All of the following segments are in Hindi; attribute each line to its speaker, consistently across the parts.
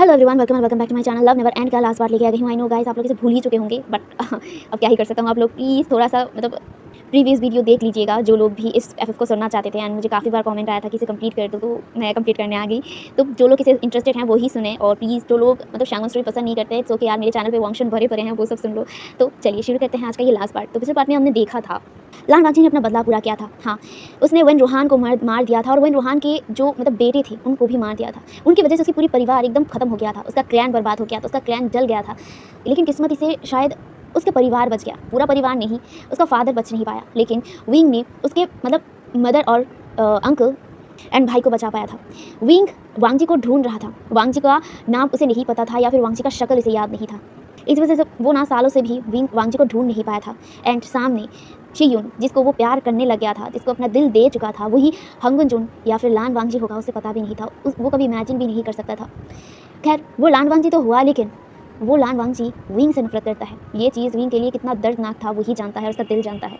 Speaker 1: Hello everyone, welcome back to my channel Love Never End का लास्ट पार्ट लेके आ गई हूँ। आई नो गाइस, आप लोग इसे भूल ही चुके होंगे, बट अब क्या ही कर सकता हूँ। आप लोग प्लीज़ थोड़ा सा प्रीवियस वीडियो देख लीजिएगा, जो लोग भी इस एफएफ को सुनना चाहते थे। एंड मुझे काफ़ी बार कमेंट आया था कि इसे कंप्लीट कर दो, तो मैं कंप्लीट करने आ गई। तो जो लोग इसे इंटरेस्टेड हैं वो ही सुने, और प्लीज़ जो लोग शांगन स्टोरी पसंद नहीं करते, सो कि यार मेरे चैनल पे वंशन भरे पड़े हैं, वो सब सुन लो। तो चलिए शुरू करते हैं आज का ये लास्ट पार्ट। तो पिछले पार्ट में हमने देखा था लान वांची ने अपना बदला पूरा किया था। हाँ, उसने वेन रोहान को मार दिया था, और वेन रोहान के जो बेटे थे उनको भी मार दिया था। उनकी वजह से उसकी पूरी परिवार एकदम खत्म हो गया था, उसका क्लैन बर्बाद हो गया था, उसका क्लैन जल गया था। लेकिन किस्मत से शायद उसके परिवार बच गया, पूरा परिवार नहीं, उसका फादर बच नहीं पाया। लेकिन विंग ने उसके मदर और अंकल एंड भाई को बचा पाया था। विंग वांगजी को ढूंढ रहा था। वांगजी का नाम उसे नहीं पता था, या फिर वांगजी का शक्ल उसे याद नहीं था। इस वजह से वो ना सालों से भी वांगजी को ढूंढ नहीं पाया था। एंड सामने शियुन, जिसको वो प्यार करने लग गया था, जिसको अपना दिल दे चुका था, वही हंगन जुन या फिर लान वांगजी होगा, उसे पता भी नहीं था। वो कभी इमेजिन भी नहीं कर सकता था। खैर, वो लान वांगजी तो हुआ, लेकिन वो लान वांगजी विंग से नफरत करता है। ये चीज़ विंग के लिए कितना दर्दनाक था वही जानता है, उसका दिल जानता है।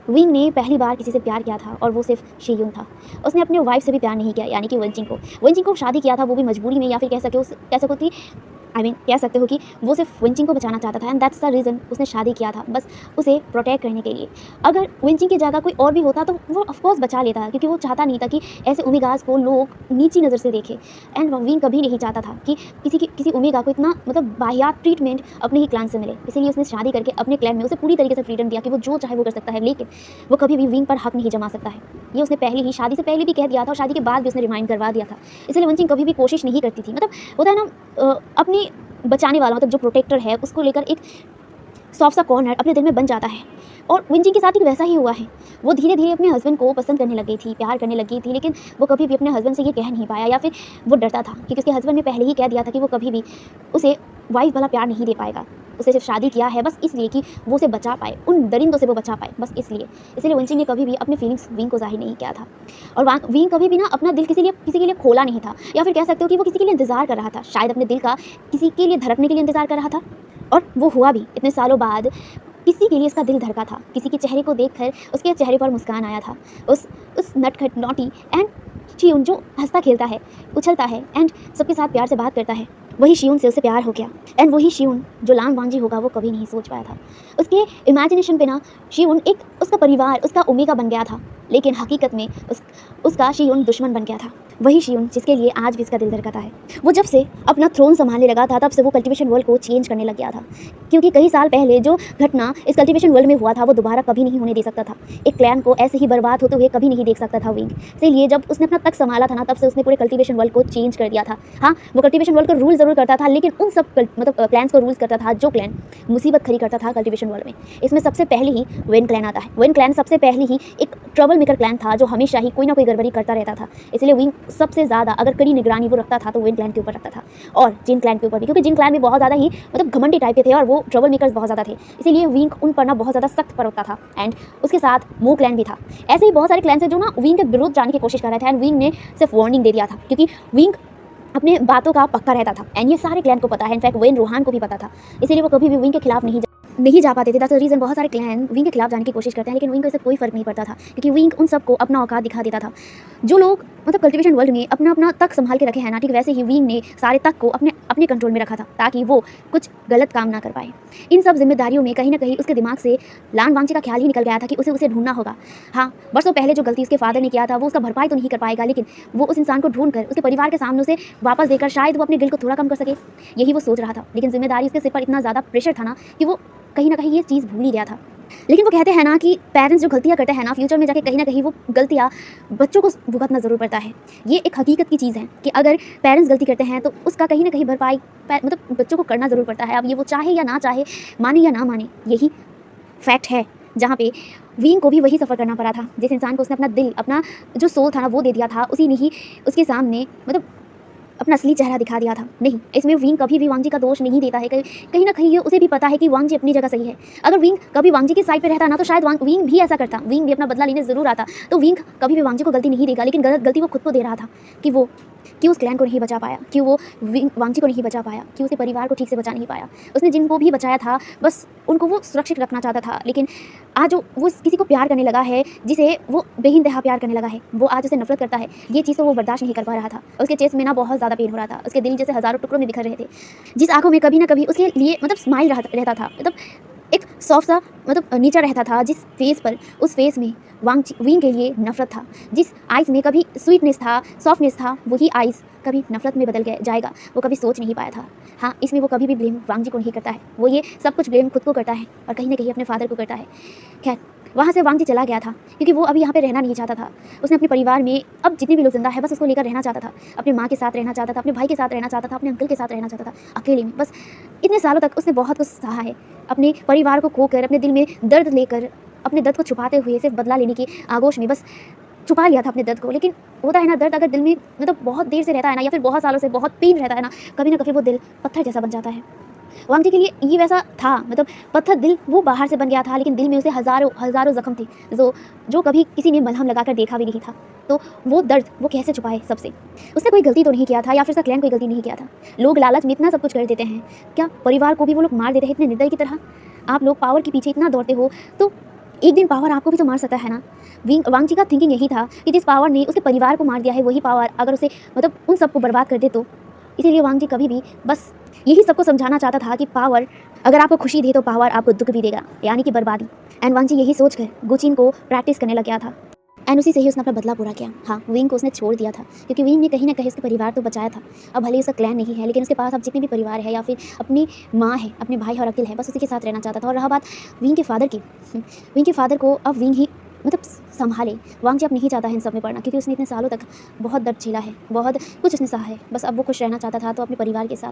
Speaker 1: विंग ने पहली बार किसी से प्यार किया था, और वो सिर्फ शियुन था। उसने अपने वाइफ से भी प्यार नहीं किया, यानी कि वंचिंग को शादी किया था, वो भी मजबूरी में, या फिर कह सकते कह सकते हो कि वो सिर्फ विंचिंग को बचाना चाहता था। एंड दैट्स द रीज़न उसने शादी किया था, बस उसे प्रोटेक्ट करने के लिए। अगर विंचिंग की जगह कोई और भी होता तो वो ऑफकोर्स बचा लेता, क्योंकि वो चाहता नहीं था कि ऐसे ओमेगास को लोग नीची नज़र से देखें। एंड विंग कभी नहीं चाहता था कि किसी ओमेगा को इतना वाहियात ट्रीटमेंट अपने ही क्लैन से मिले। इसीलिए उसने शादी करके अपने क्लैन में उसे पूरी तरीके से फ्रीडम दिया कि वो जो चाहे वो कर सकता है, लेकिन वो कभी भी विंग पर हक नहीं जमा सकता है। ये उसने पहले ही शादी से पहले भी कह दिया था, और शादी के बाद भी उसने रिमाइंड करवा दिया था। इसलिए विंचिंग कभी भी कोशिश नहीं करती थी, होता है ना, अपनी बचाने वाला, जो प्रोटेक्टर है, उसको लेकर एक सॉफ्ट सा कॉर्नर अपने दिल में बन जाता है। और विंचिंग के साथ ही वैसा ही हुआ है। वो धीरे धीरे अपने हस्बैंड को पसंद करने लग गई थी, प्यार करने लग गई थी, लेकिन वो कभी भी अपने हस्बैंड से ये कह नहीं पाया, या फिर वो डरता था, क्योंकि उसके हस्बैंड ने पहले ही कह दिया था कि वो कभी भी उसे वाइफ वाला प्यार नहीं दे पाएगा। उसे सिर्फ शादी किया है बस इसलिए कि वो उसे बचा पाए, उन दरिंदों से वो बचा पाए, बस इसलिए विंचिंग ने कभी भी अपने फीलिंग्स विंग को जाहिर नहीं किया था। और विंग कभी भी ना अपना दिल किसी के लिए खोला नहीं था, या फिर कह सकते हो कि वो किसी के लिए इंतजार कर रहा था, शायद अपने दिल का किसी के लिए धड़कने के लिए इंतजार कर रहा था। और वो हुआ भी। इतने सालों बाद किसी के लिए उसका दिल धड़का था, किसी के चेहरे को देखकर उसके चेहरे पर मुस्कान आया था। उस नटखट नॉटी एंड शियुन जो हंसता खेलता है, उछलता है, एंड सबके साथ प्यार से बात करता है, वही शियुन से उसे प्यार हो गया। एंड वही शियुन जो लान वांगजी होगा, वो कभी नहीं सोच पाया था। उसके इमेजिनेशन पे ना शियुन उसका परिवार, उसका ओमेगा बन गया था, लेकिन हकीकत में उसका शियुन दुश्मन बन गया था। वही शियुन जिसके लिए आज भी इसका दिल धड़कता है। वो जब से अपना थ्रोन संभालने लगा था, तब से वो कल्टिवेशन वर्ल्ड को चेंज करने लग गया था, क्योंकि कई साल पहले जो घटना इस कल्टिवेशन वर्ल्ड में हुआ था, वो दोबारा कभी नहीं होने दे सकता था। एक क्लैन को ऐसे ही बर्बाद होते हुए कभी नहीं देख सकता था विंग। इसलिए जब उसने अपना तख्त संभाला था ना, तब से उसने पूरे कल्टिवेशन वर्ल्ड को चेंज कर दिया था। हाँ, वो कल्टिवेशन वर्ल्ड को रूल जरूर करता था, लेकिन उन सब क्लैंस को रूल्स करता था जो क्लैन मुसीबत खड़ी करता था कल्टिवेशन वर्ल्ड में। इसमें सबसे पहले ही वेन क्लैन आता है। वेन क्लैन सबसे पहले ही एक ट्रबल मेकर क्लैन था, जो हमेशा ही कोई ना कोई गड़बड़ी करता रहता था। इसलिए विंग सबसे ज़्यादा अगर कड़ी निगरानी वो रखता था तो वेन क्लैन के ऊपर रखता था, और जिन क्लैन के ऊपर भी, क्योंकि जिन क्लैन भी बहुत ज़्यादा ही घमंडी टाइप के थे, और वो ट्रबल मेकर्स बहुत ज़्यादा थे। इसीलिए विंग उन पर ना बहुत ज़्यादा सख्त पर होता था। एंड उसके साथ मो क्लैन भी था। ऐसे ही बहुत सारे क्लैन थे जो ना विंग के विरुद्ध जाने की कोशिश कर रहे थे, एंड विंग ने सिर्फ वार्निंग दे दिया था, क्योंकि विंग अपने बातों का पक्का रहता था। एंड ये सारे क्लैन को पता है, इनफैक्ट वेन रोहान को भी पता था। इसीलिए वो कभी भी विंग के खिलाफ नहीं जा पाते थे। दैट्स द रीज़न बहुत सारे क्लैन विंग के खिलाफ जाने की कोशिश करते हैं, लेकिन विंग को इससे कोई फर्क नहीं पड़ता था, क्योंकि विंग उन सबको अपना औकात दिखा देता था। जो लोग कल्टिवेशन वर्ल्ड में अपना तक संभाल के रखे हैं ना, ठीक वैसे ही विंग ने सारे तक को अपने कंट्रोल में रखा था, ताकि वो कुछ गलत काम ना कर पाए। इन सब जिम्मेदारियों में कहीं ना कहीं उसके दिमाग से लान वांगजी का ख्याल ही निकल गया था कि उसे ढूंढना होगा। हाँ, बरसों पहले जो गलती उसके फादर ने किया था, वो उसका भरपाई तो नहीं कर पाएगा, लेकिन वो उस इंसान को ढूंढ कर उसके परिवार के सामने उसे वापस देकर शायद वो अपने गिल को थोड़ा कम कर सके, यही वो सोच रहा था। लेकिन जिम्मेदारी उसके सिर पर इतना ज़्यादा प्रेशर था ना, कि वो कहीं ना कहीं ये चीज़ भूल ही गया था। लेकिन वो कहते हैं ना कि पेरेंट्स जो गलतियां करते हैं ना, फ्यूचर में जाके कहीं ना कहीं वो गलतियां बच्चों को भुगतना ज़रूर पड़ता है। ये एक हकीकत की चीज़ है कि अगर पेरेंट्स गलती करते हैं तो उसका कहीं ना कहीं भरपाई बच्चों को करना ज़रूर पड़ता है। अब ये वो चाहे या ना चाहे, माने या ना माने, यही फैक्ट है। जहाँ पे विंग को भी वही सफ़र करना पड़ा था। जिस इंसान को उसने अपना दिल, अपना जो सोल था ना, वो दे दिया था, उसी ने ही उसके सामने अपना असली चेहरा दिखा दिया था। नहीं, इसमें विंग कभी भी वांगजी का दोष नहीं देता है। कहीं ना कहीं उसे भी पता है कि वांगजी अपनी जगह सही है। अगर विंग कभी वांगजी की साइड पे रहता ना, तो शायद विंग भी ऐसा करता, विंग भी अपना बदला लेने ज़रूर आता। तो विंग कभी भी वांगजी को गलती नहीं देगा, लेकिन गलती वो खुद को दे रहा था कि उस क्लैन को नहीं बचा पाया, कि वो वांगजी को नहीं बचा पाया, कि उसे परिवार को ठीक से बचा नहीं पाया। उसने जिनको भी बचाया था, बस उनको वो सुरक्षित रखना चाहता था। लेकिन आज जो वो किसी को प्यार करने लगा है, जिसे वो बेइंतहा प्यार करने लगा है, वो आज उसे नफरत करता है। ये चीज़ तो वो बर्दाश्त नहीं कर पा रहा था। उसके चेस्ट में ना बहुत ज़्यादा पेन हो रहा था। उसके दिल जैसे हज़ारों टुकड़ों में बिखर रहे थे। जिस आँखों में कभी ना कभी उसके लिए स्माइल रहता था, एक सॉफ्ट सा नेचर रहता था, जिस फेस पर, उस फेस में विंग के लिए नफरत था। जिस आइज़ में कभी स्वीटनेस था, सॉफ्टनेस था, वही आइज़ कभी नफरत में बदल जाएगा, वो कभी सोच नहीं पाया था। हाँ, इसमें वो कभी भी ब्लेम वांग जी को नहीं करता है। वो ये सब कुछ ब्लेम खुद को करता है और कहीं ना कहीं अपने फादर को करता है। खैर, वहाँ से वांग जी चला गया था क्योंकि वो अभी यहाँ पे रहना नहीं चाहता था। उसने अपने परिवार में अब जितने भी लोग जिंदा है, बस उसको लेकर रहना चाहता था। अपनी माँ के साथ रहना चाहता था, अपने भाई के साथ रहना चाहता था, अपने अंकल के साथ रहना चाहता था, अकेले में। बस इतने सालों तक उसने बहुत कुछ सहा है, अपने परिवार को खोकर, अपने दिल में दर्द लेकर, अपने दर्द को छुपाते हुए, सिर्फ बदला लेने की आगोश में बस छुपा लिया था अपने दर्द को। लेकिन होता है ना, दर्द अगर दिल में बहुत देर से रहता है ना, या फिर बहुत सालों से बहुत पेन रहता है ना, कभी ना कभी वो दिल पत्थर जैसा बन जाता है। वांग जी के लिए ये वैसा था, पत्थर दिल वो बाहर से बन गया था, लेकिन दिल में उसे हज़ारों ज़ख्म थे जो कभी किसी ने मलहम लगाकर देखा भी नहीं था। तो वो दर्द वो कैसे छुपाए सबसे? उसने कोई गलती तो नहीं किया था, या फिर उसका क्लैन कोई गलती नहीं किया था। लोग लालच में इतना सब कुछ कर देते हैं, क्या परिवार को भी वो लोग मार देते हैं इतने निर्दयी की तरह? आप लोग पावर के पीछे इतना दौड़ते हो, तो एक दिन पावर आपको भी तो मार सकता है ना। वांग जी का थिंकिंग यही था कि जिस पावर ने उसके परिवार को मार दिया है, वही पावर अगर उसे उन सबको बर्बाद कर दे तो। इसीलिए वांग जी कभी भी बस यही सबको समझाना चाहता था कि पावर अगर आपको खुशी दे तो पावर आपको दुख भी देगा, यानी कि बर्बादी। एंड वांग जी यही सोचकर गुचिन को प्रैक्टिस करने लग गया था, एंड उसी से ही उसने अपना बदला पूरा किया। हाँ, विंग को उसने छोड़ दिया था क्योंकि विंग ने कहीं ना कहीं उसके परिवार तो बचाया था। अब भले ही उसका क्लैन नहीं है, लेकिन उसके पास अब जितने भी परिवार है, या फिर अपनी माँ है, अपने भाई और अकिल है, बस उसी के साथ रहना चाहता था। और रहा बात विंग के फादर की, विंग के फादर को अब विंग ही संभाले। वांग जी अब नहीं चाहता है इन सब में पड़ना, क्योंकि उसने इतने सालों तक बहुत दर्द झेला है, बहुत कुछ उसने सहा है। बस अब वो खुश रहना चाहता था, तो अपने परिवार के साथ,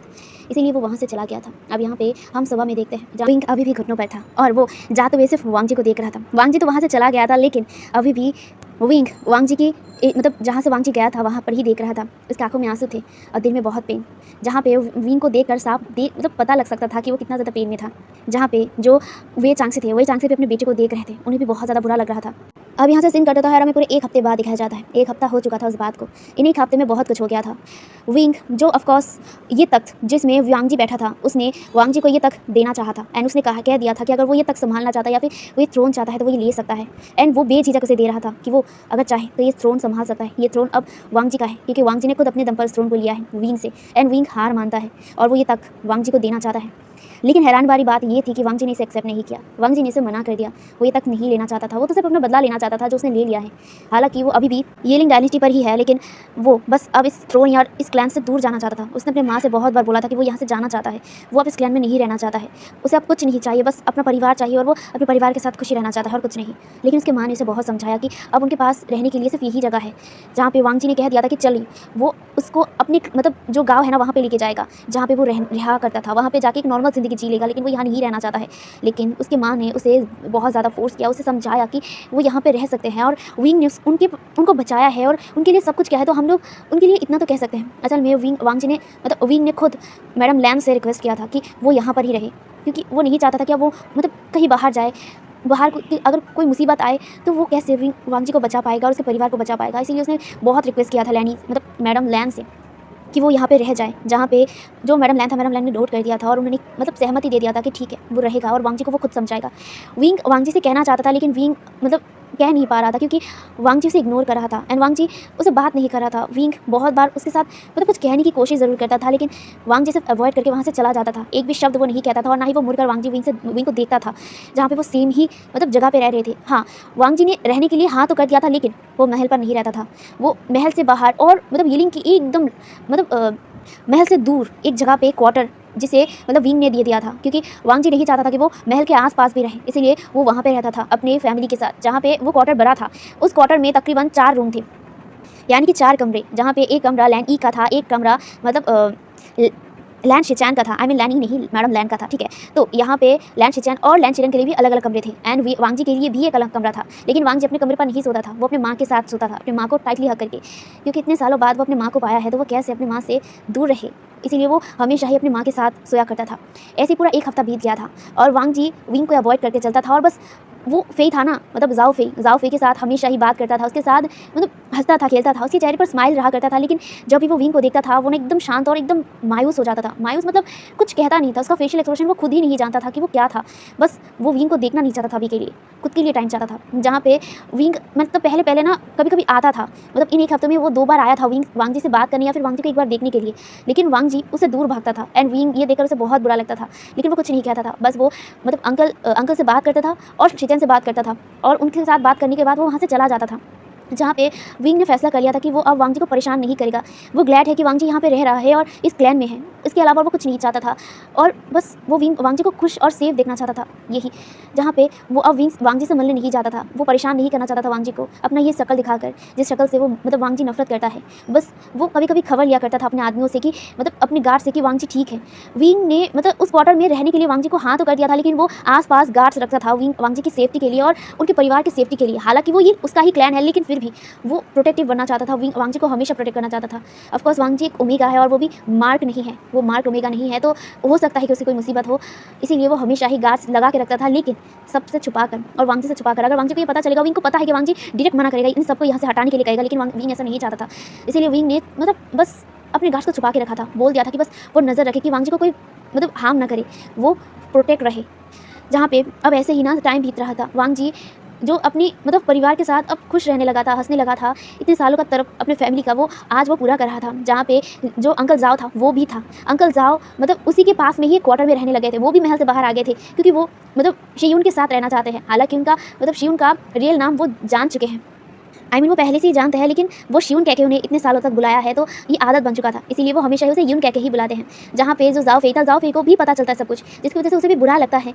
Speaker 1: इसीलिए वो वहाँ से चला गया था। अब यहाँ पे हम सभा में देखते हैं, जहाँ विंग अभी भी घुटनों पर था और वो जाते हुए सिर्फ वांग जी को देख रहा था। वांग जी तो वहाँ से चला गया था, लेकिन अभी भी विंग वांग जी की जहाँ से वांग जी गया था वहाँ पर ही देख रहा था। उसकी आंखों में आंसू थे और दिल में बहुत पेन, जहाँ पे विंग को देखकर साफ पता लग सकता था कि वो कितना ज़्यादा पेन में था। जहाँ पे जो वे चांगसे थे, वही चांगसे पे अपने बेटे को देख रहे थे, उन्हें भी बहुत ज़्यादा बुरा लग रहा था। अब यहाँ से सीन कटता है और हमें पूरे 1 हफ्ते बाद दिखाया जाता है। 1 हफ्ता हो चुका था उस बात को। इन 1 हफ्ते में बहुत कुछ हो गया था। विंग जो ऑफकोर्स ये तख्त जिसमें वांग जी बैठा था, उसने वांग जी को ये तख्त देना चाहा था। एंड उसने कह दिया था कि अगर वो ये तख्त संभालना चाहता है या फिर वो ये थ्रोन चाहता है तो वो ये ले सकता है। एंड वो बेझिझक उसे दे रहा था कि वो अगर चाहे तो ये थ्रोन संभाल सकता है। ये थ्रोन अब वांग जी का है, क्योंकि वांग जी ने खुद अपने दम पर इस थ्रोन को लिया है विंग से। एंड विंग हार मानता है और वो ये तख्त वांग जी को देना चाहता है। लेकिन हैरान वाली बात ये थी कि वांग जी ने इसे एक्सेप्ट नहीं किया। वांग जी ने इसे मना कर दिया। वो ये तक नहीं लेना चाहता था, वो तो सिर्फ अपना बदला लेना चाहता था जो उसने ले लिया है। हालांकि वो अभी भी येलिंग डायनेस्टी पर ही है, लेकिन वो बस अब इस थ्रोन या इस क्लैन से दूर जाना चाहता था। उसने अपने माँ से बहुत बार बोला था कि वो यहाँ से जाना चाहता है, वो अब इस क्लैन में नहीं रहना चाहता है। उसे अब कुछ नहीं चाहिए, बस अपना परिवार चाहिए, और वो अपने परिवार के साथ खुशी रहना चाहता है और कुछ नहीं। लेकिन उसके माँ ने उसे बहुत समझाया कि अब उनके पास रहने के लिए सिर्फ यही जगह है, जहाँ पे वांग जी ने कह दिया था कि चलिए वो उसको अपने जो गाँव है ना वहाँ पे लेके जाएगा, जहाँ पे वो रहा करता था। वहाँ पे जाके एक नॉर्मल ज़िंदगी जी लेगा, लेकिन वो यहाँ नहीं रहना चाहता है। लेकिन उसकी माँ ने उसे बहुत ज़्यादा फोर्स किया, उसे समझाया कि वो यहाँ पे रह सकते हैं, और विंग ने उनको बचाया है और उनके लिए सब कुछ किया है, तो हम लोग उनके लिए इतना तो कह सकते हैं। असल में वांग जी ने विंग ने खुद मैडम लैम से रिक्वेस्ट किया था कि वो यहाँ पर ही रहे, क्योंकि वो नहीं चाहता था कि वो कहीं बाहर जाए। बाहर अगर कोई मुसीबत आए तो वो कैसे वांग जी को बचा पाएगा और उसके परिवार को बचा पाएगा। इसीलिए उसने बहुत रिक्वेस्ट किया था मैडम लैम से कि वो यहाँ पे रह जाए, जहाँ पे जो मैडम लैन ने नोट कर दिया था, और उन्होंने सहमति दे दिया था कि ठीक है वो रहेगा और वांग जी को वो खुद समझाएगा। विंग वांग जी से कहना चाहता था, लेकिन विंग कह नहीं पा रहा था, क्योंकि वांग जी उसे इग्नोर कर रहा था एंड वांग जी उसे बात नहीं कर रहा था। विंग बहुत बार उसके साथ कुछ कहने की कोशिश ज़रूर करता था, लेकिन वांग जी सिर्फ अवॉइड करके वहाँ से चला जाता था। एक भी शब्द वो नहीं कहता था, और ना ही वो मुड़कर विंग को देखता था, जहाँ पे वो सेम ही जगह पे रह रहे थे। हाँ, वांग जी ने रहने के लिए हाँ तो कर दिया था, लेकिन वो महल पर नहीं रहता था। वो महल से बाहर और येलिंग की एकदम महल से दूर एक जगह पे क्वार्टर, जिसे विंग ने दे दिया था, क्योंकि वांग जी नहीं चाहता था कि वो महल के आसपास भी रहे। इसीलिए वो वहाँ पे रहता था अपने फैमिली के साथ, जहाँ पे वो क्वार्टर बड़ा था। उस क्वार्टर में तकरीबन 4 रूम थे, यानी कि 4 कमरे, जहाँ पे एक कमरा लैन ई का था, एक कमरा लैन शिचैन का था। लैन ई नहीं, मैडम लैन का था, ठीक है। तो यहाँ पे लैन शिचैन और लैन शिरन के लिए भी अलग अलग कमरे थे, एंड वांग जी के लिए भी एक अलग कमरा था। लेकिन वांग जी अपने कमरे पर नहीं सोता था, वो अपने माँ के साथ सोता था, अपनी माँ को टाइटली हक करके, क्योंकि इतने सालों बाद वो अपने माँ को पाया है, तो वो कैसे अपनी माँ से दूर रहे। इसीलिए वो हमेशा ही अपनी माँ के साथ सोया करता था। ऐसे पूरा 1 हफ्ता बीत गया था और वांग जी विंग को अवॉइड करके चलता था, और बस वो फेई था ना, मतलब ज़ाओ फेई के साथ हमेशा ही बात करता था, उसके साथ मतलब हँसता था, खेलता था, उसके चेहरे पर स्माइल रहा करता था। लेकिन जब भी वो विंग को देखता था, वो ना एकदम शांत और एकदम मायूस हो जाता था। मायूस मतलब कुछ कहता नहीं था, उसका फेशियल एक्सप्रेशन वो खुद ही नहीं जानता था कि वो क्या था। बस वो विंग को देखना नहीं चाहता था अभी के लिए, खुद के लिए टाइम चाहता था। जहाँ पे विंग मतलब पहले ना कभी-कभी आता था, मतलब इन 1 हफ्ते में वो 2 बार आया था विंग वांग जी से बात करने या फिर वांग जी को एक बार देखने के लिए। लेकिन वांग जी उससे दूर भागता था एंड विंग ये देखकर उसे बहुत बुरा लगता था। लेकिन वो कुछ नहीं कहता था, बस वो मतलब अंकल से बात करता था और शिचन से बात करता था और उनके साथ बात करने के बाद वो वहाँ से चला जाता था। जहाँ पे विंग ने फैसला कर लिया था कि वो अब वांग जी को परेशान नहीं करेगा। वो ग्लैड है कि वांग जी यहाँ पे रह रहा है और इस क्लैन में है। इसके अलावा वो कुछ नहीं चाहता था और बस वो वांग जी को खुश और सेफ देखना चाहता था, यही। जहाँ पे वो अब वांग जी से मिलने नहीं जाता था, वो परेशान नहीं करना चाहता था वांग जी को अपना ये शक्ल दिखाकर, जिस शक्ल से वो मतलब वांग जी नफरत करता है। बस वो कभी-कभी खबर लिया करता था अपने आदमियों से कि मतलब अपने गार्ड से कि वांग जी ठीक है। विंग ने मतलब उस क्वार्टर में रहने के लिए वांग जी को हाँ तो कर दिया था, लेकिन वो आस-पास गार्ड्स रखता था वांग जी की सेफ्टी के लिए और उनके परिवार की सेफ्टी के लिए। हालाँकि वो ये उसका ही क्लैन है, लेकिन फिर भी वो प्रोटेक्टिव बनना चाहता था, वांग जी को हमेशा प्रोटेक्ट करना चाहता था। ऑफ कोर्स वांग जी एक ओमेगा है और वो भी मार्क नहीं है, वो मार्क ओमेगा नहीं है, तो हो सकता है कि उसे कोई मुसीबत हो, इसीलिए वो हमेशा ही गार्ड्स लगा के रखता था, लेकिन सबसे छुपाकर और वांग जी से छुपाकर। अगर वांग जी को ये पता चलेगा, विंग को पता है कि वांग जी डायरेक्ट मना करेगा, इन सबको यहाँ से हटाने के लिए कहेगा, लेकिन विंग ऐसा नहीं चाहता था। इसीलिए विंग ने मतलब बस अपने गार्ड्स को छुपा के रखा था, बोल दिया था कि बस वो नज़र रखे कि वांग जी को कोई मतलब हार्म ना करे, वो प्रोटेक्ट रहे। जहाँ पे अब ऐसे ही ना टाइम बीत रहा था, वांग जी जो अपनी मतलब परिवार के साथ अब खुश रहने लगा था, हँसने लगा था, इतने सालों का तरफ अपने फैमिली का वो आज वो पूरा कर रहा था। जहाँ पे जो अंकल ज़ाओ था वो भी था। अंकल ज़ाओ मतलब उसी के पास में ही क्वार्टर में रहने लगे थे, वो भी महल से बाहर आ गए थे क्योंकि वो मतलब शियून के साथ रहना चाहते हैं। हालाँकि उनका मतलब शियून का रियल नाम वो जान चुके हैं, वो पहले से ही जानते हैं, लेकिन वो शियून कह के उन्हें इतने सालों तक बुलाया है तो ये आदत बन चुका था, इसीलिए वो हमेशा ही उसे यून कह के ही बुलाते हैं। जहाँ पे जो ज़ाओ फेई था, ज़ाओ फेई को भी पता चलता है सब कुछ, जिसकी वजह से उसे भी बुरा लगता है।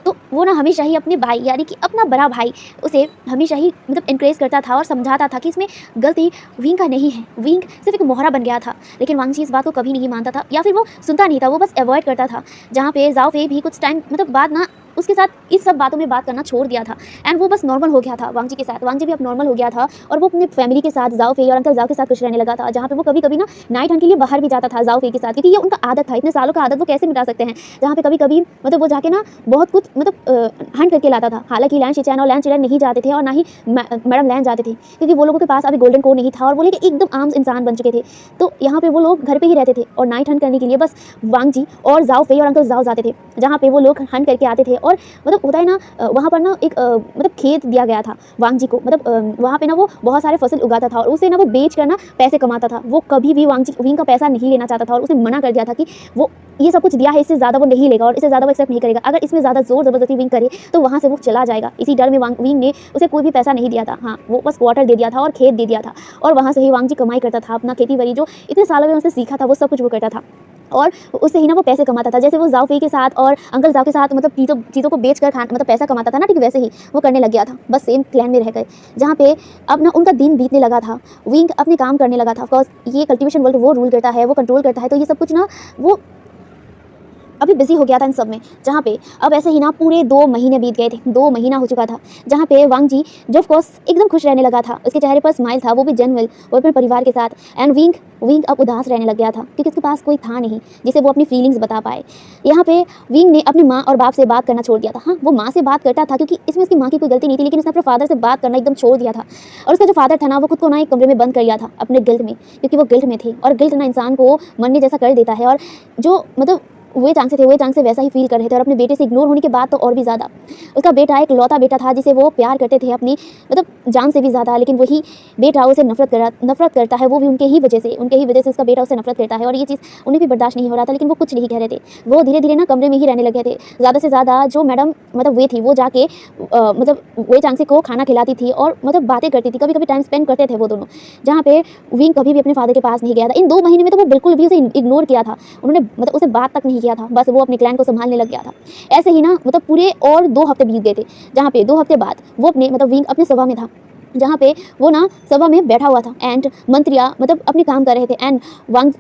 Speaker 1: तो वो ना हमेशा ही अपने भाई यानी कि अपना बड़ा भाई उसे हमेशा ही मतलब एनकरेज करता था और समझाता था कि इसमें गलती विंग का नहीं है, विंग सिर्फ एक मोहरा बन गया था। लेकिन वांग जी इस बात को कभी नहीं मानता था या फिर वो सुनता नहीं था, वो बस अवॉइड करता था। जहाँ पे ज़ाओ फेई भी कुछ टाइम मतलब बाद ना उसके साथ इस सब बातों में बात करना छोड़ दिया था एंड वो बस नॉर्मल हो गया था वांग जी के साथ। वांग जी भी अब नॉर्मल हो गया था और वो अपने फैमिली के साथ ज़ाओ फेई और अंकल ज़ाओ के साथ खुश रहने लगा था। जहाँ पे वो कभी कभी ना नाइट हंट के लिए बाहर भी जाता था ज़ाओ फेई के साथ, क्योंकि ये उनका आदत था, इतने सालों का आदत वो कैसे मिटा सकते हैं। जहाँ पे कभी कभी मतलब वो जाके ना बहुत कुछ मतलब हंट करके लाता था। हालांकि लैन शिचैन और लैन चिलैन नहीं जाते थे और ना ही मैडम लैन जाते थे, क्योंकि वो लोगों के पास अभी गोल्डन कोड नहीं था और वो लोग एकदम आम इंसान बन चुके थे। तो यहाँ पे वो लोग घर पे ही रहते थे और नाइट हंट करने के लिए बस वांग जी और ज़ाओ फेई और अंकल ज़ाओ जाते थे। जहाँ पे वो लोग हंट करके आते थे और मतलब होता है ना वहाँ पर ना एक मतलब खेत दिया गया था वांग जी को, मतलब वहाँ पे ना वो बहुत सारे फसल उगाता था और उसे ना वो बेच कर ना पैसे कमाता था। वो कभी भी विंग का पैसा नहीं लेना चाहता था और उसने मना कर दिया था कि वो ये सब कुछ दिया है, इससे ज़्यादा वो नहीं लेगा और इससे ज़्यादा वो एक्सेप्ट नहीं करेगा। अगर इसमें ज़्यादा जोर ज़बरदस्ती विंग करे तो वहाँ से वो चला जाएगा। इसी डर में विंग ने उसे कोई भी पैसा नहीं दिया था। हाँ, वो बस क्वार्टर दे दिया था और खेत दे दिया था और वहाँ से ही वांग जी कमाई करता था, अपना खेती बाड़ी जो इतने सालों में उसे सीखा था वो सब कुछ वो करता था और उससे ही ना वो पैसे कमाता था। जैसे वो ज़ाओ फेई के साथ और अंकल ज़ाओ के साथ मतलब चीज़ों को बेच कर मतलब पैसा कमाता था ना, ठीक वैसे ही वो करने लग गया था, बस सेम क्लैन में रह गए। जहाँ पे अब ना उनका दिन बीतने लगा था, विंग अपने काम करने लगा था। ऑफकोर्स ये कल्टिवेशन वर्ल्ड वो रूल करता है, वो कंट्रोल करता है, तो ये सब कुछ ना वो अभी बिजी हो गया था इन सब में। जहाँ पे अब ऐसे ही ना पूरे 2 महीने बीत गए थे, 2 महीना हो चुका था। जहाँ पे वांग जी जो ऑफकोर्स एकदम खुश रहने लगा था, उसके चेहरे पर स्माइल था, वो भी जेन्युइन, वो अपने परिवार के साथ। एंड विंग अब उदास रहने लग गया था क्योंकि उसके पास कोई था नहीं जिसे वो अपनी फीलिंग्स बता पाए। यहाँ पे विंग ने अपनी माँ और बाप से बात करना छोड़ दिया था। हाँ, वो माँ से बात करता था क्योंकि इसमें उसकी माँ की कोई गलती नहीं थी, लेकिन उसने अपने फादर से बात करना एकदम छोड़ दिया था। और उसका जो फादर था ना, वो खुद को ना एक कमरे में बंद कर लिया था अपने गिल्ट में, क्योंकि वो गिल्ट में थे और गिल्ट ना इंसान को मरने जैसा कर देता है। और जो मतलब वे चांग से वैसा ही फील कर रहे थे और अपने बेटे से इग्नोर होने के बाद तो और भी ज़्यादा। उसका बेटा एक लौता बेटा था जिसे वो प्यार करते थे अपनी मतलब जान से भी ज़्यादा, लेकिन वही बेटा उसे नफरत करता है, वो भी उनके ही वजह से उसका बेटा उसे नफरत करता है। और ये चीज़ उन्हें भी बर्दाश्त नहीं हो रहा था, लेकिन वो कुछ नहीं कह रहे थे। वो धीरे धीरे ना कमरे में ही रहने लगे थे। ज़्यादा से ज़्यादा जो मैडम मतलब वे थी, वो जाके मतलब वे चांग को खाना खिलाती थी और मतलब बातें करती थी, कभी कभी टाइम स्पेंड करते थे वो दोनों। जहाँ पे विंग कभी भी अपने फादर के पास नहीं गया था इन 2 महीने में, तो वो बिल्कुल भी उसे इग्नोर किया था, उन्होंने मतलब उसे बात तक नहीं किया था, बस वो अपने क्लैन को संभालने लग गया था। ऐसे ही ना मतलब पूरे और 2 हफ्ते बीत गए थे। जहाँ पे 2 हफ्ते बाद वो अपने मतलब विंग अपने सभा में था, जहाँ पे वो ना सभा में बैठा हुआ था एंड मंत्रियाँ मतलब अपने काम कर रहे थे एंड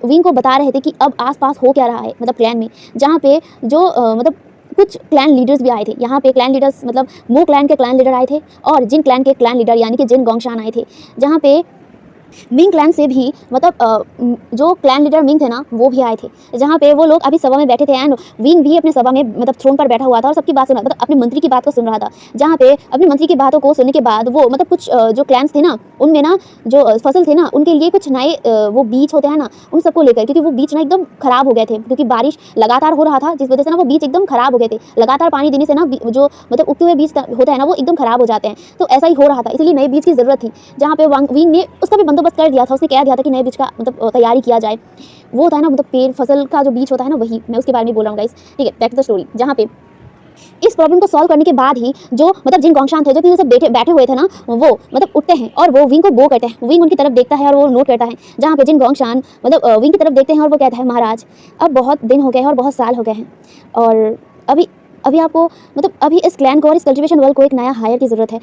Speaker 1: विंग को बता रहे थे कि अब आसपास हो क्या रहा है मतलब क्लैन में। जहाँ पे जो मतलब कुछ क्लैन लीडर्स भी आए थे। यहाँ पे क्लैन लीडर्स मतलब मो क्लैन के क्लैन लीडर आए थे और जिन क्लैन के क्लैन लीडर यानी कि जिन गोंगशान आए थे। जहाँ पे मिंग क्लैन से भी मतलब जो क्लैन लीडर मिंग थे ना वो भी आए थे, जहाँ पे वो लोग अभी सभा में बैठे थे एंड विंग भी अपने सभा में मतलब थ्रोन पर बैठा हुआ था और सबकी बात सुन रहा था, मतलब अपने मंत्री की बात को सुन रहा था। जहाँ पे अपने मंत्री की बातों को सुनने के बाद वो मतलब कुछ जो क्लैंस थे ना उनमें ना जो फसल थे ना उनके लिए कुछ नए वो बीज होते हैं ना उन सबको लेकर, क्योंकि वो बीज ना एकदम खराब हो गए थे क्योंकि बारिश लगातार हो रहा था, जिस वजह से ना वो बीज एकदम खराब हो गए थे। लगातार पानी देने से ना जो मतलब उगते हुए बीज होता है ना वो एकदम खराब हो जाते हैं, तो ऐसा ही हो रहा था, इसलिए नए बीज की जरूरत थी। जहाँ पे विंग ने उसका भी बंदोबस्त कर दिया था, उसने कह दिया था कि नए बीज का मतलब तैयारी किया जाए। वो होता है ना मतलब पेड़ फसल का जो बीज होता है ना वही, मैं उसके बारे में बोल रहा हूँ गाइस। ठीक है, बैक टू द स्टोरी। जहाँ पे इस प्रॉब्लम को सॉल्व करने के बाद ही जो मतलब जिन गोंगशान थे जो तीनों सब बैठे हुए थे ना वो मतलब उठते हैं और वो विंग को बो करते हैं। विंग उनकी तरफ देखता है और वो नोट करता है। जहाँ पे जिन गोंगशान मतलब विंग की तरफ देखते हैं और वो कहता है महाराज अब बहुत दिन हो गए हैं और बहुत साल हो गए हैं और अभी अभी आपको मतलब अभी इस क्लैन को और इस कल्टिवेशन वर्ल्ड को एक नया हायर की ज़रूरत है,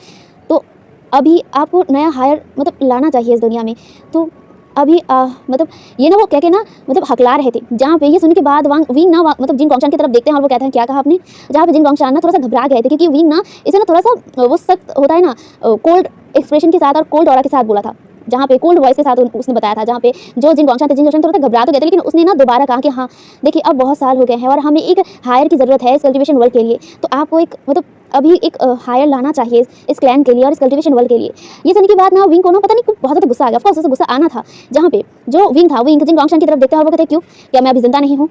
Speaker 1: तो अभी आपको नया हायर मतलब लाना चाहिए इस दुनिया में। तो अभी मतलब ये ना वो कह के ना मतलब हकला रहे थे। जहाँ पे ये सुनने के बाद विंग ना मतलब जिन गोंगशान की तरफ देखते हैं और वो कहते हैं क्या कहा आपने। जहाँ पे जिन गोंगशान ना थोड़ा सा घबरा गए थे क्योंकि विंग ना इसे ना थोड़ा सा वो सख्त होता है ना कोल्ड एक्सप्रेशन के साथ और कोल्ड ऑरा के साथ बोला था, जहाँ पे कोल्ड वॉइस के साथ उसने बताया था। जहाँ पे जो जिन गोंगशान थे जिन गोंगशान थोड़ा घबरा तो गए थे, लेकिन उसने ना दोबारा कहा कि हाँ देखिए अब बहुत साल हो गए हैं और हमें एक हायर की ज़रूरत है इस कल्टिवेशन वर्ल्ड के लिए, तो आपको एक मतलब अभी एक हायर लाना चाहिए इस क्लैन के लिए और इस कल्टिवेशन वर्ल्ड के लिए। ये सुनने के बाद ना विंग को ना पता नहीं बहुत ज़्यादा गुस्सा आ गया। ऑफकोर्स उसे गुस्सा आना था। जहाँ पे जो विंग था विंग जिन गोंगशान की तरफ देखता है और वो कहते हैं क्यों, क्या मैं अभी जिंदा नहीं हूँ,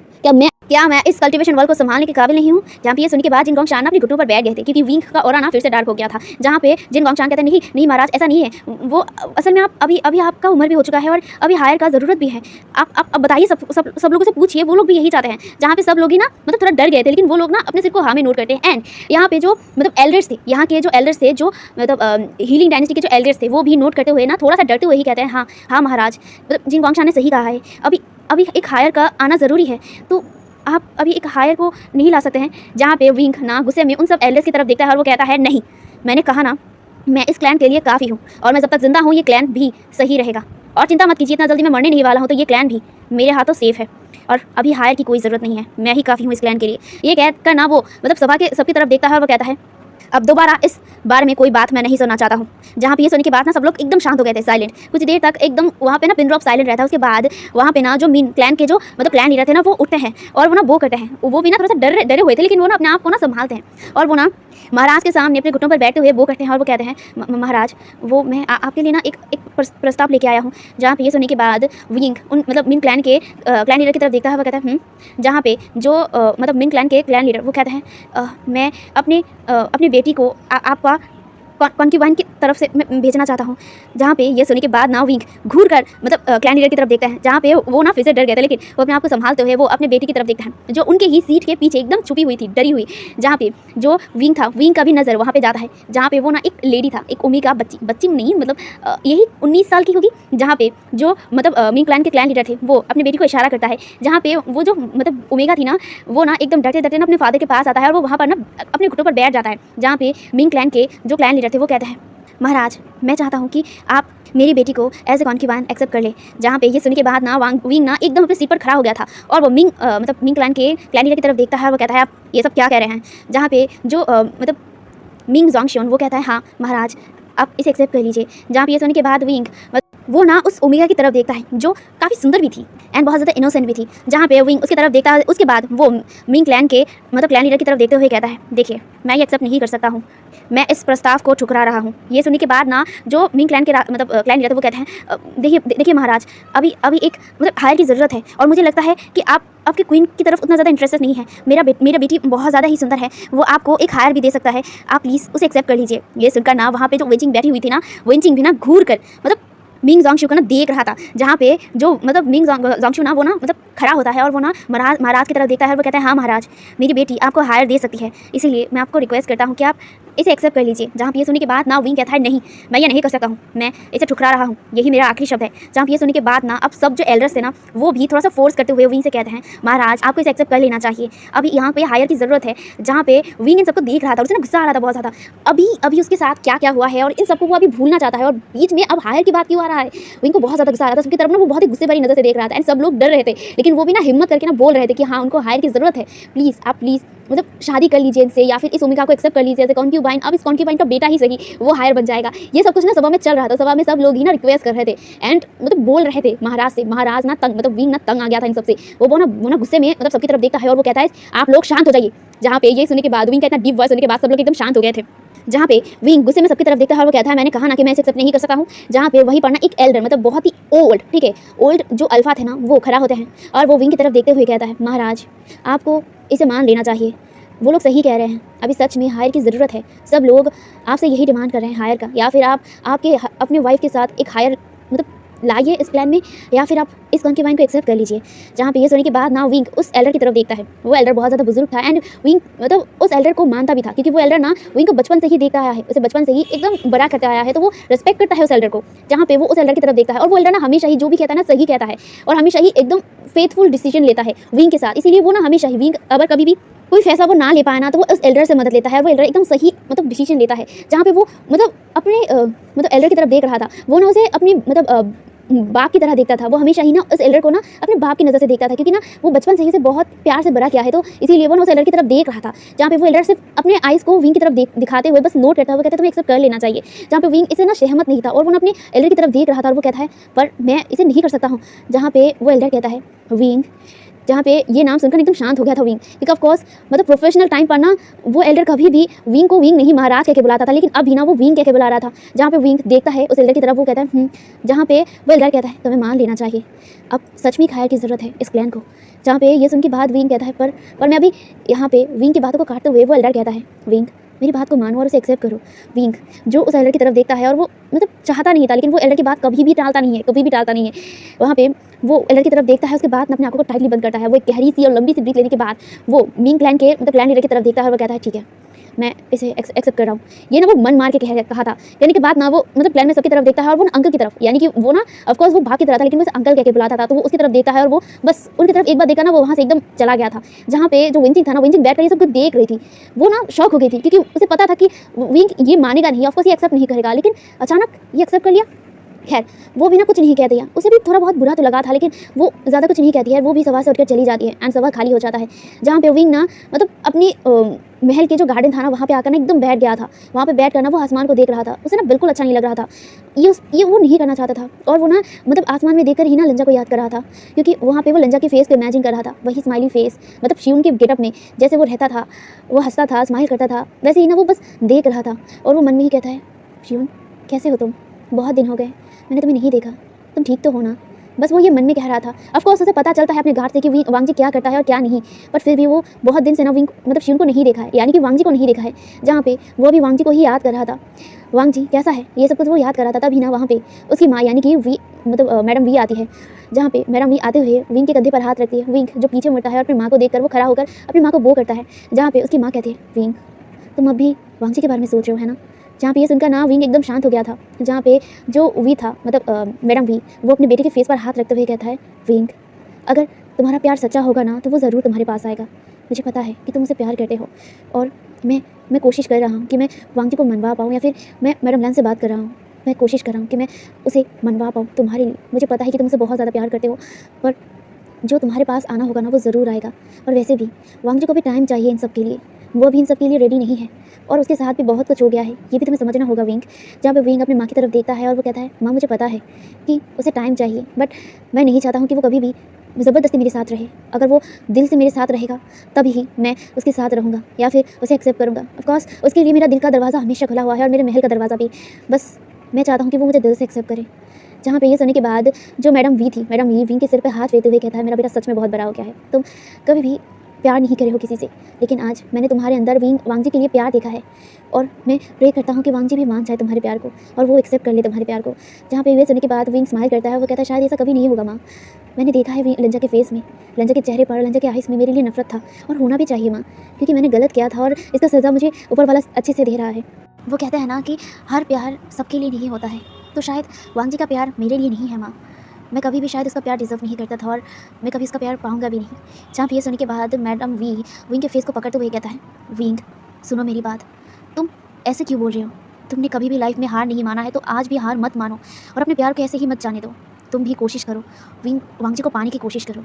Speaker 1: क्या मैं इस कल्टिवेशन वर्ल्ड को संभालने के काबिल नहीं हूँ। जहाँ पे ये सुनने के बाद जिन गोंगशान अपने घुटनों पर बैठ गए थे क्योंकि विंग का ऑरा ना फिर से डार्क हो गया था। जहाँ पे जिन गोंगशान कहते हैं नहीं नहीं महाराज ऐसा नहीं है, वो असल में आप अभी आपका उम्र भी हो चुका है और अभी हायर का ज़रूरत भी है। आप बताइए सब लोगों से पूछिए, वो लोग भी यही चाहते हैं। जहाँ पे सब लोग ही ना मतलब थोड़ा डर गए थे, लेकिन वो लोग ना अपने सिर को हाँ में नोट करते हैं। एंड यहाँ पे जो मतलब एल्डर्स थे, यहाँ के जो एल्डर्स थे जो मतलब हीलिंग डायनेस्टी के जो एल्डर्स थे वो भी नोट करते हुए ना थोड़ा सा डरते हुए ही कहते हैं हाँ हाँ महाराज, मतलब जिन गोंगशान ने सही कहा है, अभी एक हायर का आना ज़रूरी है, तो आप अभी एक हायर को नहीं ला सकते हैं। जहाँ पे विंग ना गुस्से में उन सब एल्डर्स की तरफ देखता है और वो कहता है नहीं, मैंने कहा ना मैं इस क्लैन के लिए काफ़ी हूँ और मैं जब तक जिंदा हूँ ये क्लैन भी सही रहेगा, और चिंता मत कीजिए इतना जल्दी मैं मरने नहीं वाला हूँ, तो ये क्लैन भी मेरे हाथों सेफ है और अभी हायर की कोई ज़रूरत नहीं है, मैं ही काफ़ी हूँ इस क्लैन के लिए। ये कहकर ना वो मतलब सभा के सबकी तरफ देखता है और वो कहता है अब दोबारा इस बारे में कोई बात मैं नहीं सुनना चाहता हूँ। जहाँ पे ये सुनने के बाद ना सब लोग एकदम शांत हो गए थे, साइलेंट। कुछ देर तक एकदम वहाँ पे ना पिन ड्रॉप साइलेंट रहता है। उसके बाद वहाँ पे ना जो मीन क्लैन के जो मतलब क्लैन लीडर थे ना वो उठते हैं और वो ना वो करते हैं। वो भी ना थोड़ा सा डरे हुए थे, लेकिन वो ना अपने आप को ना संभालते हैं और वो ना महाराज के सामने अपने घुटनों पर बैठते हुए वो करते हैं और वो कहते हैं महाराज वो मैं आपके लिए ना एक प्रस्ताव लेके आया हूँ। जहाँ पे ये सुनने के बाद विंग उन मतलब मिन क्लैन के क्लैन लीडर की तरफ देखता है, वो कहता है जहाँ पे जो मतलब मिन क्लैन के क्लैन लीडर वो कहते हैं मैं अपनी बेटी को आपका कॉन्क्यूबाइन की तरफ से मैं भेजना चाहता हूँ। जहाँ पे ये सुनने के बाद ना विंग घूर कर मतलब क्लैन लीडर की तरफ देखता है। जहाँ पे वो ना फिर से डर गया था, लेकिन वो अपने आप को संभालते हुए वो अपने बेटी की तरफ देखता है जो उनके ही सीट के पीछे एकदम छुपी हुई थी, डरी हुई। जहाँ पे जो विंग था विंग का भी नज़र वहाँ पे जाता है। जहाँ पे वो ना एक लेडी था, एक ओमेगा बच्ची नहीं मतलब यही 19 साल की होगी। जहाँ पे जो मतलब मिंग क्लैन के क्लैन लीडर थे वो अपने बेटी को इशारा करता है। जहाँ पे वो जो मतलब ओमेगा थी ना वो ना एकदम डरते ना अपने फादर के पास आता है और वो वहाँ पर ना अपने घुटनों पर बैठ जाता है। जहाँ पे मिंग क्लैन के जो क्लैन लीडर थे वो कहते हैं महाराज मैं चाहता हूँ कि आप मेरी बेटी को एज ए कॉन्क्यूबाइन एक्सेप्ट कर ले। जहाँ पे ये सुनने के बाद ना विंग ना एकदम अपने सीट पर खड़ा हो गया था और वो मतलब मिंग क्लैन के क्लैन लीडर की तरफ देखता है और वो कहता है आप ये सब क्या कह रहे हैं। जहाँ पे जो मतलब मिंग जोंगशियोन वो कहता है हाँ महाराज आप इसे एक्सेप्ट कर लीजिए। जहाँ पे ये सुनने के बाद विंग वो ना उस ओमेगा की तरफ देखता है जो काफ़ी सुंदर भी थी एंड बहुत ज़्यादा इनोसेंट भी थी। जहाँ पे विंग उसकी तरफ देखता है, उसके बाद वो मिंग क्लैन के मतलब क्लैन लीडर की तरफ देखते हुए कहता है देखिए मैं ये एक्सेप्ट नहीं कर सकता हूँ, मैं इस प्रस्ताव को ठुकरा रहा हूँ। ये सुनने के बाद ना जो मिंग क्लैन के मतलब क्लैन लीडर वो कहते हैं देखिए महाराज अभी एक मतलब हायर की ज़रूरत है और मुझे लगता है कि आपके क्वीन की तरफ उतना ज़्यादा इंटरेस्टेड नहीं है। मेरा बेटी बहुत ज़्यादा ही सुंदर है, वो आपको एक हायर भी दे सकता है, आप प्लीज़ उसे एक्सेप्ट कर लीजिए। ये सुनकर ना वहाँ पे जो वेंचिंग बैठी हुई थी ना वेंचिंग भी ना घूर कर मतलब मिंग जोंगशू को ना देख रहा था। जहाँ पे जो मतलब मिंग जोंगशू ना वो ना मतलब खड़ा होता है और वो ना महाराज की तरफ देखता है और वो कहता है हाँ महाराज मेरी बेटी आपको हायर दे सकती है, इसीलिए मैं आपको रिक्वेस्ट करता हूँ कि आप इसे एक्सेप्ट कर लीजिए। जहाँ पे ये सुनने के बाद ना विंग कहता है नहीं मैं ये नहीं कर सकता हूँ, मैं इसे ठुकरा रहा हूँ, यही मेरा आखिरी शब्द है। जहाँ पे ये सुनने के बाद ना अब सब जो एल्डर्स थे ना वो भी थोड़ा सा फोर्स करते हुए विंग से कहते हैं महाराज आपको इसे एक्सेप्ट कर लेना चाहिए, अभी यहाँ पे हायर की ज़रूरत है। जहाँ पे विंग इन सबको देख रहा था, उसे ना गुस्सा आ रहा था बहुत ज़्यादा, अभी उसके साथ क्या क्या हुआ है और इन सबको वो अभी भूलना चाहता है और बीच में अब हायर की बात क्यों आ रहा रहा है। विंग को बहुत ज़्यादा गुस्सा आ रहा था, सबकी तरफ ना वो बहुत ही गुस्से भरी नज़र से देख रहा था एंड सब लोग डर रहे थे, लेकिन वो भी ना हिम्मत करके ना बोल रहे थे कि हाँ उनको हायर की ज़रूरत है, प्लीज़ आप प्लीज़ मतलब शादी कर लीजिए इनसे, या फिर इस ओमिका को एक्सेप्ट कर लीजिए एज ए कॉन्क्यूबाइन, अब इस कॉन्क्यूबाइन का बेटा ही सही वो हायर बन जाएगा। ये सब कुछ ना सभा में चल रहा था, सभा में सब लोग ही ना रिक्वेस्ट कर रहे थे एंड मतलब बोल रहे थे महाराज से। महाराज ना तंग, मतलब विंग ना तंग आ गया था इन सबसे। वो ना गुस्से में मतलब सबकी तरफ देखता है और वो कहता है आप लोग शांत हो जाइए। जहाँ पे ये सुनने के बाद, विंग का इतना डीप वॉइस सुनने के बाद सब लोग एकदम शांत हो गए थे। जहाँ पे विंग गुस्से में सबकी तरफ देखता है और वो कहता है मैंने कहा ना कि मैं इसे एक्सेप्ट नहीं कर सकता हूँ। जहाँ पे वहीं पर ना एक एल्डर, मतलब बहुत ही ओल्ड, ठीक है, ओल्ड जो अल्फा थे ना वो खड़ा होते हैं और वो विंग की तरफ देखते हुए कहता है महाराज आपको इसे मान लेना चाहिए, वो लोग सही कह रहे हैं, अभी सच में हायर की ज़रूरत है। सब लोग आपसे यही डिमांड कर रहे हैं हायर का, या फिर आप आपके अपने वाइफ के साथ एक हायर मतलब लाइए इस प्लान में, या फिर आप इस कॉन्क्यूबाइन को एक्सेप्ट कर लीजिए। जहाँ पे ये सुनने के बाद ना विंग उस एल्डर की तरफ देखता है। वो एल्डर बहुत ज़्यादा बुजुर्ग था एंड विंग मतलब उस एल्डर को मानता भी था, क्योंकि वो एल्डर ना विंग को बचपन से ही देखता आया है, उसे बचपन से ही एकदम बड़ा करता आया है, तो वो रिस्पेक्ट करता है उस एल्डर को। जहाँ पे वो उस एल्डर की तरफ देखता है और वो एल्डर ना हमेशा ही जो भी कहता है ना सही कहता है और हमेशा ही एकदम फेथफुल डिसीजन लेता है विंग के साथ। इसीलिए वो ना हमेशा ही विंग अगर कभी भी कोई फैसला वो ना ले पाए ना तो वो उस एल्डर से मदद लेता है। वो एल्डर एकदम सही मतलब डिसीजन लेता है। जहाँ पे वो मतलब अपने मतलब एल्डर की तरफ देख रहा था, वो ना उसे अपनी मतलब बाप की तरह देखता था। वो हमेशा ही ना उस एल्डर को ना अपने बाप की नज़र से देखता था, क्योंकि ना वो बचपन से ही उसे बहुत प्यार से बड़ा किया है, तो इसीलिए वो ना उस एल्डर की तरफ देख रहा था। जहाँ पे वो एल्डर सिर्फ अपने आइज़ को विंग की तरफ दिखाते हुए बस नोट करता हुआ कहता है तुम्हें एक्सेप्ट कर लेना चाहिए। जहाँ पे विंग इसे ना सहमत नहीं था और वो ना अपने एल्डर की तरफ देख रहा था और वो कहता है पर मैं इसे नहीं कर सकता हूँ। जहाँ पे वो एल्डर कहता है विंग, जहाँ पे ये नाम सुनकर एकदम शांत हो गया था विंग, क्योंकि ऑफ कोर्स मतलब प्रोफेशनल टाइम पर ना वो एल्डर कभी भी विंग को विंग नहीं महाराज कह के बुलाता था, लेकिन अभी ना वो विंग कह के बुला रहा था। जहाँ पे विंग देखता है उस एल्डर की तरफ, वो कहता है जहाँ पे वो एल्डर कहता है तुम्हें मान लेना चाहिए, अब सच में हायर की ज़रूरत है इस क्लैन को। जहाँ पे ये सुन के बाद विंग कहता है पर मैं अभी यहाँ पे विंग की बातों को काटते हुए वो एल्डर कहता है विंग मेरी बात को मानो और उसे एक्सेप्ट करो। विंग जो उस एल्डर की तरफ देखता है और वो मतलब चाहता नहीं था, लेकिन वो एल्डर की बात कभी भी टालता नहीं है, कभी भी टालता नहीं है। वहाँ पे वो एल्डर की तरफ देखता है, उसके बाद अपने आंखों को टाइटली बंद करता है। वो एक गहरी सी और लंबी सी ब्रीथ लेने के बाद वो मिंग क्लैन के मतलब क्लैन लीडर की तरफ देखता है और वो कहता है ठीक है मैं इसे एक्सेप्ट कर रहा हूँ। ये ना वो मन मार के कहा था। कहने के बाद ना वो मतलब प्लान में सबकी तरफ देखता है और वो ना अंकल की तरफ, यानी कि वो ना ऑफकोर्स वो भाग की तरह था, लेकिन वो उसे अंकल कह के बुलाता था, तो वो उसकी तरफ देखता है और वो बस उनकी तरफ एक बार देखा ना वो वहाँ से एकदम चला गया था। जहाँ पे जो विंचिंग था ना, विंचिंग बैठ कर ये सब कुछ देख रही थी, वो ना शॉक हो गई थी, क्योंकि उसे पता था कि विंग ये मानेगा नहीं, ऑफकोर्स ये एक्सेप्ट नहीं करेगा, लेकिन अचानक ये एक्सेप्ट कर लिया। खैर वो भी ना कुछ नहीं कह दिया, उसे भी थोड़ा बहुत बुरा तो लगा था, लेकिन वो ज़्यादा कुछ नहीं कहती है। वो भी सभा से उठकर चली जाती है एंड सभा खाली हो जाता है। जहाँ पे विंग ना मतलब अपनी महल के जो गार्डन था ना वहाँ पे आकर ना एकदम बैठ गया था। वहाँ पे बैठ कर ना वो आसमान को देख रहा था, उसे ना बिल्कुल अच्छा नहीं लग रहा था। ये वो नहीं करना चाहता था और वो ना मतलब आसमान में देखकर ही ना लंजा को याद कर रहा था, क्योंकि वहाँ पे वो लंजा के फेस को इमेजिन कर रहा था, वही स्माइली फेस, मतलब शिवन के गेटअप में जैसे वो रहता था, वो हंसता था, स्माइल करता था, वैसे ही ना वो बस देख रहा था। और वो मन में ही कहता है शिवन कैसे हो तुम, बहुत दिन हो गए मैंने तुम्हें नहीं देखा, तुम ठीक तो हो ना। बस वो ये मन में कह रहा था। ऑफकोर्स उसे पता चलता है अपने गार्ड से कि वांग जी क्या करता है और क्या नहीं, पर फिर भी वो बहुत दिन से ना विंग मतलब शिवन को नहीं देखा है, यानी कि वांग जी को नहीं देखा है। जहाँ पे वो अभी वांग जी को ही याद कर रहा था, वांग जी कैसा है, ये सब कुछ वो याद कर रहा था। तभी ना वहाँ पे उसकी माँ यानी कि वी मतलब मैडम वी आती है। जहाँ पे मैडम वी आते हुए विंग के कंधे पर हाथ रखती है। विंग जो पीछे मुड़ता है और अपनी माँ को देखकर वो खड़ा होकर अपनी माँ को बो करता है। जहाँ पे उसकी माँ कहती है विंग तुम अभी वांग जी के बारे में सोच रहे हो है ना। जहाँ पे ये सुनकर ना विंग एकदम शांत हो गया था। जहाँ पे जो वी था मतलब मैडम वी, वो अपने बेटे के फेस पर हाथ रखते हुए कहता है विंग अगर तुम्हारा प्यार सच्चा होगा ना तो वो ज़रूर तुम्हारे पास आएगा। मुझे पता है कि तुम उसे प्यार करते हो और मैं कोशिश कर रहा हूँ कि मैं वांग जी को मनवा पाऊँ, या फिर मैं मैडम लैन से बात कर रहा हूँ, मैं कोशिश कर रहा हूँ कि मैं उसे मनवा पाऊँ तुम्हारे लिए। मुझे पता है कि तुम उसे बहुत ज़्यादा प्यार करते हो, पर जो तुम्हारे पास आना होगा ना वो ज़रूर आएगा। और वैसे भी वांग जी को भी टाइम चाहिए इन सब के लिए, वो अभी इन सब के लिए रेडी नहीं है और उसके साथ भी बहुत कुछ हो गया है, ये भी तुम्हें समझना होगा विंग। जहाँ पे विंग अपनी माँ की तरफ देखता है और वो कहता है माँ मुझे पता है कि उसे टाइम चाहिए, बट मैं नहीं चाहता हूँ कि वो कभी भी ज़बरदस्ती मेरे साथ रहे। अगर वो दिल से मेरे साथ रहेगा तभी ही मैं उसके साथ रहूँगा या फिर उसे एक्सेप्ट करूँगा। ऑफकोर्स उसके लिए मेरा दिल का दरवाज़ा हमेशा खुला हुआ है और मेरे महल का दरवाज़ा भी। बस मैं चाहता हूँ कि वो मुझे दिल से एक्सेप्ट करे। जहाँ पे ये सुनने के बाद जो मैडम वी थी, मैडम वी विंग के सिर पे हाथ फेरते हुए कहता है मेरा बेटा सच में बहुत बड़ा हो गया है, तुम कभी भी प्यार नहीं करे हो किसी से, लेकिन आज मैंने तुम्हारे अंदर वांग जी के लिए प्यार देखा है और मैं प्रे करता हूँ कि वांग जी भी मान जाए तुम्हारे प्यार को और वो एक्सेप्ट कर ले तुम्हारे प्यार को। जहाँ पे ये सुनने के बाद विंग स्माइल करता है, वो कहता है शायद ऐसा कभी नहीं होगा माँ, मैंने देखा है लंजा के फेस में, लंजा के चेहरे पर, लंजा के आइस में मेरे लिए नफरत था और होना भी चाहिए माँ, क्योंकि मैंने गलत किया था और इसका सज़ा मुझे ऊपर वाला अच्छे से दे रहा है। वो कहते हैं ना कि हर प्यार सबके लिए नहीं होता है, तो शायद वांग जी का प्यार मेरे लिए नहीं है माँ, मैं कभी भी शायद उसका प्यार डिज़र्व नहीं करता था और मैं कभी उसका प्यार पाऊंगा भी नहीं। जहाँ पे ये सुनने के बाद मैडम विंग के फेस को पकड़ते हुए कहता है विंग सुनो मेरी बात, तुम ऐसे क्यों बोल रहे हो, तुमने कभी भी लाइफ में हार नहीं माना है तो आज भी हार मत मानो और अपने प्यार को ऐसे ही मत जाने दो। तुम भी कोशिश करो, वांगजी को पाने की कोशिश करो।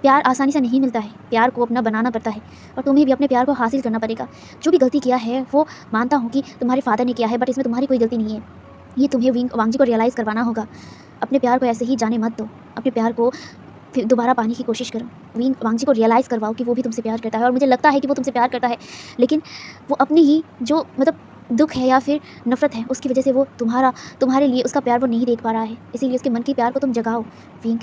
Speaker 1: प्यार आसानी से नहीं मिलता है, प्यार को अपना बनाना पड़ता है और तुम्हें भी अपने प्यार को हासिल करना पड़ेगा। जो भी गलती किया है वो मानता हूँ कि तुम्हारे फादर ने किया है, बट इसमें तुम्हारी कोई गलती नहीं है। ये तुम्हें वांगजी को रियलाइज़ करवाना होगा। अपने प्यार को ऐसे ही जाने मत दो, अपने प्यार को फिर दोबारा पाने की कोशिश करो। वांगजी को रियलाइज़ करवाओ कि वो भी तुमसे प्यार करता है और मुझे लगता है कि वो तुमसे प्यार करता है, लेकिन वो अपनी ही जो दुख है या फिर नफ़रत है उसकी वजह से वो तुम्हारे लिए उसका प्यार वो नहीं देख पा रहा है। इसीलिए उसके मन के प्यार को तुम जगाओ। विंग,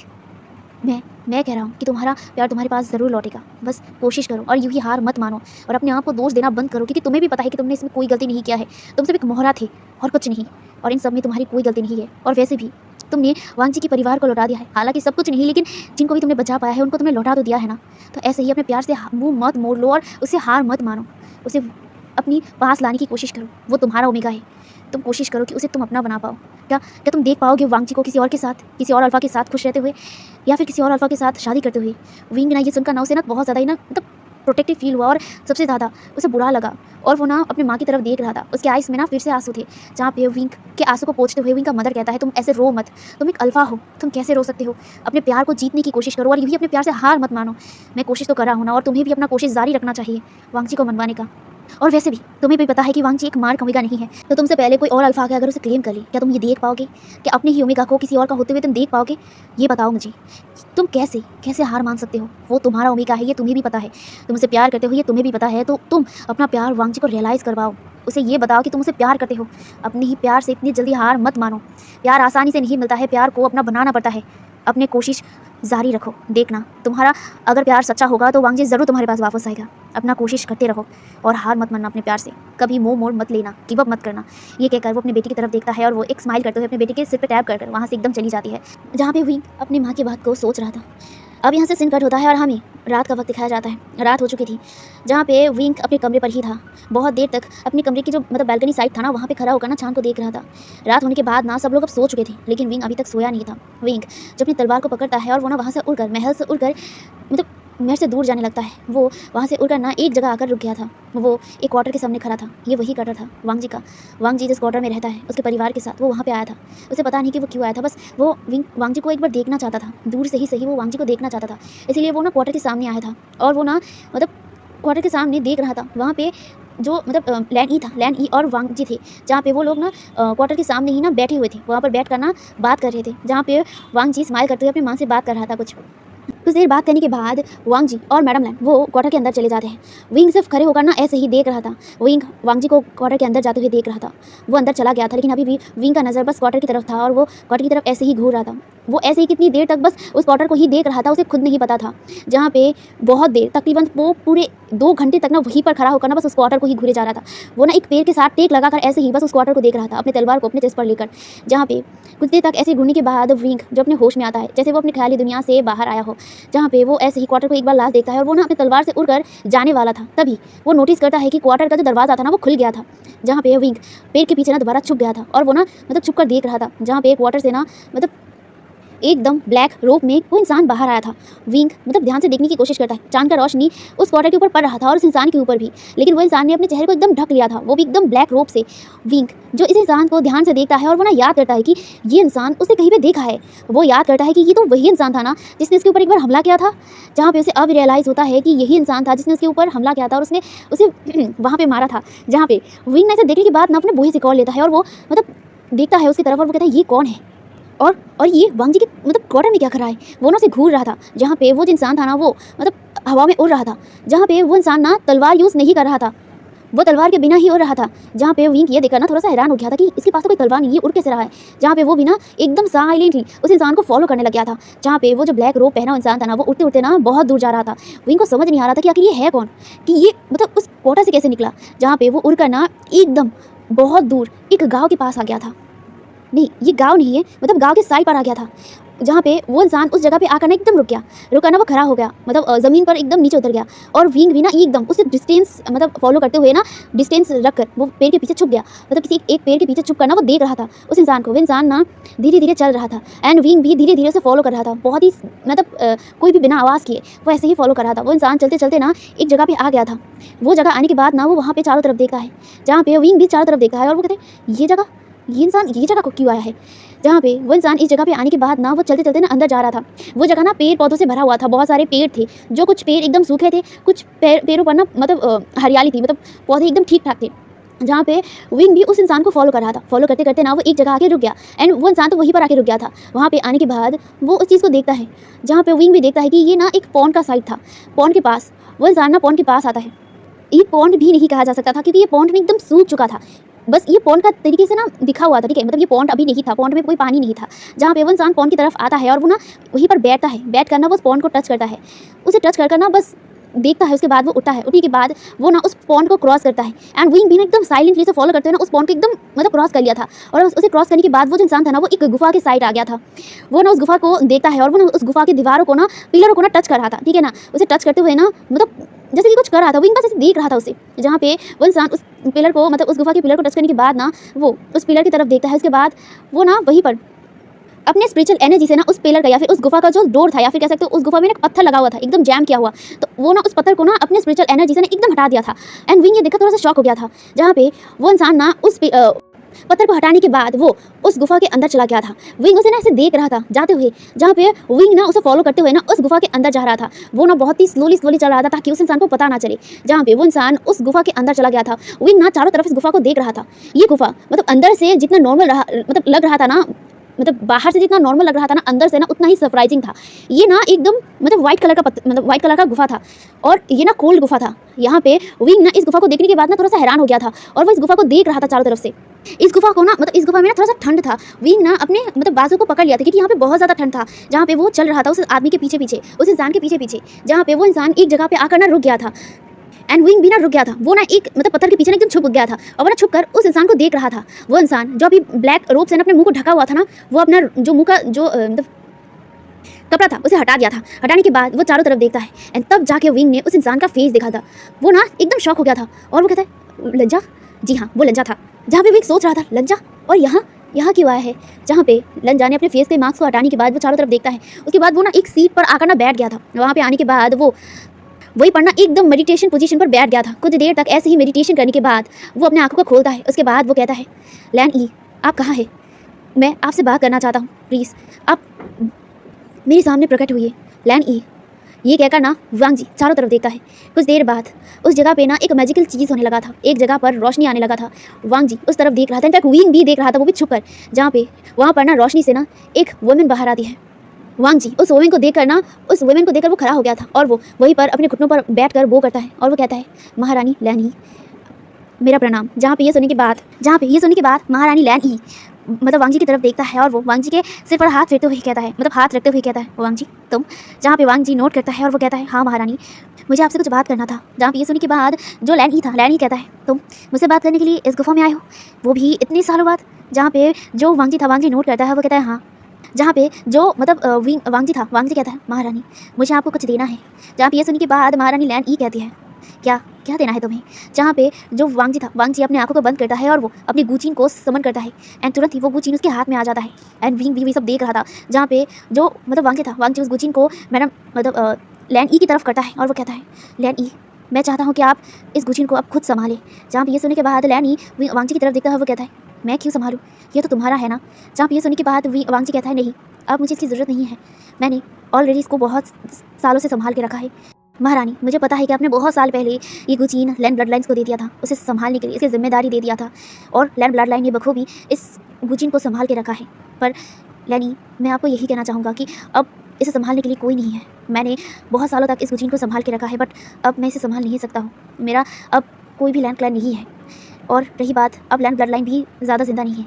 Speaker 1: मैं कह रहा हूँ कि तुम्हारा प्यार तुम्हारे पास ज़रूर लौटेगा। बस कोशिश करो और यूँ ही हार मत मानो और अपने आप को दोष देना बंद करो, क्योंकि तुम्हें भी पता है कि तुमने इसमें कोई गलती नहीं किया है। तुम सिर्फ एक मोहरा थे और कुछ नहीं, और इन सब में तुम्हारी कोई गलती नहीं है। और वैसे भी तुमने वांगजी के परिवार को लौटा दिया है, हालांकि सब कुछ नहीं, लेकिन जिनको भी तुमने बचा पाया है उनको तुमने लौटा तो दिया है ना। तो ऐसे ही अपने प्यार से मुँह मत मोड़ लो और उससे हार मत मानो। उसे अपनी पास लाने की कोशिश करो। वो तुम्हारा ओमेगा है। तुम कोशिश करो कि उसे तुम अपना बना पाओ। क्या तुम देख पाओगे वांगजी को किसी और के साथ, किसी और अल्फा के साथ खुश रहते हुए, या फिर किसी और अल्फा के साथ शादी करते हुए? विंग ना ये सुनकर ना उसे ना बहुत ज़्यादा ही ना प्रोटेक्टिव फील हुआ और सबसे ज़्यादा उसे बुरा लगा। और वो ना अपनी माँ की तरफ देख रहा था। उसके आइस में ना फिर से आंसू थे, जहाँ पे विंग के आंसू को पोंछते हुए विंग का मदर कहता है, तुम ऐसे रो मत, तुम एक अल्फा हो, तुम कैसे रो सकते हो? अपने प्यार को जीतने की कोशिश करो और यही अपने प्यार से हार मत मानो। मैं कोशिश तो कर रहा हूँ ना, और तुम्हें भी अपना कोशिश जारी रखना चाहिए वांगजी को मनवाने का। और वैसे भी तुम्हें भी पता है कि वांगजी एक मार्क ओमेगा नहीं है, तो तुमसे पहले कोई और अल्फा आके अगर उसे क्लेम कर ले, क्या तुम ये देख पाओगे? क्या अपने ही ओमेगा को किसी और का होते हुए तुम देख पाओगे? ये बताओ मुझे, तुम कैसे हार मान सकते हो? वो तुम्हारा ओमेगा है, ये तुम्हें भी पता है। तुम उसे प्यार करते हो, ये तुम्हें भी पता है। तो तुम अपना प्यार वांगजी को रियलाइज़ करवाओ। उसे ये बताओ कि तुम उसे प्यार करते हो। अपने ही प्यार से इतनी जल्दी हार मत मानो। प्यार आसानी से नहीं मिलता है, प्यार को अपना बनाना पड़ता है। अपने कोशिश जारी रखो। देखना, तुम्हारा अगर प्यार सच्चा होगा तो वांगजी ज़रूर तुम्हारे पास वापस आएगा। अपना कोशिश करते रहो और हार मत मानना अपने प्यार से। कभी मुंह मोड़ मत लेना, गिव अप मत करना। ये कहकर वो अपनी बेटी की तरफ देखता है और वो एक स्माइल करते हुए अपने बेटी के सिर पर टैप कर वहाँ से एकदम चली जाती है। जहाँ पे विंग अपनी माँ की बात को सोच रहा था। अब यहाँ से सीन कट होता है और हमें रात का वक्त दिखाया जाता है। रात हो चुकी थी, जहाँ पे विंग अपने कमरे पर ही था। बहुत देर तक अपने कमरे की जो बैल्कनी साइड था ना, वहाँ पे खड़ा होकर ना चांद को देख रहा था। रात होने के बाद ना सब लोग अब सो चुके थे, लेकिन विंग अभी तक सोया नहीं था। विंग जब अपनी तलवार को पकड़ता है और वो ना वहाँ से उड़कर, महल से उड़कर महल से दूर जाने लगता है। वो वहाँ से उड़कर ना एक जगह आकर रुक गया था। वो एक क्वार्टर के सामने खड़ा था। ये वही क्वार्टर था वांगजी का। वांगजी जिस क्वार्टर में रहता है उसके परिवार के साथ वो वहाँ पे आया था। उसे पता नहीं कि वो क्यों आया था, बस वो वांगजी को एक बार देखना चाहता था। दूर से ही सही वो वांगजी को देखना चाहता था, इसीलिए वो ना क्वार्टर के सामने आया था। और वो ना क्वार्टर के सामने देख रहा था। वहाँ पे जो लैंड ई था, लैंड ई और वांगजी थे, जहाँ पे वो लोग ना क्वार्टर के सामने ही ना बैठे हुए थे। वहाँ पर बैठ कर ना बात कर रहे थे, जहाँ पे वांगजी स्माइल करते हुए अपनी माँ से बात कर रहा था। कुछ देर बात करने के बाद वांगजी और मैडम लैंड वो क्वार्टर के अंदर चले जाते हैं। विंग सिर्फ खड़े होकर ना ऐसे ही देख रहा था। विंग वांगजी को क्वार्टर के अंदर जाते हुए देख रहा था। वो अंदर चला गया था, लेकिन अभी भी विंग का नज़र बस क्वार्टर की तरफ था और वो क्वार्टर की तरफ ऐसे ही घूर रहा था। वो ऐसे ही कितनी देर तक बस उस क्वार्टर को ही देख रहा था, उसे खुद नहीं पता था। जहाँ पे बहुत देर, तकरीबन वो पूरे 2 घंटे तक ना वहीं पर खड़ा होकर ना बस उस क्वार्टर को ही घूरे जा रहा था। वो ना एक पेड़ के साथ टेक लगाकर ऐसे ही बस उस क्वार्टर को देख रहा था, अपने तलवार को अपने चेस्ट पर लेकर। जहाँ पे कुछ देर तक ऐसे घूरने के बाद विंग जो अपने होश में आता है, जैसे वो अपनी ख्याली दुनिया से बाहर आया हो। जहाँ पे वो ऐसे ही क्वार्टर को एक बार लास्ट देखता है और वो ना अपनी तलवार से उड़कर जाने वाला था। तभी वो नोटिस करता है कि क्वार्टर का जो दरवाज़ा था ना वो खुल गया था। जहाँ पे विंग पेड़ के पीछे ना दोबारा छुप गया था और वो ना छुप कर देख रहा था। जहाँ पे क्वार्टर से ना एकदम ब्लैक रोब में वो इंसान बाहर आया था। विंग ध्यान से देखने की कोशिश करता है। चांद का रोशनी उस क्वार्टर के ऊपर पड़ रहा था और उस इंसान के ऊपर भी, लेकिन वो इंसान ने अपने चेहरे को एकदम ढक लिया था, वो भी एकदम ब्लैक रोब से। विंग जो इस इंसान को ध्यान से देखता है और वो ना याद करता है कि ये इंसान उसने कहीं पे देखा है। वो याद करता है कि ये तो वही इंसान था ना जिसने उसके ऊपर एक बार हमला किया था। जहाँ पे उसे अब रियलाइज़ होता है कि यही इंसान था जिसने उसके ऊपर हमला किया था और उसने उसे वहाँ पर मारा था। जहाँ पे विंग ने ऐसे देखने के बाद ना अपने बोहे से कॉल लेता है और वो देखता है उसकी तरफ और वो कहता है ये कौन है और ये वांगजी के क्वार्टर में क्या कर रहा है। वो ना उसे घूर रहा था। जहाँ पे वो जो इंसान था ना वो हवा में उड़ रहा था। जहाँ पे वो इंसान ना तलवार यूज़ नहीं कर रहा था, वो तलवार के बिना ही उड़ रहा था। जहाँ पे विंग ये देखकर ना थोड़ा सा हैरान हो गया था कि इसके पास तो कोई तलवार नहीं है, उड़ कैसे रहा है। जहाँ पे वो भी ना एकदम साइलेंटली उस इंसान को फॉलो करने लग गया था। जहाँ पे वो जो ब्लैक रोब पहना इंसान था ना वो उड़ते उड़ते ना बहुत दूर जा रहा था। विंग को समझ नहीं आ रहा था कि आखिर ये है कौन, कि ये उस क्वार्टर से कैसे निकला। जहाँ पे वो उड़कर ना एकदम बहुत दूर एक गाँव के पास आ गया था। नहीं, ये गांव नहीं है, गांव के साइड पर आ गया था। जहाँ पे वो इंसान उस जगह पे आकर ना एकदम रुक गया, रुका ना, वो खड़ा हो गया, मतलब ज़मीन पर एकदम नीचे उतर गया और विंग भी ना एकदम उससे डिस्टेंस मतलब फॉलो करते हुए ना, डिस्टेंस रखकर वो पेड़ के पीछे छुप गया, मतलब किसी एक पेड़ के पीछे छुप कर ना वो देख रहा था उस इंसान को। वो इंसान ना धीरे धीरे चल रहा था एंड विंग भी धीरे धीरे उसे फॉलो कर रहा था, बहुत ही मतलब कोई भी बिना आवाज़ किए वो ऐसे ही फॉलो कर रहा था। वो इंसान चलते चलते ना एक जगह पे आ गया था। वो जगह आने के बाद ना वो वहाँ पे चारों तरफ देखता है, जहाँ पे विंग भी चारों तरफ देखता है और वो कहते हैं ये इंसान ये जगह को क्यों आया है। जहाँ पे वो इंसान इस जगह पे आने के बाद ना वो चलते चलते ना अंदर जा रहा था। वो जगह ना पेड़ पौधों से भरा हुआ था, बहुत सारे पेड़ थे, जो कुछ पेड़ एकदम सूखे थे, कुछ पेड़ों पर ना मतलब हरियाली थी, मतलब पौधे एकदम ठीक ठाक थे। जहाँ पे विंग भी उस इंसान को फॉलो कर रहा था। फॉलो करते करते ना वो एक जगह आके रुक गया एंड वो इंसान तो वहीं पर आके रुक गया था। वहाँ पे आने के बाद वो उस चीज़ को देखता है, जहाँ पे विंग भी देखता है कि ये ना एक पॉन्ड का साइड था। पॉन्ड के पास वो इंसान ना पॉन्ड के पास आता है। ये पॉन्ड भी नहीं कहा जा सकता था, क्योंकि ये पॉन्ड में एकदम सूख चुका था। बस ये पॉन्ड का तरीके से ना दिखा हुआ था, ठीक है, मतलब ये पॉन्ड अभी नहीं था, पॉन्ड में कोई पानी नहीं था। जहाँ पे वो इंसान पॉन्ड की तरफ आता है और वो ना वहीं पर बैठता है, बैठ कर ना वो उस पॉन्ड को टच करता है। उसे टच कर ना बस देखता है, उसके बाद वो उठता है। उठने के बाद वो ना उस पॉन्ड को क्रॉस करता है एंड विंग भी ना एकदम साइलेंटली से फॉलो करते हुए ना उस पॉन्ड को एकदम मतलब क्रॉस कर लिया था। और उसे क्रॉस करने के बाद वो जो इंसान था ना वो एक गुफा के साइड आ गया था। वो ना उस गुफा को देखता है और वो ना उस गुफा की दीवारों को ना, पिलरों को ना टच कर रहा था, ठीक है ना। उसे टच करते हुए ना मतलब जैसे कि कुछ कर रहा था, विंग बस ऐसे देख रहा था उसे। जहाँ पे वो इंसान उस पिलर को मतलब उस गुफा के पिलर को टच करने के बाद ना वो उस पिलर की तरफ देखता है। उसके बाद वो ना वहीं पर अपने स्पिरिचुअल एनर्जी से ना उस पिलर का या फिर उस गुफा का जो डोर था, या फिर कह सकते हो उस गुफा में एक पत्थर लगा हुआ था एकदम जैम किया हुआ, तो वो ना उस पत्थर को ना अपने स्पिरिचुअल एनर्जी से ना एकदम हटा दिया था। एंड विंग ये देखकर थोड़ा सा शॉक हो गया था। जहाँ पे वो इंसान ना उस पत्थर को हटाने के बाद वो उस गुफा के अंदर चला गया था। विंग उसे ना ऐसे देख रहा था जाते हुए, जहाँ पे विंग ना उसे फॉलो करते हुए ना उस गुफा के अंदर जा रहा था। वो ना बहुत ही स्लोली चल रहा था ताकि उस इंसान को पता ना चले। जहाँ पे वो इंसान उस गुफा के अंदर चला गया था, विंग ना चारों तरफ इस गुफा को देख रहा था। ये गुफा मतलब अंदर से जितना नॉर्मल रहा मतलब लग रहा था ना, मतलब बाहर से जितना नॉर्मल लग रहा था ना, अंदर से ना उतना ही सरप्राइजिंग था। ये ना एकदम मतलब वाइट कलर का मतलब वाइट कलर का गुफा था और ये ना कोल्ड गुफा था। यहाँ पे विंग ना इस गुफा को देखने के बाद ना थोड़ा सा हैरान हो गया था और वो इस गुफा को देख रहा था चारों तरफ से। इस गुफा को ना मतलब इस गुफा में ना थोड़ा सा ठंड था। विंग ना अपने मतलब बाजू को पकड़ लिया था, क्योंकि यहाँ पे बहुत ज़्यादा ठंड था। जहाँ पे वो चल रहा था उस आदमी के पीछे पीछे, उस इंसान के पीछे पीछे, जहाँ पे वो इंसान एक जगह पे आकर ना रुक गया था एंड विंग भी ना रुक गया था। वो ना एक मतलब पत्थर के पीछे ना एकदम छुप गया था और वो ना छुप कर उस इंसान को देख रहा था। वो इंसान जो अभी ब्लैक रोब से ना अपने मुंह को ढका हुआ था ना, वो अपना जो मुंह का जो मतलब कपड़ा था उसे हटा दिया था। हटाने के बाद वो चारों तरफ देखता है एंड तब जाके विंग ने उस इंसान का फेस देखा था। वो ना एकदम शॉक हो गया था और वो कहता है लंजा। जी हाँ, वो लंजा था। जहाँ पे विंग सोच रहा था लंजा और यहाँ क्यों आया है। जहाँ पे लंजा ने अपने फेस के मास्क को हटाने के बाद वो चारों तरफ देखता है। उसके बाद वो ना एक सीट पर आकर ना बैठ गया था। वहाँ पे आने के बाद वो वही पढ़ना एकदम मेडिटेशन पोजीशन पर बैठ गया था। कुछ देर तक ऐसे ही मेडिटेशन करने के बाद वो अपने आंखों को खोलता है। उसके बाद वो कहता है लैन ई, आप कहाँ हैं? मैं आपसे बात करना चाहता हूँ, प्लीज़ आप मेरे सामने प्रकट हुई है, लैन ई। ये कहकर ना वांग जी चारों तरफ देखता है। कुछ देर बाद उस जगह पे ना एक मैजिकल चीज़ होने लगा था, एक जगह पर रोशनी आने लगा था। वांग जी उस तरफ देख रहा था, इनफैक्ट विंग भी देख रहा था, वो भी छुप कर। जहाँ पे वहाँ पर ना रोशनी से ना एक वुमेन बाहर आती है। वांग जी उस वुमेन को देखकर वो खड़ा हो गया था और वो वहीं पर अपने घुटनों पर बैठकर वो करता है और वो कहता है महारानी लैन ई, मेरा प्रणाम। जहाँ पे ये सुनने के बाद महारानी लैन ई मतलब वांग जी की तरफ देखता है और वो वांग जी के सिर पर हाथ फेरते हुए कहता है, मतलब हाथ रखते हुए कहता है वांग जी तुम। जहाँ पे वांग जी नोट करता है और वो कहता है हाँ महारानी, मुझे आपसे कुछ बात करना था। जहाँ पे ये सुनने के बाद जो लैन ई कहता है तुम मुझसे बात करने के लिए इस गुफा में आए हो, वो भी इतने सालों बाद। जहाँ पे जो वांग जी नोट करता है वो कहता है हाँ। जहाँ पे जो मतलब वांग जी कहता है महारानी मुझे आपको कुछ देना है। जहाँ पे ये सुनने के बाद महारानी लैन ई कहती है क्या देना है तुम्हें। जहाँ पे जो वांग जी अपने आंखों को बंद करता है और वो अपनी गुचीन को समन करता है एंड तुरंत ही वो गुचीन उसके हाथ में आ जाता है एंड विंग भी सब देख रहा था। जहाँ पे जो मतलब वांग जी उस गुचीन को मैडम मतलब लैन ई की तरफ करता है और वो कहता है लैन ई, मैं चाहता हूँ कि आप इस गुचीन को अब खुद संभालें। जहाँ पे ये सुनने के बाद लैन ई वांग जी की तरफ देखता है, वो कहता है मैं क्यों संभालूँ, ये तो तुम्हारा है ना। जहाँ पे ये सुनने के बाद वांग जी कहता है नहीं, अब मुझे इसकी ज़रूरत नहीं है, मैंने ऑलरेडी इसको बहुत सालों से संभाल के रखा है। महारानी मुझे पता है कि आपने बहुत साल पहले ये गुचीन लैंड ब्लड लाइन्स को दे दिया था, उसे संभालने के लिए इसकी जिम्मेदारी दे दिया था और लैंड ब्लड लाइन ने बखूबी इस गुचीन को संभाल के रखा है। पर लैनी मैं आपको यही कहना चाहूँगा कि अब इसे संभालने के लिए कोई नहीं है। मैंने बहुत सालों तक इस गुचीन को संभाल के रखा है, बट अब मैं इसे संभाल नहीं सकता हूँ। मेरा अब कोई भी लैंड क्लैन नहीं है और रही बात, अब लैंड ब्लड लाइन भी ज़्यादा जिंदा नहीं है।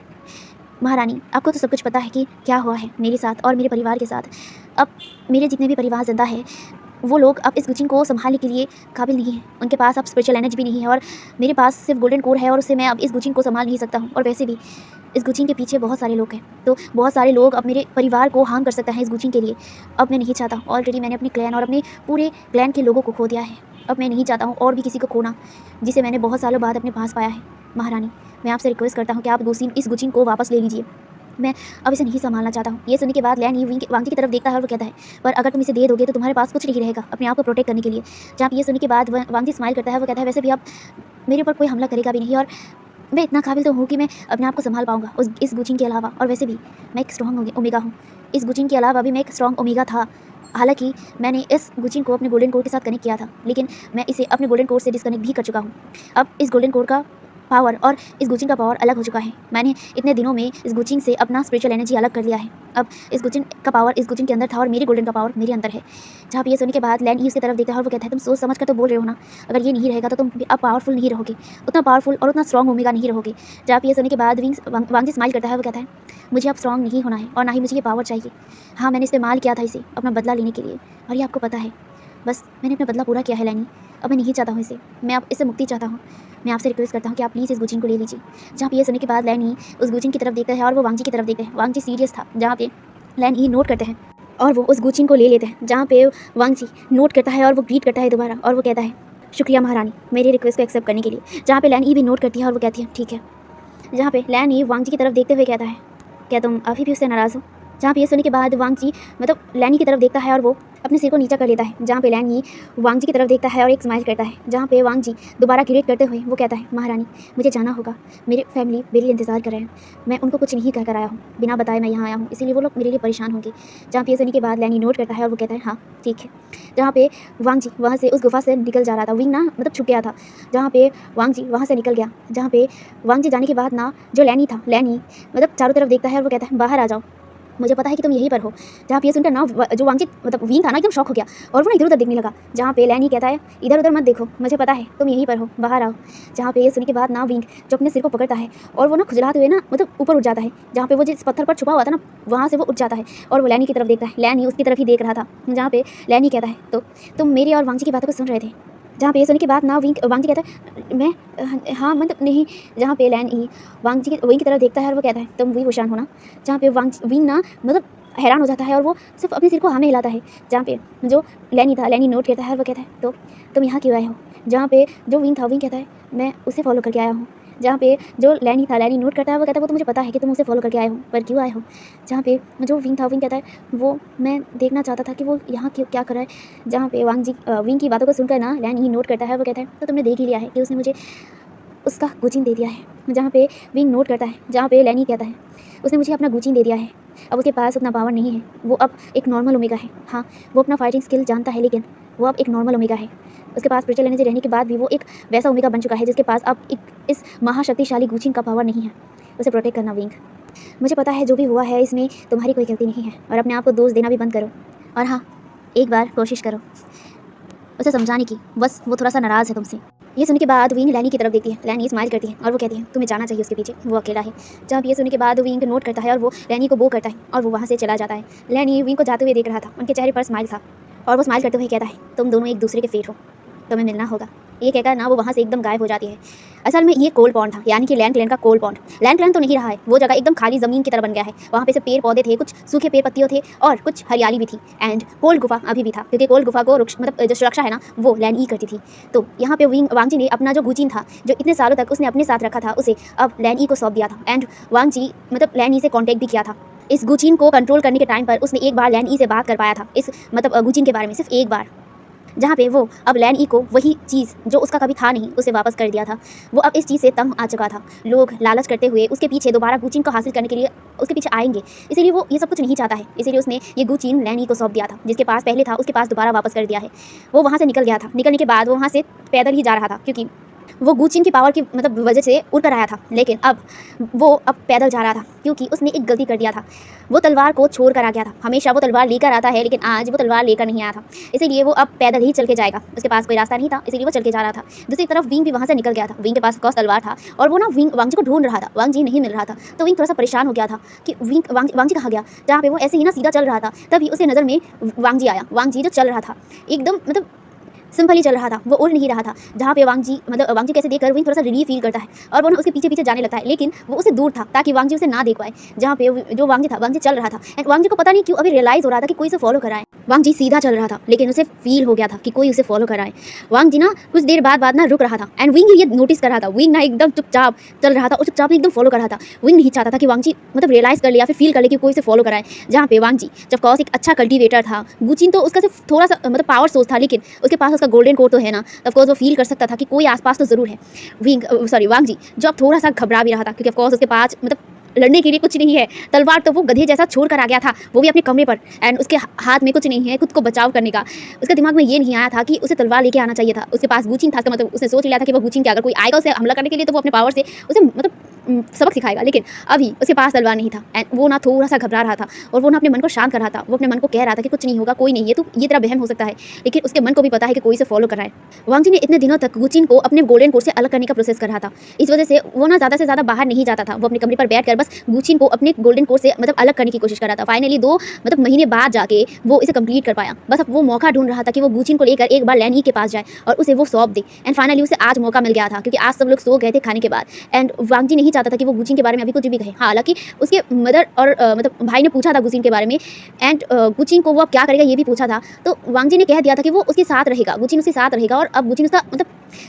Speaker 1: महारानी आपको तो सब कुछ पता है कि क्या हुआ है मेरे साथ और मेरे परिवार के साथ। अब मेरे जितने भी परिवार जिंदा है वो लोग अब इस गुचीन को संभालने के लिए काबिल नहीं है, उनके पास अब स्पिरिचुअल एनर्जी भी नहीं है और मेरे पास सिर्फ गोल्डन कोर है और उससे मैं अब इस गुचीन को संभाल नहीं सकता हूँ। और वैसे भी इस गुचिंग के पीछे बहुत सारे लोग हैं, तो बहुत सारे लोग अब मेरे परिवार को हार्म कर सकता है इस गुचिंग के लिए। अब मैं नहीं चाहता, ऑलरेडी मैंने अपने क्लैन और अपने पूरे क्लैन के लोगों को खो दिया है। अब मैं नहीं चाहता हूँ और भी किसी को खोना जिसे मैंने बहुत सालों बाद अपने पास पाया है। महारानी, मैं आपसे रिक्वेस्ट करता हूँ कि आप इस गुचिंग को वापस ले लीजिए। मैं अब इसे नहीं संभालना चाहता हूँ। ये सुनने के बाद लैन ये वांगी की तरफ देखता है और वो कहता है, पर अगर तुम इसे दे दोगे तो तुम्हारे पास कुछ नहीं रहेगा अपने आप को प्रोटेक्ट करने के लिए। जहाँ ये सुनने के बाद वांगी स्माइल करता है, वो कहता है, वैसे भी अब मेरे ऊपर कोई हमला करेगा भी नहीं और मैं इतना काबिल तो हूँ कि मैं अपने आप को संभाल पाऊंगा इस गुचिंग के अलावा। और वैसे भी मैं एक स्ट्रॉन्ग ओमेगा हूँ। इस गुचिंग के अलावा भी मैं एक स्ट्रॉन्ग ओमेगा था। हालांकि मैंने इस गुचिंग को अपने गोल्डन कोड के साथ कनेक्ट किया था, लेकिन मैं इसे अपने गोल्डन कोड से डिस्कनेक्ट भी कर चुका हूँ। अब इस गोल्डन कोड का पावर और इस गुचिंग का पावर अलग हो चुका है। मैंने इतने दिनों में इस गुचिंग से अपना स्पिरिचुअल एनर्जी अलग कर लिया है। अब इस गुचिंग का पावर इस गुचिंग के अंदर था और मेरे गोल्डन का पावर मेरे अंदर है। जहाँ पे ये सुनने के बाद लैन उसकी तरफ देखता है और वो कहता है, तुम सोच समझ कर तो बोल रहे हो ना, अगर ये नहीं रहेगा तो तुम अब पावरफुल नहीं रहोगे, उतना पावरफुल और उतना स्ट्रॉन्ग ओमेगा नहीं रहोगे। जहाँ पे ये सुनने के बाद वांग स्माइल करता है, वो कहता है, मुझे अब स्ट्रॉन्ग नहीं होना है और ना ही मुझे ये पावर चाहिए। हाँ, मैंने इस्तेमाल किया था इसे अपना बदला लेने के लिए और ये आपको पता है। बस मैंने अपना बदला पूरा किया है लैनी, अब मैं नहीं चाहता हूँ इसे, मैं अब इससे मुक्ति चाहता हूँ। मैं आपसे रिक्वेस्ट करता हूँ कि आप प्लीज़ इस गुचिंग को ले लीजिए। जहाँ पे ये सुनने के बाद लैनी उस गुचिंग की तरफ देखता है और वो वांगजी की तरफ देखते हैं। वांगजी सीरियस था, जहाँ पे लैन ई नोट करते हैं और वो उस गुचिंग को ले लेते हैं। जहाँ पे वांगजी नोट करता है और वो ग्रीट करता है दोबारा और वो कहता है, शुक्रिया महारानी मेरी रिक्वेस्ट को एक्सेप्ट करने के लिए। जहाँ पे लैन ई भी नोट करती है और वो कहती है, ठीक है। जहाँ पे लैन ई वांगजी की तरफ देखते हुए कहता है, क्या तुम अभी भी उससे नाराज़ हो? जहाँ पे ये सुनने के बाद वांगजी मतलब लैनी की तरफ देखता है और वो अपने सिर को नीचा कर लेता है। जहाँ पे लैनी वांगजी की तरफ देखता है और एक स्माइल करता है। जहाँ पे वांगजी दोबारा ग्रेट करते हुए वो कहता है, महारानी मुझे जाना होगा, मेरे फैमिली मेरे लिए इंतजार कर रहे हैं, मैं उनको कुछ नहीं कहकर आया हूँ, बिना बताए मैं यहाँ आया हूँ, इसीलिए वो लोग मेरे लिए परेशान होंगे। जहाँ पे ये सुनने के बाद लैनी नोट करता है और वो कहता है, हाँ ठीक है। जहाँ पे वांगजी वहाँ से उस गुफा से निकल जा रहा था, विंग ना मतलब छुप गया था। जहाँ पे वांगजी वहाँ से निकल गया, जहाँ पे वांगजी जाने के बाद ना जो लैनी था, लैनी मतलब चारों तरफ देखता है और वो कहता है, बाहर आ जाओ, मुझे पता है कि तुम यहीं पर हो। जहाँ पे ये सुनकर ना जो वांगजी मतलब विंग था ना एकदम शॉक हो गया और वो ना इधर उधर देखने लगा। जहाँ पे लैनी कहता है, इधर उधर मत देखो, मुझे पता है तुम यहीं पर हो, बाहर आओ। जहाँ पे ये सुनने के बाद ना विंग जो अपने सिर को पकड़ता है और वो ना खुजलाते हुए ना मतलब ऊपर उठ जाता है। जहाँ पे वो जिस पत्थर पर छुपा हुआ था ना वहाँ से वो उठ जाता है और वो लैनी की तरफ देखता है। लैनी उसकी तरफ ही देख रहा था। जहाँ पे लैनी कहता है, तो तुम मेरी और वांगजी की बातों को सुन रहे थे? जहाँ पे ये सुनने के बाद ना वांगजी कहता है, मैं हाँ मतलब नहीं। जहाँ पे लैनी वांगजी विंग की तरफ देखता है और वो कहता है, तुम वही वशान हो ना? जहाँ पे विंग ना मतलब हैरान हो जाता है और वो सिर्फ अपने सिर को हाँ में हिलाता है। जहाँ पे जो लैनी था, लैनी नोट करता है और वो कहता है, तो तुम यहाँ क्यों आए हो? जहाँ पे जो विंग था, विंग कहता है, मैं उसे फॉलो करके आया हूँ। जहाँ पे जो लैनी था, लैनी नोट करता है, वो कहता है, वो तो मुझे पता है कि तुम उसे फॉलो करके आए हो, पर क्यों आए हो? जहाँ पे जो विंग था, विंग कहता है, वो मैं देखना चाहता था कि वो यहाँ क्यों क्या कर रहा है। जहाँ पे विंग की बातों को सुनकर ना लैनी नोट करता है, वो कहता है, तो तुमने देख ही लिया है कि उसने मुझे उसका गुचिंग दे दिया है। जहाँ पे विंग नोट करता है, जहाँ पे लैनी कहता है, उसने मुझे अपना गुचिंग दे दिया है, अब उसके पास उतना पावर नहीं है, वो अब एक नॉर्मल ओमेगा है। हाँ, वो अपना फाइटिंग स्किल जानता है, लेकिन वो अब एक नॉर्मल ओमेगा है। उसके पास स्पिरिचुअल एनर्जी रहने के बाद भी वो एक वैसा ओमेगा बन चुका है जिसके पास अब इस महाशक्तिशाली गुचिंग का पावर नहीं है। उसे प्रोटेक्ट करना विंग। मुझे पता है जो भी हुआ है इसमें तुम्हारी कोई गलती नहीं है और अपने आप को दोष देना भी बंद करो। और हाँ, एक बार कोशिश करो उसे समझाने की, बस वो थोड़ा सा नाराज़ है तुमसे। ये सुनने के बाद विंग लैनी की तरफ देखती है। लैनी स्माइल करती है और वो कहती है, तुम्हें जाना चाहिए उसके पीछे, वो अकेला है। जब ये सुनने के बाद विंग नोट करता है और वो लैनी को बो करता है और वो वहाँ से चला जाता है। लैनी विंग को जाते हुए देख रहा था, उनके चेहरे पर स्माइल था और वो स्माइल करते हुए कहता है, तुम दोनों एक दूसरे के फेट हो, तुम्हें मिलना होगा। ये कहकर ना वो वहाँ से एकदम गायब हो जाती है। असल में ये कोल पॉन्ड था, यानी कि लैंड क्लैन का कोल पॉन्ड। लैंड क्लैन तो नहीं रहा है, वो जगह एकदम खाली ज़मीन की तरह बन गया है। वहाँ पे से पेड़ पौधे थे, कुछ सूखे पेड़ पत्तियों थे और कुछ हरियाली भी थी। एंड कोल गुफा अभी भी था, क्योंकि कोल गुफा को मतलब जो सुरक्षा है ना वो लैंड ई करती थी। तो यहाँ पे वांगजी ने अपना जो गुचिंग था, जो इतने सालों तक उसने अपने साथ रखा था, उसे अब लैंड ई को सौंप दिया था। एंड वांगजी मतलब लैंड ई से कॉन्टैक्ट भी किया था। इस गुचिंग को कंट्रोल करने के टाइम पर उसने एक बार लैंड ई से बात कर पाया था, इस मतलब गुचिंग के बारे में, सिर्फ एक बार। जहाँ पे वो अब लैंड ई को वही चीज़ जो उसका कभी था नहीं उसे वापस कर दिया था। वो अब इस चीज़ से तंग आ चुका था। लोग लालच करते हुए उसके पीछे दोबारा गुचिंग को हासिल करने के लिए उसके पीछे आएंगे, इसीलिए वो ये सब कुछ नहीं चाहता है। इसीलिए उसने ये गुचिंग लैंड ई को सौंप दिया था, जिसके पास पहले था उसके पास दोबारा वापस कर दिया है। वो वहाँ से निकल गया था। निकलने के बाद वो वहाँ से पैदल ही जा रहा था, क्योंकि वो गुचिंग की पावर की मतलब वजह से उड़ कर आया था, लेकिन अब वो पैदल जा रहा था क्योंकि उसने एक गलती कर दिया था। वो तलवार को छोड़ कर आ गया था। हमेशा वो तलवार लेकर आता है, लेकिन आज वो तलवार लेकर नहीं आया था, इसीलिए वो अब पैदल ही चल के जाएगा। उसके पास कोई रास्ता नहीं था, इसीलिए वो चल के जा रहा था। दूसरी तरफ विंग भी वहाँ से निकल गया था। विंग के पास कौस तलवार था और वो ना वांगजी को ढूंढ रहा था। वांगजी नहीं मिल रहा था, तो विंग थोड़ा सा परेशान हो गया था कि वांगजी कहाँ गया। जहाँ पे वो ऐसे ही ना सीधा चल रहा था, तभी उसे नज़र में वांगजी आया। वांगजी जो चल रहा था एकदम मतलब सिंपल ही चल रहा था, वो उड़ नहीं रहा था। जहाँ पे वांग जी मतलब वांग जी कैसे देखकर विंग थोड़ा सा रिलीफ फील करता है और वो ना उसके पीछे पीछे जाने लगता है, लेकिन वो उससे दूर था ताकि वांग जी उसे ना देख पाए। जहाँ पे जो वांग जी था, वांग जी चल रहा था एंड वांग जी को पता नहीं क्यों अभी रियलाइज हो रहा था कि कोई उसे फॉलो कर रहा है। वांग जी सीधा चल रहा था, लेकिन उसे फील हो गया था कि कोई उसे फॉलो कर रहा है। वांग जी ना कुछ देर बाद ना रुक रहा था एंड विंग ये नोटिस कर रहा था। विंग ना एकदम चुपचाप चल रहा था और चुपचाप एकदम फॉलो कर रहा था। विंग नहीं चाहता था कि वांग जी मतलब रियलाइज कर ले या फिर फील कर ले कि कोई उसे फॉलो कर रहा है। जहाँ पे वांग जी जब कॉस एक अच्छा कल्टीवेटर था, गुचिन तो उसका सिर्फ थोड़ा सा मतलब पावर सोर्स था, लेकिन उसके पास उसका गोल्डन कोड तो है ना, ऑफकोर्स वो फील कर सकता था कि कोई आसपास तो जरूर है। वांग जी जो अब थोड़ा सा घबरा भी रहा था, क्योंकि ऑफकोर्स उसके पास मतलब लड़ने के लिए कुछ नहीं है। तलवार तो वो गधे जैसा छोड़ कर आ गया था, वो भी अपने कमरे पर, एंड उसके हाथ में कुछ नहीं है खुद को बचाव करने का। उसके दिमाग में ये नहीं आया था कि उसे तलवार लेके आना चाहिए था। उसके पास गुचिन था, मतलब उसने सोच लिया था कि वो गुचिन के अगर कोई आएगा उसे हमला करने के लिए तो वो अपने पावर से उसे मतलब सबक सिखाएगा, लेकिन अभी उसके पास तलवार नहीं था एंड वो ना थोड़ा सा घबरा रहा था और वो ना अपने मन को शांत कर रहा था। वो अपने मन को कह रहा था कि कुछ नहीं होगा, कोई नहीं है, तो ये तेरा बहम हो सकता है, लेकिन उसके मन को भी पता है कि कोई से फॉलो कर रहा है। वांग जी ने इतने दिनों तक गुचिन को अपने गोल्डन कोड से अलग करने का प्रोसेस कर रहा था। इस वजह से वो ना ज़्यादा से ज़्यादा बाहर नहीं जाता था। वो अपने कमरे पर बैठकर बस गुचिन को अपने गोल्डन कोड से मतलब अलग करने की कोशिश कर रहा था। फाइनली 2 मतलब महीने बाद जाके वो इसे कंप्लीट कर पाया। बस अब वो मौका ढूंढ रहा था कि वो गुचिन को लेकर एक बार लैनी के पास जाए और उसे वो सौंप दे। एंड फाइनली उसे आज मौका मिल गया था, क्योंकि आज सब लोग सो गए थे खाने के बाद एंड वांग जी नहीं चाहता था कि वो गुचिन के बारे में अभी कुछ भी कहे। हालांकि उसके मदर और मतलब भाई ने पूछा था गुचिन के बारे में एंड गुचिन को वो अब क्या करेगा ये भी पूछा था, तो वांग जी ने कह दिया था कि वो उसके साथ रहेगा, गुचिन उसके साथ रहेगा और अब गुचिन उसका मतलब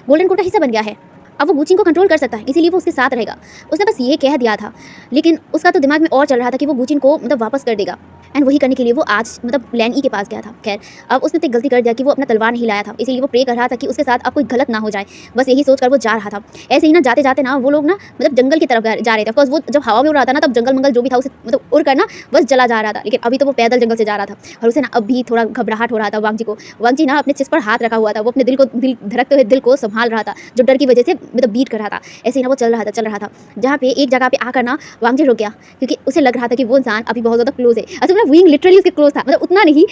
Speaker 1: गोल्डन कोड का हिस्सा बन गया है। अब वो गुचिन को कंट्रोल कर सकता है, इसीलिए वो उसके साथ रहेगा। उसने बस ये कह दिया था, लेकिन उसका तो दिमाग में और चल रहा था कि वो गुचिन को मतलब वापस कर देगा एंड वही करने के लिए वो आज मतलब लैन ई के पास गया था। खैर अब उसने तो गलती कर दिया कि वो अपना तलवार नहीं लाया था, इसीलिए वो प्रे कर रहा था कि उसके साथ अब कोई गलत ना हो जाए। बस यही सोचकर वो जा रहा था। ऐसे ही ना जाते जाते ना वो लोग ना मतलब जंगल की तरफ जा रहे थे। ऑफकोर्स वो जब हवा में उड़ रहा था ना, तब जंगल मंगल जो भी था उसे मतलब उड़ कर ना बस चला जा रहा था, लेकिन अभी तो वो पैदल जंगल से जा रहा था और उसे ना अभी थोड़ा घबराहट हो रहा था वांग जी को। वांग जी ना अपने चेस्ट पर हाथ रखा हुआ था, वो अपने दिल धड़कते हुए दिल को संभाल रहा था, जो डर की वजह से मतलब बीट कर रहा था। ऐसे ही ना वो चल रहा था। जहाँ पे एक जगह पे आकर ना वांग जी रुक गया, क्योंकि उसे लग रहा था कि वो इंसान अभी बहुत ज़्यादा क्लोज है। असल में विंग लिटरली उसके क्लोज था, मतलब उतना नहीं,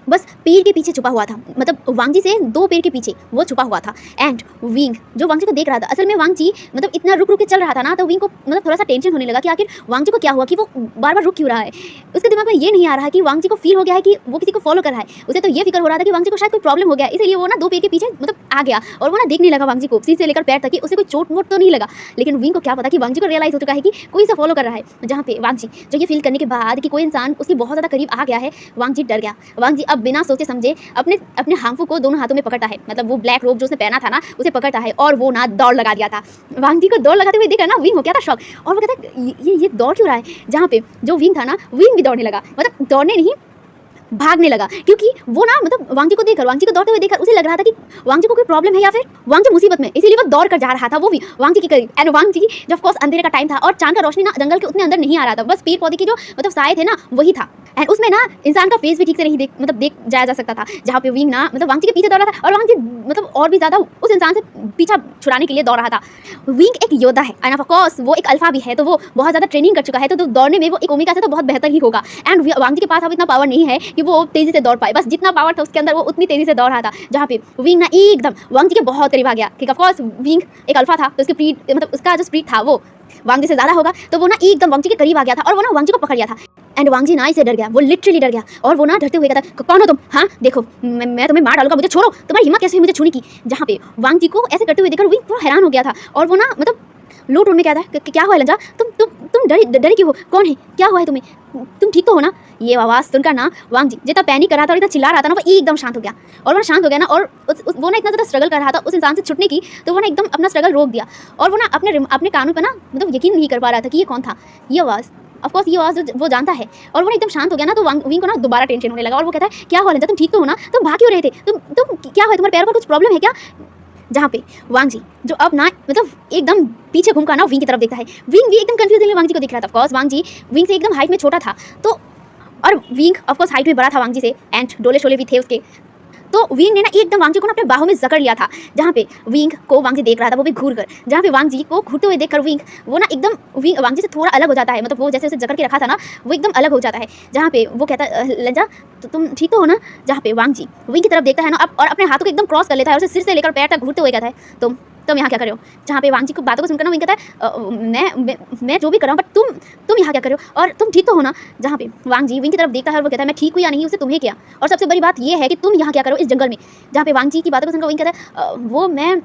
Speaker 1: बस पेड़ के पीछे छुपा हुआ था, मतलब वांग जी से 2 पेड़ के पीछे वो छुपा हुआ था। एंड विंग जो वांग जी को देख रहा था, असल में वांग जी मतलब इतना रुक के चल रहा था ना, तो विंग को मतलब थोड़ा सा टेंशन होने लगा कि आखिर वांग जी को क्या हुआ कि वो बार बार रुक क्यों रहा है। उसके दिमाग में ये नहीं आ रहा है कि वांग जी को फील हो गया है कि वो किसी को फॉलो कर रहा है। उसे तो ये फिक्र हो रहा था कि वांग जी को शायद कोई प्रॉब्लम हो गया, इसलिए वो ना 2 पेड़ के पीछे मतलब आ गया और वो ना देखने लगा वांग जी को सिर से लेकर पैर तक कि उसे कोई चोट वोट तो नहीं लगा। लेकिन विंग को क्या पता कि वांग जी को रियलाइज हो चुका है कि कोई इसे फॉलो कर रहा है। जहाँ पे वांग जी जो ये फील करने के बाद कि कोई इंसान उसके बहुत ज़्यादा करीब आ गया है, वांग जी डर गया। वांग जी अब बिना सोचे समझे अपने हांफू को दोनों हाथों में पकड़ता है, मतलब वो ब्लैक रोब जो उसने पहना था ना उसे पकड़ता है और वो ना दौड़ लगा दिया था। वांग जी को दौड़ लगाते हुए देखा ना विंग हो गया था शॉक और वो कहता है ये दौड़ क्यों रहा है। जहाँ पे जो विंग था ना, विंग भी दौड़ने लगा, मतलब दौड़ने नहीं भागने लगा, क्योंकि वो ना मतलब वांग जी को देखकर, वांग जी को दौड़ते हुए देखकर उसे लग रहा था कि वांग जी को कोई प्रॉब्लम है या फिर वांग जी मुसीबत में, इसीलिए वो दौड़ कर जा रहा था, वो भी वांग जी के करीब। एंड वांग जी जो ऑफ कोर्स अंधेरे का टाइम था और चांद का रोशनी ना जंगल के उतने अंदर नहीं आ रहा था, बस पेड़ पौधे की जो मतलब साए थे ना वही था एंड उसमें ना इंसान का फेस भी ठीक से नहीं देख जाया जा सकता था। जहाँ पे विंग ना मतलब वांग जी के पीछे दौड़ रहा था और वांग जी मतलब और भी ज़्यादा उस इंसान से पीछा छुड़ाने के लिए दौड़ रहा था। विंग एक योद्धा है एंड ऑफ कोर्स वो एक अल्फा भी है, तो वो बहुत ज़्यादा ट्रेनिंग कर चुका है, तो दौड़ने में वो एक ओमेगा से तो बहुत बेहतर ही होगा। एंड वांग जी के पास अब इतना पावर नहीं है कि वो तेज़ी से दौड़ पाए, बस जितना पावर था उसके अंदर वो उतनी तेज़ी से दौड़ रहा था। जहाँ पे विंग ना एकदम वांग जी के बहुत करीब आ गया, क्योंकि ऑफ कोर्स विंग एक अल्फा था, तो उसकी स्पीड मतलब उसका जो स्पीड था वो वांग जी से ज़्यादा होगा, तो वो ना एकदम वांग जी के करीब आ गया था और वो ना वांग जी को पकड़ लिया था। एंड वांग जी ना इससे डर गया, वो लिटरली डर गया और वो ना डरते हुए कहता, कौन हो तुम? हाँ देखो मैं तुम्हें मार डालूंगा, मुझे छोड़ो, तुम्हारी हिम्मत कैसे हुई मुझे छूने की। जहाँ पे वांग जी को ऐसे करते हुए देखकर विंग थोड़ा हैरान हो गया था और वो ना मतलब लो टोन में कहता है, क्या हुआ लंजा, तुम डरे क्यों हो? कौन है? क्या हुआ है तुम्हें? तुम ठीक तो हो ना? ये आवाज़ सुनकर ना वांग जी जितना पैनिक कर रहा था और इतना चिल्ला रहा था ना, वो एकदम शांत हो गया। और वो शांत हो गया ना, और वो ना इतना ज़्यादा स्ट्रगल कर रहा था उस इंसान से छुटने की, तो वो ना एकदम अपना स्ट्रगल रोक दिया और वो ना अपने कानों पर ना मतलब यकीन नहीं कर पा रहा था कि ये कौन था। ये आवाज़ ऑफकोर्स ये आवाज़ वो जानता है और वो ना एकदम शांत हो गया ना, तो विंग को ना दोबारा टेंशन होने लगा और वो कहता है, क्या हुआ लंजा, तुम ठीक तो हो ना? तुम भाग क्यों रहे थे? तुम क्या हुआ, तुम्हारे पैर पर कुछ प्रॉब्लम है क्या? जहाँ पे वांग जी जो अब ना मतलब एकदम पीछे घूमकर ना विंग की तरफ देखता है। विंग भी एकदम कंफ्यूजिंगली वांग जी को दिख रहा था। ऑफकोर्स वांग जी विंग से एकदम हाइट में छोटा था, तो और विंग ऑफकोर्स हाइट में बड़ा था वांग जी से एंड डोले शोले भी थे उसके, तो विंग ने ना एकदम वांग जी को ना अपने बाहों में जकड़ लिया था। जहाँ पे विंग को वांग जी देख रहा था, वो भी घूर कर। जहाँ पे वांग जी को घूरते हुए देखकर विंग वो ना एकदम वांग जी से थोड़ा अलग हो जाता है, मतलब वो जैसे उसे जकड़ के रखा था ना वो एकदम अलग हो जाता है। जहाँ पे वो कहता है, लंजा तो तुम ठीक तो हो ना? जहाँ पे वांग जी विंग की तरफ देखता है ना और अपने हाथों को एकदम क्रॉस कर लेता है और उसे सिर से लेकर पैर तक घूरते हुए कहता है, तुम यहाँ क्या कर रहे हो? जहाँ पे वांग जी की बातों को सुनकर ना विंग कहता है मैं जो भी कर रहा हूँ, बट तुम यहाँ क्या कर रहे हो? और तुम ठीक तो हो ना? जहाँ पे वांग जी विंग की तरफ देखता है और वो कहता है मैं ठीक हूँ या नहीं, उससे तुम्हें क्या? और सबसे बड़ी बात ये है कि तुम यहाँ क्या करो इस जंगल में? जहाँ पे वांग जी की बातों को सुनकर विंग कहता है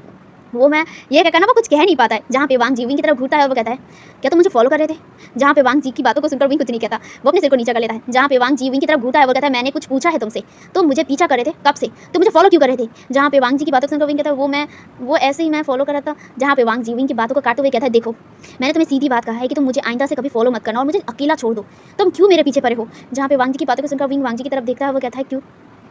Speaker 1: वो मैं ये क्या करना, वो कुछ कह नहीं पाता है। जहाँ पे वांग जी विंग की तरफ घूरता है और वो कहता है क्या तुम मुझे फॉलो कर रहे थे? जहाँ पे वांग जी की बातों को सुनकर विंग कुछ नहीं कहता, वो अपने सिर को नीचे कर लेता है। जहाँ पे वांग जी विंग की तरफ घूरता है वो कहता है मैंने कुछ पूछा है तुमसे? तुम मुझे पीछा कर रहे थे कब से? तुम मुझे फॉलो क्यों कर रहे थे? जहाँ पे वांग जी की बातों को सुनकर विंग कहता है वो ऐसे ही मैं फॉलो कर रहा था। जहाँ पे वांग जी विंग की बातों को काटते हुए कहता है देखो मैंने तुम्हें सीधी बात कहा है कि तुम मुझे आइंदा से कभी फॉलो मत करना और मुझे अकेला छोड़ दो, तुम क्यों मेरे पीछे पड़े हो? जहाँ पे वांग जी की बातों को सुनकर विंग वांग जी की तरफ देखता है वो कहता है क्यों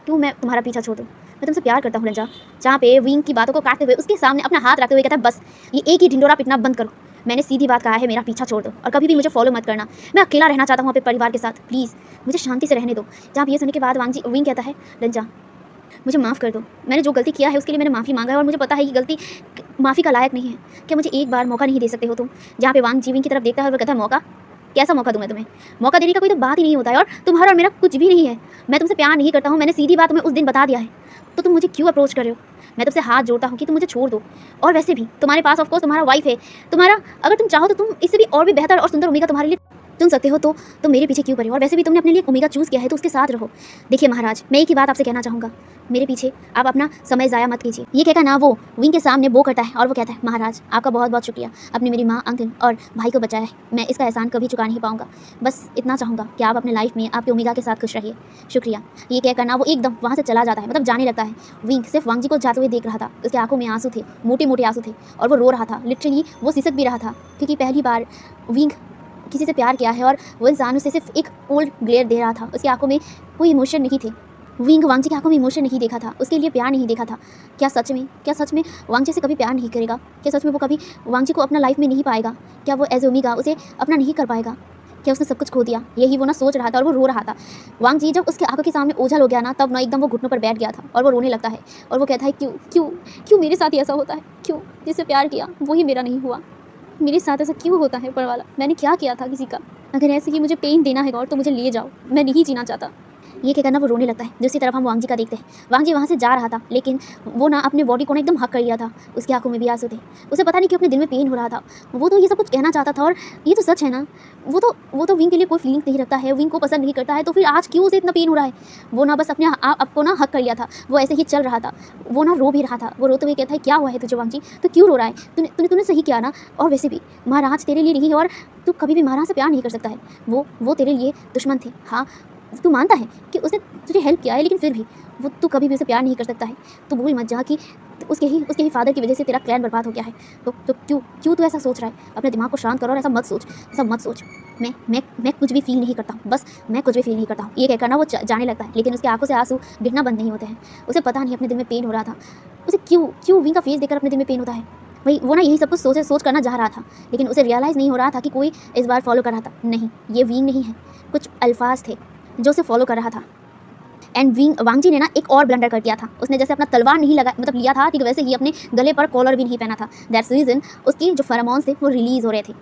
Speaker 1: क्यों मैं तुम्हारा पीछा छोड़ दूँ? मैं तुमसे प्यार करता हूँ रंजा। जहाँ पे विंग की बातों को काटते हुए उसके सामने अपना हाथ रखते हुए कहता है बस ये एक ही ढिंडोरा पिटना बंद करो, मैंने सीधी बात कहा है मेरा पीछा छोड़ दो और कभी भी मुझे फॉलो मत करना, मैं अकेला रहना चाहता हूँ अपने परिवार के साथ, प्लीज़ मुझे शांति से रहने दो। जहाँ पे ये सुनने के बाद विंग कहता है रंजा मुझे माफ़ कर दो, मैंने जो गलती किया है उसके लिए मैंने माफ़ी मांगा है और मुझे पता है कि गलती माफ़ी का लायक नहीं है, क्या मुझे एक बार मौका नहीं दे सकते हो तुम? जहाँ पे वांग जी विंग की तरफ देखता है और वो कहता है मौका? कैसा मौका दूँ मैं तुम्हें? मौका देने का कोई तो बात ही नहीं होता है और तुम्हारा और मेरा कुछ भी नहीं है, मैं तुमसे प्यार नहीं करता हूँ, मैंने सीधी बात तुम्हें उस दिन बता दिया है, तो तुम मुझे क्यों अप्रोच कर रहे हो? मैं तुमसे हाथ जोड़ता हूँ कि तुम मुझे छोड़ दो। और वैसे भी तुम्हारे पास ऑफ कोर्स तुम्हारा वाइफ है, तुम्हारा अगर तुम चाहो तो तुम इससे भी और भी बेहतर और सुंदर ओमेगा तुम्हारे लिए चुन सकते हो, तो तुम मेरे पीछे क्यों पड़े हो? और वैसे भी तुमने अपने लिए ओमेगा चूज़ किया है तो उसके साथ रहो। देखिए महाराज, मैं एक ही बात आपसे कहना चाहूँगा, मेरे पीछे आप अपना समय ज़ाया मत कीजिए। ये कहकर ना वो विंग के सामने बो करता है और वो कहता है महाराज आपका बहुत बहुत शुक्रिया, आपने मेरी माँ अंकल और भाई को बचाया है, मैं इसका एहसान कभी चुका नहीं पाऊंगा, बस इतना चाहूँगा कि आप अपने लाइफ में आपके ओमेगा के साथ खुश रहिए, शुक्रिया। ये कहकर ना वो एकदम वहाँ से चला जाता है, मतलब जाने लगता है। विंग सिर्फ वांग जी को जाते हुए देख रहा था, उसकी आंखों में आंसू थे, मोटे मोटे आंसू थे और वो रो रहा था, लिटरली वो सिसक भी रहा था क्योंकि पहली बार विंग किसी से प्यार किया है और वो इंसान उसे सिर्फ एक कोल्ड ग्लेयर दे रहा था, उसकी आंखों में कोई इमोशन नहीं थे। विंग वांग जी की आंखों में इमोशन नहीं देखा था, उसके लिए प्यार नहीं देखा था। क्या सच में वांग जी से कभी प्यार नहीं करेगा? क्या सच में वो कभी वांग जी को अपना लाइफ में नहीं पाएगा? क्या वो एज ओमेगा उसे अपना नहीं कर पाएगा? क्या उसने सब कुछ खो दिया? यही वो ना सोच रहा था और वो रो रहा था। वांग जी जब उसके आंखों के सामने ओझल हो गया ना, तब ना एकदम वो घुटनों पर बैठ गया था और वो रोने लगता है और वो कहता है क्यों क्यों क्यों मेरे साथ ही ऐसा होता है? क्यों जिससे प्यार किया वही मेरा नहीं हुआ? मेरे साथ ऐसा क्यों होता है ऊपर वाला? मैंने क्या किया था किसी का? अगर ऐसे ही मुझे पेन देना है गॉड तो मुझे ले जाओ, मैं नहीं जीना चाहता। ये क्या करना वो रोने लगता है। दूसरी तरफ हम वांग जी का देखते हैं। वांग जी वहाँ से जा रहा था लेकिन वो ना अपने बॉडी को ना एकदम हक कर लिया था, उसकी आंखों में भी आंसू थे। उसे पता नहीं क्यों अपने दिल में पेन हो रहा था। वो तो ये सब कुछ कहना चाहता था और ये तो सच है ना, वो तो विंग के लिए कोई फीलिंग नहीं रखता है, विंग को पसंद नहीं करता है, तो फिर आज क्यों उसे इतना पेन हो रहा है? वो ना बस अपने आप को ना हक कर लिया था, वो ऐसे ही चल रहा था, वो ना रो भी रहा था। वो रोते हुए कहता है क्या हुआ है तुझे वांग जी, तू क्यों रो रहा है? तूने सही किया ना, और वैसे भी महाराज तेरे लिए नहीं है और तू कभी भी महाराज से प्यार नहीं कर सकता है। वो तेरे लिए दुश्मन थे। हाँ तू मानता है कि उसने तुझे हेल्प किया है, लेकिन फिर भी तू कभी भी उसे प्यार नहीं कर सकता है। तो भूल मत जा कि उसके ही फादर की वजह से तेरा क्लैन बर्बाद हो गया है। तो क्यों तू ऐसा सोच रहा है? अपने दिमाग को शांत करो और ऐसा मत सोच। मैं कुछ भी फील नहीं करता हूँ, बस मैं कुछ भी फील नहीं करता हूँ। ये कहकर ना वो जाने लगता है, लेकिन उसकी आंखों से आंसू गिरना बंद नहीं होते हैं। उसे पता नहीं अपने दिल में पेन हो रहा था, उसे क्यों विंग का फेस देखकर अपने दिल में पेन होता है। वही वो ना यही सब कुछ सोच करना जा रहा था, लेकिन उसे रियलाइज़ नहीं हो रहा था कि कोई इस बार फॉलो कर रहा था। नहीं, ये विंग नहीं है, कुछ अल्फाज थे जो उसे फॉलो कर रहा था। एंड वांग जी ने ना एक और ब्लंडर कर दिया था। उसने जैसे अपना तलवार नहीं लिया था, ठीक वैसे ही अपने गले पर कॉलर भी नहीं पहना था। दैट्स रीज़न उसकी जो फेरोमोन्स थे वो रिलीज़ हो रहे थे।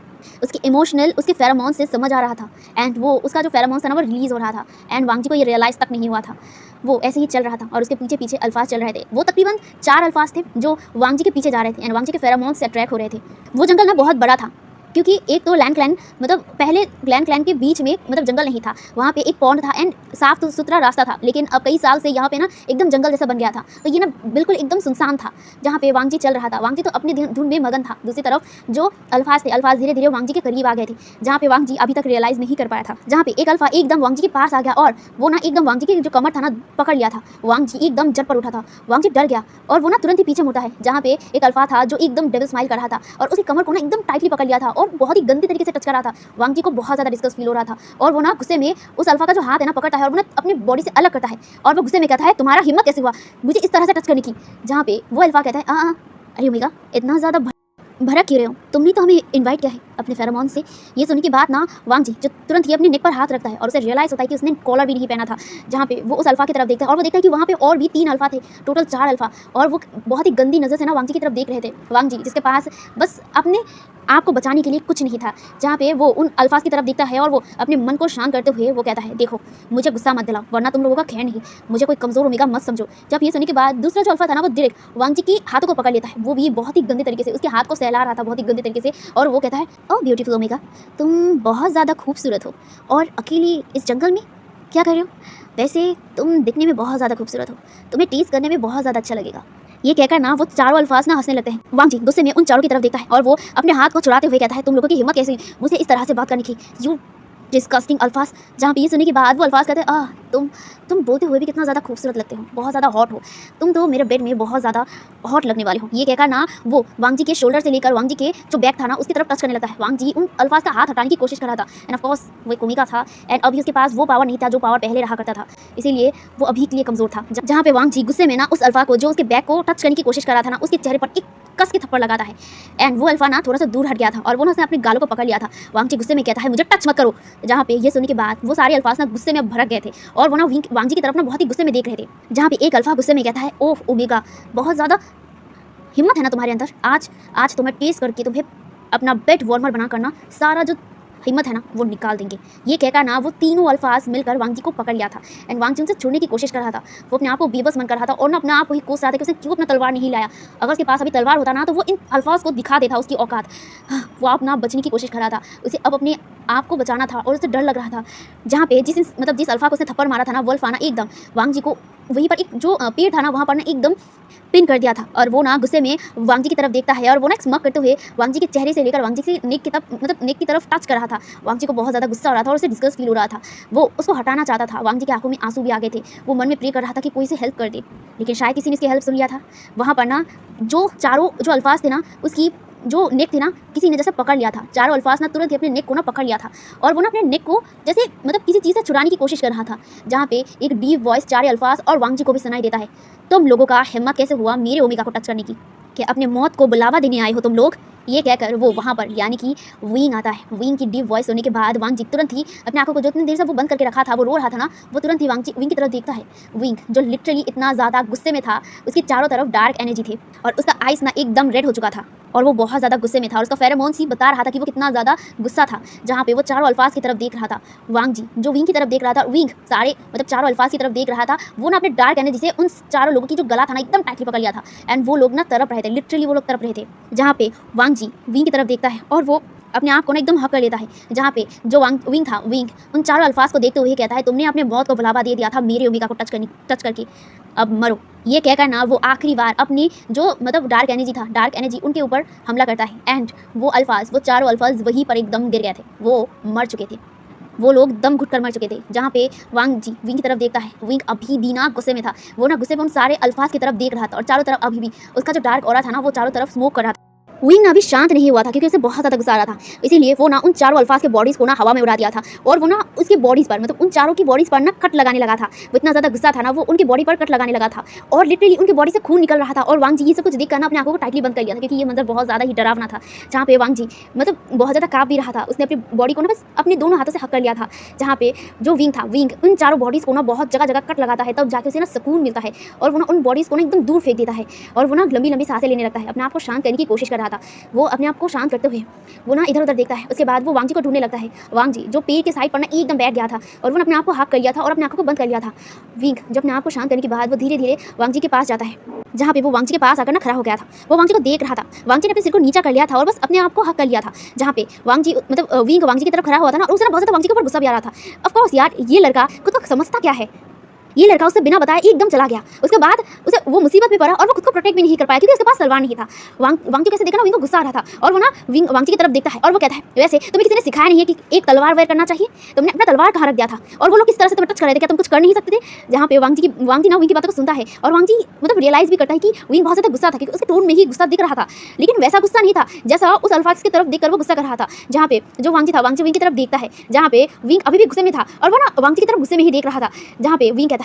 Speaker 1: उसके फेरोमोन्स से समझ आ रहा था एंड वो उसका जो फेरोमोन्स था ना वो रिलीज़ हो रहा था। एंड वांग जी को ये रियलाइज़ तक नहीं हुआ था, वो ऐसे ही चल रहा था और उसके पीछे पीछे अल्फाज चल रहे थे। वो तकरीबन 4 अल्फाज थे जो वांग जी के पीछे जा रहे थे एंड वांग जी के फेरोमोन्स से अट्रैक्ट हो रहे थे। वो जंगल ना बहुत बड़ा था, क्योंकि एक तो लैंड क्लैन मतलब पहले लैंड क्लैन के बीच में मतलब जंगल नहीं था, वहाँ पे एक पॉन्ड था एंड साफ सुथरा रास्ता था। लेकिन अब कई साल से यहाँ पे ना एकदम जंगल जैसा बन गया था, तो ये ना बिल्कुल एकदम सुनसान था जहाँ पे वांग जी चल रहा था। वांग जी तो अपने धुन में मगन था। दूसरी तरफ जो अल्फाज थे, अल्फाज धीरे धीरे वांग जी के करीब आ गए थे, जहाँ पे वांग जी अभी तक रियलाइज़ नहीं कर पाया था। जहाँ पे एक अल्फा एकदम वांग जी के पास आ गया और वो ना एकदम वांग जी के जो कमर था ना पकड़ लिया था। वांग जी एकदम जट पर उठा था, वांग जी डर गया और वो ना तुरंत ही पीछे मुड़ता है। जहाँ पे एक अल्फा था जो एकदम डेविल स्माइल कर रहा था और उसकी कमर को ना एकदम टाइटली पकड़ लिया था और बहुत ही गंदे तरीके से टच कर रहा था। वांग जी को बहुत ज़्यादा डिस्कस फील हो रहा था और वो ना गुस्से में उस अल्फा का जो हाथ है ना पकड़ता है और वो ना अपनी बॉडी से अलग करता है और वो गुस्से में कहता है तुम्हारा हिम्मत कैसे हुआ मुझे इस तरह से टच करने की। जहाँ पे वो अल्फा कहता है अरे ओमेगा इतना ज़्यादा भड़क क्यों रहे हो, तुमने तो हमें इन्वाइट किया है, अपने फेरोमोन से। ये सुनने की बात ना वांग जी जो तुरंत ही अपने नेक पर हाथ रखता है और उसे रियलाइज़ होता है कि उसने कॉलर भी नहीं पहना था, जहाँ पे वो उस अल्फा की तरफ देखता है और वो देखता है कि वहाँ पे और भी 3 अल्फा थे, टोटल 4 अल्फा, और वो बहुत ही गंदी नज़र से ना वांग जी की तरफ देख रहे थे। वांग जी जिसके पास बस अपने आप को बचाने के लिए कुछ नहीं था, जहाँ पे वो उन अल्फाज की तरफ देखता है और वो अपने मन को शांत करते हुए वो कहता है, देखो मुझे गुस्सा मत दिलाओ वरना तुम लोगों का खैर नहीं, मुझे कोई कमज़ोर ओमेगा मत समझो। जब ये सुनने के बाद दूसरा जो अल्फा था ना वो डायरेक्ट वांग जी की हाथों को पकड़ लेता है, वो भी बहुत ही गंदे तरीके से उसके हाथ को सहला रहा था बहुत ही गंदे तरीके से, और वो कहता है, ओह ब्यूटीफुल ओमेगा, तुम बहुत ज़्यादा खूबसूरत हो और अकेली इस जंगल में क्या कर रहे हो? वैसे तुम दिखने में बहुत ज़्यादा खूबसूरत हो, तुम्हें टीज़ करने में बहुत ज़्यादा अच्छा लगेगा। ये कहकर ना वो चारों अल्फाज ना हंसने लगते हैं। वांग जी गुस्से में उन चारों की तरफ देखता है और वो अपने हाथ को छुड़ाते हुए कहता है, तुम लोगों की हिम्मत कैसे हुई मुझसे इस तरह से बात करने की, यू डिस्गस्टिंग अल्फाज। जहाँ पे ये सुनने के बाद वो अल्फाज कहते हैं, तुम बोलते हुए भी कितना ज़्यादा खूबसूरत लगते हो, बहुत ज़्यादा हॉट हो, तुम तो मेरे बेड में बहुत ज़्यादा हॉट लगने वाले हो। ये कहकर ना वो वांग जी के शोल्डर से लेकर वांग जी के जो बैक था ना उसकी तरफ टच करने लगता है। वांग जी उन अल्फाज का हाथ हटाने की कोशिश कर रहा था, एंड ऑफ कोर्स वो एक ओमेगा था एंड अभी उसके पास वो पावर नहीं था जो पावर पहले रहा करता था, इसीलिए वो अभी के लिए कमज़ोर था। जहाँ पे वांग जी गुस्से में ना उस अल्फा को जो उसके बैक को टच करने की कोशिश कर रहा था ना उसके चेहरे पर एक कस के थप्पड़ लगाता है, एंड वो अल्फा ना थोड़ा सा दूर हट गया था और वो ना उसने अपने गालों को पकड़ लिया था। वांग जी गुस्से में कहता है, मुझे टच मत करो। जहाँ पे ये सुनने के बाद वो सारे अल्फाज ना गुस्से में भड़क गए थे और वो ना वांग जी की तरफ ना बहुत ही गुस्से में देख रहे थे। जहाँ पे एक अल्फा गुस्से में कहता है, ओह ओमेगा, बहुत ज़्यादा हिम्मत है ना तुम्हारे अंदर, आज तुम्हें टेस्ट करके तुम्हें अपना बेड वार्मर बना करना सारा जो हिम्मत है ना वो निकाल देंगे। ये कहकर ना वो तीनों अल्फाज मिलकर वांग जी को पकड़ लिया था एंड वांग जी उनसे छुड़ने की कोशिश कर रहा था। वो अपने आप को बेबस मन कर रहा था और ना अपने आप को ही कोस रहा था कि उसने क्यों अपना तलवार नहीं लाया। अगर उसके पास अभी तलवार होता ना तो वो इन अल्फाज को दिखा देता उसकी औकात। वो अपना बचने की कोशिश कर रहा था, उसे अब अपने आप को बचाना था और उसे डर लग रहा था। जहाँ पे जिस अल्फा को उसने थप्पड़ मारा था ना वो अल्फा ना एकदम वांग जी को वहीं पर एक जो पेड़ था ना वहाँ पर ना एकदम पिन कर दिया था, और वो ना गुस्से में वांग जी की तरफ देखता है और वो ना स्मक करते हुए वांग जी के चेहरे से लेकर वांग जी की नेक की तरफ टच कर रहा था। वांग जी को बहुत ज़्यादा गुस्सा हो रहा था और उसे डिस्गस्ट फील हो रहा था, वो उसको हटाना चाहता था। वांग जी की आंखों में आंसू भी आ गए थे, वो मन में प्रे कर रहा था कि कोई से हेल्प कर दे, लेकिन शायद किसी ने इसकी हेल्प सुन लिया था। वहाँ पर ना जो चारों जो अल्फाज थे ना उसकी जो नेक थी ना किसी ने जैसे पकड़ लिया था। चारों अल्फाज ना तुरंत ही अपने नेक को ना पकड़ लिया था और वो ना अपने नेक को जैसे किसी चीज़ से छुड़ाने की कोशिश कर रहा था। जहाँ पे एक डीप वॉइस चारों अल्फाज और वांग जी को भी सुनाई देता है, तुम लोगों का हिम्मत कैसे हुआ मेरे ओमेगा को टच करने की, कि अपने मौत को बुलावा देने आए हो तुम लोग। ये कहकर वो वहाँ पर यानी कि विंग आता है। विंग की डीप वॉइस होने के बाद वांग जी तुरंत ही अपने आंखों को जो इतनी देर से वो बंद करके रखा था, वो रो रहा था ना, वो तुरंत ही विंग की तरफ देखता है। विंग जो लिटरली इतना ज़्यादा गुस्से में था, उसकी चारों तरफ डार्क एनर्जी थी और उसका आइस ना एकदम रेड हो चुका था और वो बहुत ज़्यादा गुस्से में था और उसका फेरोमोन्स ही बता रहा था कि वो कितना ज़्यादा गुस्सा था। जहाँ पे वो चारों अल्फाज की तरफ देख रहा था, वांग जी जो विंग की तरफ देख रहा था, विंग सारे चारों अल्फाज की तरफ देख रहा था, वो ना अपने डार्क एनर्जी से उन चारों लोगों की जो गला था ना एकदम टाइटली पकड़ लिया था एंड वो लोग ना तरफ रहे थे, लिटरली वो लोग तरफ रहे थे। जहाँ पे वांग जी विंग की तरफ देखता है और वो अपने आप को ना एकदम हक कर लेता है। जहाँ पे जो विंग था, विंग उन चारों अल्फाज को देखते हुए कहता है, तुमने अपने मौत को बुलावा दे दिया था मेरे ओमेगा को टच करके, अब मरो। ये कहकर ना वो आखिरी बार अपनी जो डार्क एनर्जी उनके ऊपर हमला करता है एंड वो चारों अल्फाज वहीं पर एकदम गिर गए थे, वो मर चुके थे, वो लोग दम घुट कर मर चुके थे। जहाँ पे वांग जी विंग की तरफ देखता है, विंग अभी भी ना गुस्से में था, वो ना गुस्से में उन सारे अल्फाज की तरफ देख रहा था और चारों तरफ अभी भी उसका जो डार्क ऑरा था ना वो चारों तरफ स्मोक कर रहा था। विंग ना अभी शांत नहीं हुआ था क्योंकि उसे बहुत ज़्यादा गुस्सा आ रहा था, इसीलिए वो ना उन चारों अल्फाज के बॉडीज़ को ना हवा में उड़ा दिया था और वो ना उसकी बॉडीज़ पर उन चारों की बॉडीज़ पर ना कट लगाने लगा था। वो इतना ज़्यादा गुस्सा था ना, वो उनकी बॉडी पर कट लगाने लगा था और लिटरली उनकी बॉडी से खून निकल रहा था और वांग जी ये सब कुछ देख कर ना अपने आंखों को टाइटली बंद कर लिया था क्योंकि ये मंजर बहुत ज़्यादा ही डरावना था। जहाँ पे वांग जी बहुत ज़्यादा काँप भी रहा था, उसने अपनी बॉडी को ना बस अपने दोनों हाथों से हक कर लिया था। जहाँ पे जो विंग उन चारों बॉडीज़ को ना बहुत जगह जगह कट लगाता है, तब जाके उसे ना सुकून मिलता है और वो ना उन बॉडीज़ को ना एकदम दूर फेंक देता है और वो ना लंबी लंबी सांसें लेने लगता है, अपने आप को शांत करने की कोशिश कर रहा था। वो अपने आप को शांत करते हुए वो ना इधर उधर देखता है। उसके बाद वो वांग जी को ढूंढने लगता है। वांग जी जो पेड़ के साइड पर ना एकदम बैठ गया था और वो अपने आप को हक कर लिया था और अपने आंखों को बंद कर लिया था। विंग जब अपने आप को शांत करने के बाद वो धीरे धीरे वांग जी के पास जाता है, जहाँ पे वो वांग जी के पास आकर ना खड़ा हो गया था। वो वांग जी को देख रहा था, वांग जी ने अपने सिर को नीचा कर लिया था और बस अपने आप को हक कर लिया था। जहाँ पे वांग जी विंग वांग जी की तरफ खड़ा हुआ था ना और उसने बहुत ज़्यादा वांग जी के ऊपर गुस्सा भी आ रहा था। ऑफकोर्स यार ये लड़का खुद को समझता क्या है, ये लड़का उससे बिना बताए एकदम चला गया। उसके बाद उसे वो मुसीबत में पड़ा और वो खुद को प्रोटेक्ट भी नहीं कर पाया क्योंकि उसके पास तलवार नहीं था। वांग जी कैसे देखा ना, विंग को गुस्सा आ रहा था और वो ना वांग जी की तरफ देखता है और वो कहता है, वैसे तुम्हें किसी ने सिखाया नहीं है कि एक तलवार वेयर करना चाहिए, तुमने अपना तलवार कहाँ रख दिया था और वो लोग किस तरह से तुम्हें टच कर रहे थे, क्या तुम कुछ कर नहीं सकते थे। जहाँ पे वांग जी ना विंग की बातों को सुनता है और वांग जी रियलाइज़ भी करता है कि विंग बहुत ज़्यादा गुस्सा था क्योंकि उसके टोन में ही गुस्सा दिख रहा था, लेकिन वैसा गुस्सा नहीं था जैसा उस अल्फाज की तरफ देखकर वो गुस्सा कर रहा था। जहाँ पे जो वांग जी विंग की तरफ देखता है, जहाँ पे विंग अभी भी गुस्से में था और वो ना वांग जी की तरफ गुस्से में ही देख रहा था। जहाँ पे विंग कहता है,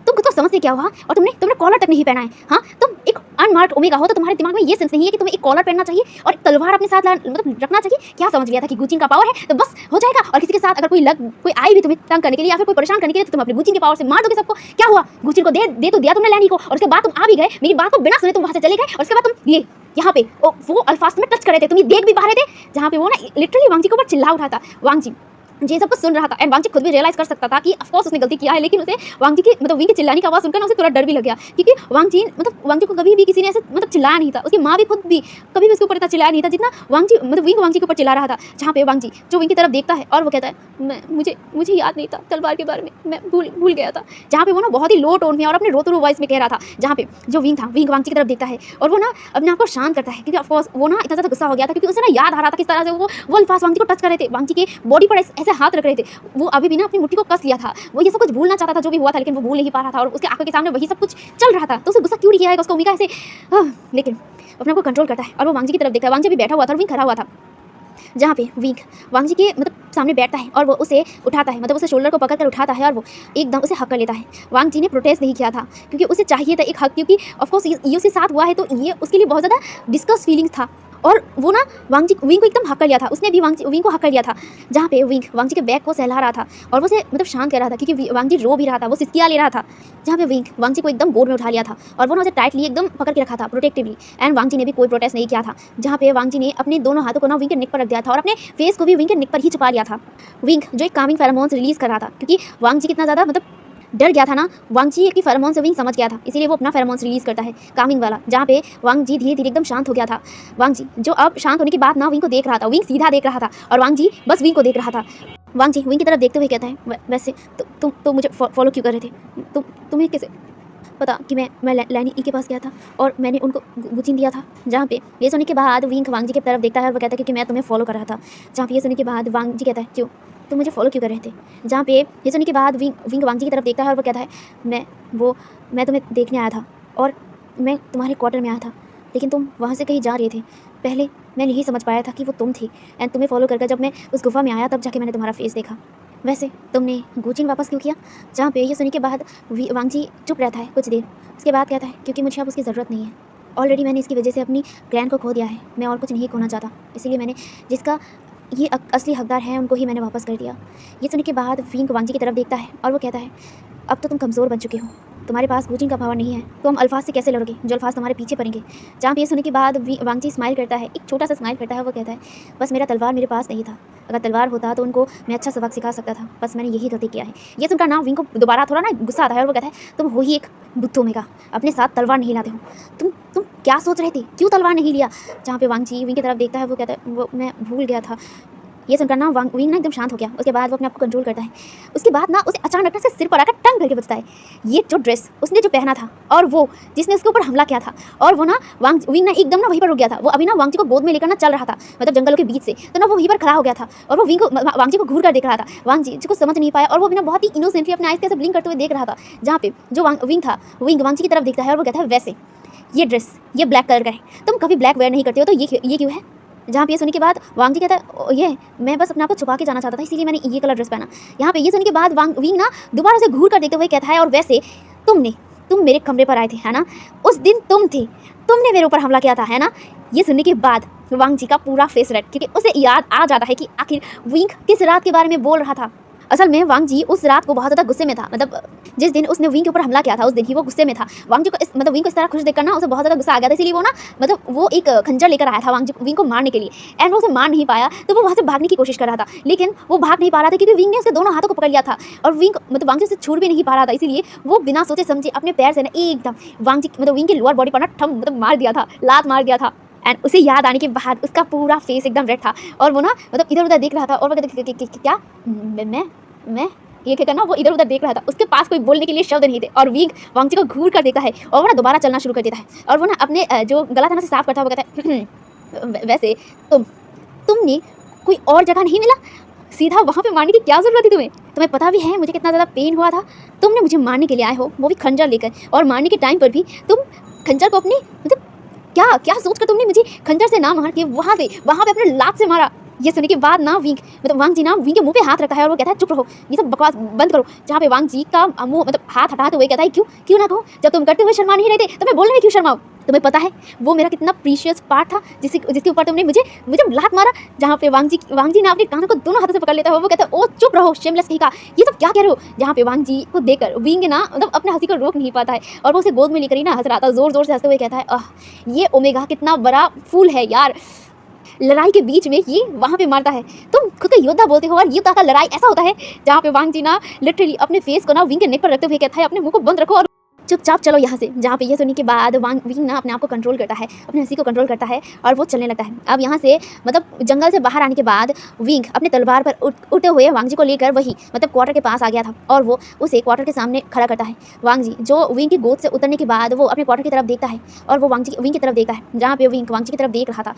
Speaker 1: तुम खुद को समझते क्या हुआ? और तुमने कॉलर तक नहीं पहना है। हाँ, तुम एक अनमार्क्ड ओमेगा हो तो तुम्हारे दिमाग में ये सेंस नहीं है कि तुम्हें एक कॉलर पहनना चाहिए और एक तलवार अपने साथ मतलब रखना चाहिए। क्या समझ लिया था कि गुचिन का पावर है तो बस हो जाएगा, और किसी के साथ अगर कोई आई भी तुम्हें तंग करने के लिए या फिर कोई परेशान करने के लिए तो तुम अपने गुचिन के पावर से मार दोगे सबको। क्या हुआ? गुचिन को दे तो दिया तुमने लैनी को, और उसके बाद तुम आ भी गए, मेरी बात को बिना सुने तुम वहाँ से चले गए, और उसके बाद तुम ये यहाँ पे वो अल्फाज में टच कर रहे थे, तुम ये देख भी पा रहे थे जहाँ पे वो ना लिटरली वांगजी के ऊपर चिल्ला उठा था। वांगजी ये सब कुछ सुन रहा था एंड वांगजी खुद भी रियलाइज कर सकता था कि ऑफ कोर्स उसने गलती किया है, लेकिन उसे वांगजी की मतलब विंग की चिल्लाने की आवाज़ सुनकर ना उसे थोड़ा डर भी लग गया, क्योंकि वांगजी को कभी भी किसी ने ऐसे मतलब चिल्लाया नहीं था। उसकी माँ भी खुद भी कभी भी उसके ऊपर इतना चिल्लाया नहीं था जितना विंग वांगजी के ऊपर चिल्ला रहा था। जहाँ पे वांगजी जो विंग की तरफ देखता है और वो कहता है मुझे याद नहीं था तलवार के बारे में, मैं भूल गया था। जहाँ पे वो ना बहुत ही लो टोन में और अपने रोते वॉइस में कह रहा था। जहाँ पे जो विंग वांगजी की तरफ देखता है और वो ना अपने आप को शांत करता है, क्योंकि ऑफ कोर्स वो ना इतना ज़्यादा गुस्सा हो गया था, क्योंकि उसे ना याद आ रहा था किस तरह से वो अल्फाज वांगजी को टच कर रहे थे, वांगजी के बॉडी पर ऐसे हाथ रख रहे थे। वो अभी भी ना अपनी मुट्ठी को कस लिया था, वो ये सब कुछ भूलना चाहता था जो भी हुआ था, लेकिन वो भूल नहीं पा रहा था और उसके आंखों के सामने वही सब कुछ चल रहा था। तो उसे गुस्सा क्यों नहीं किया है उसको ओमेगा ऐसे, लेकिन अपने को कंट्रोल करता है और वो वांगजी की तरफ देखता है। वांगजी भी बैठा हुआ था और विंग खड़ा हुआ था, जहाँ पे विंग वांगजी के सामने बैठता है और वो उसे उठाता है, उसे शोल्डर को पकड़ कर उठाता है और वो एकदम उसे हक कर लेता है। वांगजी ने प्रोटेस्ट नहीं किया था क्योंकि उसे चाहिए था एक हक, क्योंकि ऑफकोर्स ये उसके साथ हुआ है तो ये उसके लिए बहुत ज़्यादा डिस्कस फीलिंग्स था, और वो ना विंग को एकदम हक कर लिया था। उसने भी विंग को हक कर लिया था, जहाँ पे विंग वांगजी के बैग को सहला रहा था और वो उसे शांत कर रहा था, क्योंकि वांगजी रो भी रहा था, वो सिसकियाँ ले रहा था। जहाँ पे विंग वांगजी को एकदम गोद में उठा लिया था और वो ना उसे टाइटली एकदम पकड़ के रखा था प्रोटेक्टिवली, एंड वांगजी ने भी कोई प्रोटेस्ट नहीं किया था। जहाँ पे वांगजी ने अपने दोनों हाथों को ना विंग के नेक पर रख दिया था और अपने फेस को भी विंग के नेक पर ही छुपा लिया था। विंग जो एक कामिंग फेरोमोन्स रिलीज कर रहा था, क्योंकि वांगजी कितना ज़्यादा डर गया था ना, वांगजी की फेरोमोन से विंग समझ गया था, इसीलिए वो अपना फेरोमोन्स रिलीज करता है कामिंग वाला। जहाँ पे वांगजी धीरे धीरे एकदम शांत हो गया था। वांगजी जो अब शांत होने के बाद ना विंग को देख रहा था, विंग सीधा देख रहा था और वांगजी बस विंग को देख रहा था। वांगजी विंग की तरफ देखते हुए कहता है, वैसे तुम मुझे फॉलो क्यों कर रहे थे? तुम्हें कैसे पता कि मैं लैनी के पास गया था और मैंने उनको गुचिन दिया था? जहाँ पे ये सुनने के बाद विंग वांगजी की तरफ देखता है और वो कहता है क्योंकि मैं तुम्हें फॉलो कर रहा था। जहाँ पे ये सुनने के बाद वांगजी कहता है क्यों तुम मुझे फॉलो क्यों कर रहे थे? जहाँ पे ये सुनने के बाद विंग वांगजी की तरफ देखता है और वो कहता है मैं तुम्हें देखने आया था और मैं तुम्हारे क्वार्टर में आया था, लेकिन तुम वहाँ से कहीं जा रहे थे। पहले मैं नहीं समझ पाया था कि वो तुम थी, एंड तुम्हें फॉलो करके जब मैं उस गुफा में आया तब जाके मैंने तुम्हारा फेस देखा। वैसे तुमने गुचिन वापस क्यों किया? जहाँ पे ये सुनने के बाद वांगजी चुप रहता है कुछ देर, उसके बाद कहता है क्योंकि मुझे अब उसकी ज़रूरत नहीं है। ऑलरेडी मैंने इसकी वजह से अपनी ग्रैंड को खो दिया है, मैं और कुछ नहीं खोना चाहता, इसीलिए मैंने जिसका ये असली हकदार है उनको ही मैंने वापस कर दिया। ये सुनने के बाद विंग वांगजी की तरफ देखता है और वो कहता है अब तो तुम कमज़ोर बन चुके हो, तुम्हारे पास गुचिन का पावर नहीं है, तो हम अल्फाज से कैसे लड़ोगे जो अल्फाज तुम्हारे पीछे पड़ेंगे। जहाँ पे ये सुनने के बाद वांगजी स्माइल करता है, एक छोटा सा स्माइल करता है, वो कहता है बस मेरा तलवार मेरे पास नहीं था, अगर तलवार होता तो उनको मैं अच्छा सबक सिखा सकता था, बस मैंने यही गलती किया है। ये सुनकर ना विंग को दोबारा थोड़ा ना गुस्सा आता है और वो कहता है तुम हो ही एक बुद्धू में का, अपने साथ तलवार नहीं लाते हो, तुम क्या सोच रहे थे, क्यों तलवार नहीं लिया? जहाँ पे वांगजी विंग की तरफ देखता है, वो कहता है वो मैं भूल गया था। ये सुनकर ना विंग ना एकदम शांत हो गया, उसके बाद वो अपने आप को कंट्रोल करता है। उसके बाद ना उसे अचानक से सिर पर आकर टंग करके बचता है। ये जो ड्रेस उसने जो पहना था और वो जिसने उसके ऊपर हमला किया था, और वो ना विंग ना एकदम ना वहीं पर रुक गया था। वो अभी ना वांगजी को गोद में लेकर ना चल रहा था, मतलब जंगलों के बीच से, तो ना वो वहीं पर खड़ा हो गया था और वो वांगजी को घूर कर देख रहा था। वांगजी कुछ समझ नहीं पाया और वो भी ना बहुत ही इनोसेंटली अपने आइस कैसे ब्लिंक करते हुए देख रहा था। जहाँ पे जो विंग वांगजी की तरफ देखता है और वो कहता है वैसे ये ड्रेस ये ब्लैक कलर का है, तुम कभी ब्लैक वेयर नहीं करते हो, तो ये क्यों है? जहाँ पे ये सुनने के बाद वांगजी कहता है ये मैं बस अपने आप को छुपा के जाना चाहता था, इसीलिए मैंने ये कलर ड्रेस पहना। यहाँ पे ये सुनने के बाद विंग ना दोबारा से घूर कर देखते हुए कहता है और वैसे तुम मेरे कमरे पर आए थे है ना, उस दिन तुमने मेरे ऊपर हमला किया था है ना। ये सुनने के बाद वांगजी का पूरा फेस रेड, क्योंकि उसे याद आ जाता है कि आखिर विंग किस रात के बारे में बोल रहा था। असल में वांगजी उस रात को बहुत ज़्यादा गुस्से में था, मतलब जिस दिन उसने विंग के ऊपर हमला किया था उस दिन ही वो गुस्से में था। वांगजी को विंग को इस तरह खुश देखकर ना उसे बहुत ज़्यादा गुस्सा आ गया था, इसीलिए वो एक खंजर लेकर आया था विंग को मारने के लिए, एंड वो उसे मार नहीं पाया तो वो वहाँ से भागने की कोशिश कर रहा था, लेकिन वो भाग नहीं पा रहा था क्योंकि विंग ने उसके दोनों हाथों को पकड़ लिया था और वांगजी से छूट भी नहीं पा रहा था, इसीलिए वो बिना सोचे समझे अपने पैर से ना एकदम विंग की लोअर बॉडी पर ना मार दिया था, लात मार दिया था। एंड उसे याद आने के बाद उसका पूरा फेस एकदम रेड था और वो ना इधर उधर देख रहा था और वो क्या मैं ये क्या करना, वो इधर उधर देख रहा था, उसके पास कोई बोलने के लिए शब्द नहीं थे और विंग वांगजी को घूर कर देखता है और वो ना दोबारा चलना शुरू कर देता है और वो ना अपने जो गला था ना से साफ करता है, वो कहता है वैसे तुमने कोई और जगह नहीं मिला, सीधा वहाँ पे मारने की क्या ज़रूरत थी तुम्हें पता भी है मुझे कितना ज़्यादा पेन हुआ था, तुमने मुझे मारने के लिए आए हो वो भी खंजर लेकर, और मारने के टाइम पर भी तुम खंजर को अपनी क्या सोच कर तुमने मुझे खंजर से ना मार के वहाँ पे अपने लात से मारा। ये सुनने के बाद ना वांग जी ना विंग के मुंह पे हाथ रखता है और वो कहता है चुप रहो, ये सब बकवास बंद करो। जहाँ पे वांग जी का मुंह हाथ हटाते हुए कहता है क्यों क्यों ना कहो, जब तुम करते हुए शर्मा नहीं रहते तो मैं बोलने में क्यों शर्माऊं। तुम्हें पता है वो मेरा कितना प्रीशियस पार्ट था जिसके ऊपर तुमने मुझे लात मारा। जहाँ पे वांग जी ना अपने कानों को दोनों हाथों से पकड़ लेता है और वो कहता है ओ चुप रहो शेमलेस कहीं का, ये सब क्या कह रहे हो। जहाँ पे वांग जी को देखकर विंग ना अपने हंसी को रोक नहीं पाता है और वो उसे गोद में लेकर ही ना हंस रहा था, जोर जोर से हंसते हुए कहता है ये ओमेगा कितना बड़ा फूल है यार, लड़ाई के बीच में ये वहाँ पे मारता है। तुम खुद को योद्धा बोलते हो और युद्ध का लड़ाई ऐसा होता है। जहाँ पे वांग जी ना लिटरली अपने फेस को ना विंग के नेक पर रखते हुए कहता है अपने मुंह को बंद रखो और चुपचाप चलो यहाँ से। जहाँ पे ये सुनने के बाद विंग ना अपने आप को कंट्रोल करता है, अपने हंसी को कंट्रोल करता है और वो चलने लगता है। अब यहाँ से जंगल से बाहर आने के बाद विंग अपने तलवार पर उठते हुए वांग जी को लेकर वही क्वार्टर के पास आ गया था और वो उसे क्वार्टर के सामने खड़ा करता है। वांग जी जो विंग की गोद से उतरने के बाद वो अपने क्वार्टर की तरफ देखता है और वो विंग की तरफ देखता है। जहाँ पे विंग वांग जी की तरफ देख रहा था,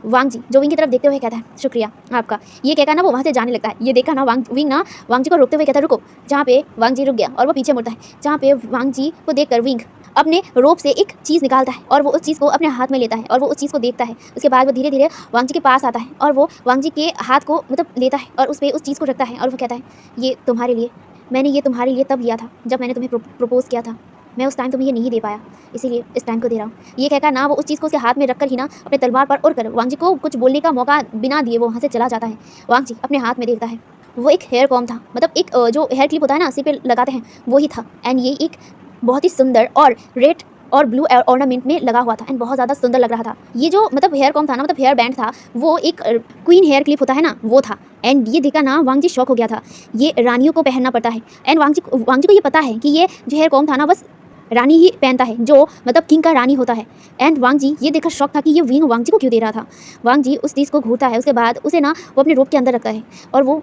Speaker 1: वांग जी जो विंग की तरफ देखते हुए कहता है शुक्रिया आपका, ये कहकर ना वो वहाँ से जाने लगता है। ये देखा ना विंग ना वांग जी को रोकते हुए कहता है रुको। जहाँ पे वांग जी रुक गया और वो पीछे मुड़ता है। जहाँ पे वांग जी को देखकर विंग अपने रोप से एक चीज़ निकालता है और वो उस चीज़ को अपने हाथ में लेता है और वो उस चीज़ को देखता है। उसके बाद वो धीरे धीरे वांग जी के पास आता है और वो वांग जी के हाथ को लेता है और उस पर उस चीज़ को रखता है और वो कहता है ये तुम्हारे लिए, मैंने ये तुम्हारे लिए तब लिया था जब मैंने तुम्हें प्रपोज किया था, मैं उस टाइम तुम्हें ये नहीं दे पाया इसीलिए इस टाइम को दे रहा हूँ। ये कहकर ना वो उस चीज़ को उसके हाथ में रखकर ही ना अपने तलवार पर उड़कर वांग जी को कुछ बोलने का मौका बिना दिए वो वहाँ से चला जाता है। वांग जी अपने हाथ में देखता है, वो एक हेयर कॉम था, एक जो हेयर क्लिप होता है ना सिर पे लगाते हैं वही था। एंड ये एक बहुत ही सुंदर और रेड और ब्लू ऑर्नामेंट में लगा हुआ था एंड बहुत ज़्यादा सुंदर लग रहा था। ये जो हेयर कॉम था ना हेयर बैंड था, वो एक क्वीन हेयर क्लिप होता है ना वो था। एंड ये देखा ना वांग जी शॉक हो गया था, ये रानियों को पहनना पड़ता है। एंड वांग जी को ये पता है कि ये जो हेयर कॉम था ना बस रानी ही पहनता है, जो किंग का रानी होता है। एंड वांग जी ये देखकर शॉक था कि ये विंग वांग जी को क्यों दे रहा था। वांग जी उस चीज़ को घूरता है, उसके बाद उसे ना वो अपने रोप के अंदर रखता है और वो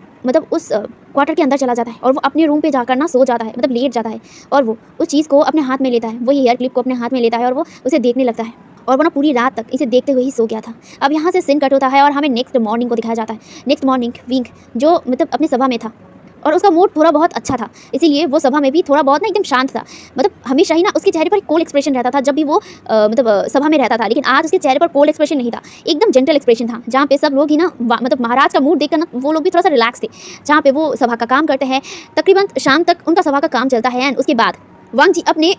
Speaker 1: उस क्वार्टर के अंदर चला जाता है और वो अपने रूम पे जाकर ना सो जाता है, लेट जाता है और वो उस चीज़ को अपने हाथ में लेता है, वही हेयर क्लिप को अपने हाथ में लेता है और वो उसे देखने लगता है और वो ना पूरी रात तक इसे देखते हुए ही सो गया था। अब यहाँ से सीन कट होता है और हमें नेक्स्ट मॉर्निंग को दिखाया जाता है। नेक्स्ट मॉर्निंग विंग जो अपने सभा में था और उसका मूड थोड़ा बहुत अच्छा था, इसीलिए वो सभा में भी थोड़ा बहुत ना एकदम शांत था। हमेशा ही ना उसके चेहरे पर कोल्ड एक्सप्रेशन रहता था जब भी वो सभा में रहता था, लेकिन आज उसके चेहरे पर कोल्ड एक्सप्रेशन नहीं था, एकदम जेंटल एक्सप्रेशन था। जहाँ पे सब लोग ही ना महाराज का मूड देखकर ना वो लोग भी थोड़ा सा रिलैक्स थे। जहाँ पे वो सभा का काम करते हैं, तकरीबन शाम तक उनका सभा का काम चलता है एंड उसके बाद वांग जी अपने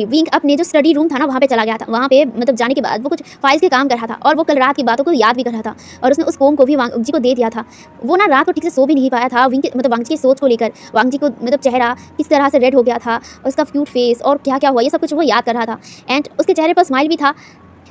Speaker 1: विंग अपने जो स्टडी रूम था ना वहाँ पे चला गया था। वहाँ पे जाने के बाद वो कुछ फाइल्स के काम कर रहा था और वो कल रात की बातों को याद भी कर रहा था और उसने उस कोम को भी वांग जी को दे दिया था। वो ना रात को ठीक से सो भी नहीं पाया था विंग के वांग जी की सोच को लेकर। वांग जी को चेहरा किस तरह से रेड हो गया था, उसका क्यूट फेस और क्या क्या हुआ ये सब कुछ वो याद कर रहा था। एंड उसके चेहरे पर स्माइल भी था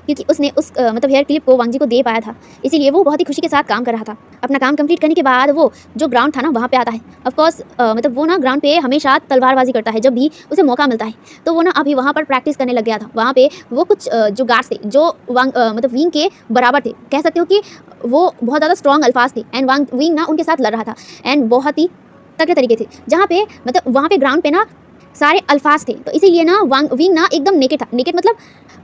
Speaker 1: क्योंकि उसने उस हेयर क्लिप को वांग जी को दे पाया था, इसीलिए वो बहुत ही खुशी के साथ काम कर रहा था। अपना काम कंप्लीट करने के बाद वो जो ग्राउंड था ना वहाँ पे आता है। ऑफकोर्स वो ना ग्राउंड पे हमेशा तलवारबाजी करता है जब भी उसे मौका मिलता है, तो वो ना अभी वहाँ पर प्रैक्टिस करने लग गया था। वहाँ पे वो कुछ जो गार्ड्स थे जो विंग के बराबर थे, कह सकते हो कि वो बहुत ज़्यादा स्ट्रॉन्ग अल्फाज थे एंड विंग ना उनके साथ लड़ रहा था एंड बहुत ही तगड़े तरीके थे। जहाँ पे वहाँ पे ग्राउंड पे ना सारे अल्फाज थे, तो इसीलिए ना विंग ना एकदम नेकेड था। नेकेड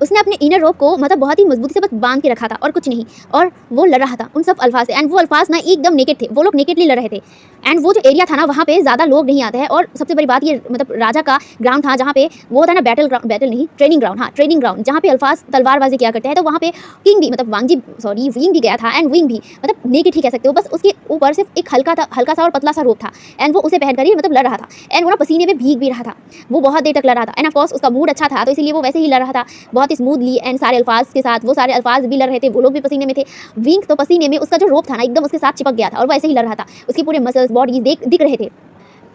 Speaker 1: उसने अपने इनर रोप को बहुत ही मजबूती से बस बांध के रखा था और कुछ नहीं, और वो लड़ रहा था उन सब अल्फाज से। एंड वो अल्फाज ना एकदम नेकेड थे, वो लोग नेकेडली लड़ रहे थे। एंड वो जो एरिया था ना वहाँ पे ज़्यादा लोग नहीं आते हैं और सबसे बड़ी बात ये राजा का ग्राउंड था, जहाँ पे वो होता है ना बैटल नहीं ट्रेनिंग ग्राउंड, हाँ ट्रेनिंग ग्राउंड, जहाँ पे अल्फाज तलवारबाजी किया करते हैं। तो वहाँ पे किंग भी विंग भी गया था एंड विंग भी नेकेड ही कह सकते हो, बस उसके ऊपर सिर्फ एक हल्का सा और पतला सा रोप था एंड वो उसे पहनकर ही लड़ रहा था। एंड वो ना पसीने में भीग भी रहा था, वो बहुत देर तक लड़ रहा था। एंड ऑफकोर्स उसका मूड अच्छा था तो इसीलिए वो वैसे ही लड़ रहा था बहुत ही स्मूथली एंड सारे अल्फाज के साथ। वो सारे अल्फाज भी लड़ रहे थे, वो लोग भी पसीने में थे। विंग तो पसीने में उसका जो रोप था ना एकदम उसके साथ चिपक गया था और वो ऐसे ही लड़ रहा था, उसके पूरे मसल्स बॉडी दिख रहे थे।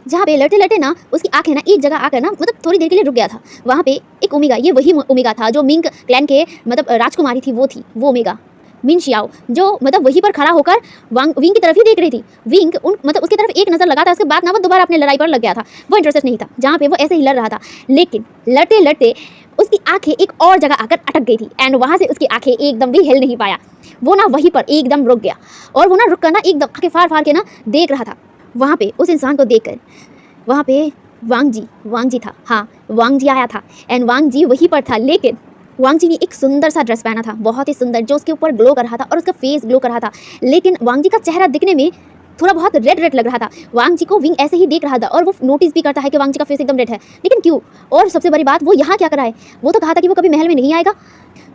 Speaker 1: जहाँ पे लड़ते लड़ते ना उसकी आंखें ना एक जगह आकर ना थोड़ी देर के लिए रुक गया था। वहाँ पे एक ओमेगा, ये वही ओमेगा था जो मिंग क्लैन के राजकुमारी थी, वो ओमेगा मिन शियाओ, जो वहीं पर खड़ा होकर विंग की तरफ ही देख रही थी। विंग उसकी तरफ एक नज़र लगा था, उसके बाद ना वो दोबारा अपने लड़ाई पर लग गया था, वो इंटरेस्टेड नहीं था। जहाँ पे वो ऐसे ही लड़ रहा था, लेकिन लड़ते लड़ते उसकी आंखें एक और जगह आकर अटक गई थी एंड वहाँ से उसकी आंखें एकदम भी हिल नहीं पाया। वो ना वहीं पर एकदम रुक गया और वो ना रुक कर ना एकदम आंखें फाड़ के ना देख रहा था। वहाँ पे उस इंसान को देखकर वहाँ पे वांग जी था, हाँ वांग जी आया था एंड वांग जी वहीं पर था। लेकिन वांग जी ने एक सुंदर सा ड्रेस पहना था, बहुत ही सुंदर, जो उसके ऊपर ग्लो कर रहा था और उसका फेस ग्लो कर रहा था। लेकिन वांग जी का चेहरा दिखने में थोड़ा बहुत रेड लग रहा था। वांग जी को विंग ऐसे ही देख रहा था और वो नोटिस भी करता है कि वांग जी का फेस एकदम रेड है, लेकिन क्यों? और सबसे बड़ी बात, वो यहाँ क्या कर रहा है? वो तो कहा था कि वो कभी महल में नहीं आएगा,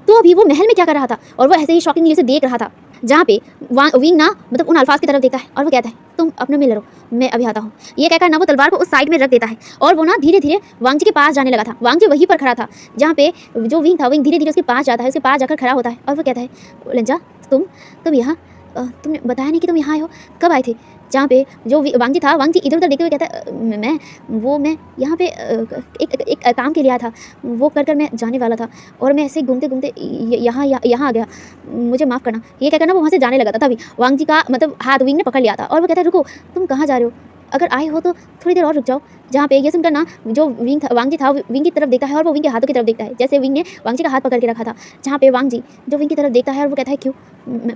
Speaker 1: तो अभी वो महल में क्या कर रहा था? और वो ऐसे ही शॉकिंगली उसे देख रहा था। जहाँ पे विंग ना मतलब उन अल्फाज की तरफ देखता है और वो कहता है तुम अपने में लड़ो, मैं अभी आता हूँ। ये कहकर ना वो तलवार को उस साइड में रख देता है और वो ना धीरे धीरे वांग जी के पास जाने लगा था। वांग जी वहीं पर खड़ा था जहाँ पे जो विंग था, विंग धीरे धीरे उसके पास जाता है, उसके पास जाकर खड़ा होता है और वो कहता है लंजा तुम यहाँ तुमने बताया नहीं कि तुम यहाँ आए हो, कब आए थे? जहाँ पे जो वांग जी था, वांग जी इधर उधर देखते हुए कहता है मैं यहाँ पे एक काम के लिए आया था, वो कर मैं जाने वाला था और मैं ऐसे घूमते घूमते यहाँ आ गया, मुझे माफ़ करना। ये कहकर ना वो वहाँ से जाने लगा था। तभी वांग जी का मतलब हाथ विंग ने पकड़ लिया था और वो कहता है रुको, तुम कहाँ जा रहे हो? अगर आए हो तो थोड़ी देर और रुक जाओ। जहाँ पे ये सुनकर ना जो वांग जी था विंग की तरफ देखता है और वो विंग के हाथों की तरफ देखता है, जैसे विंग ने वांग जी का हाथ पकड़ के रखा था। जहाँ पे वांग जी जो विंग की तरफ देखता है और वो कहता है क्यों,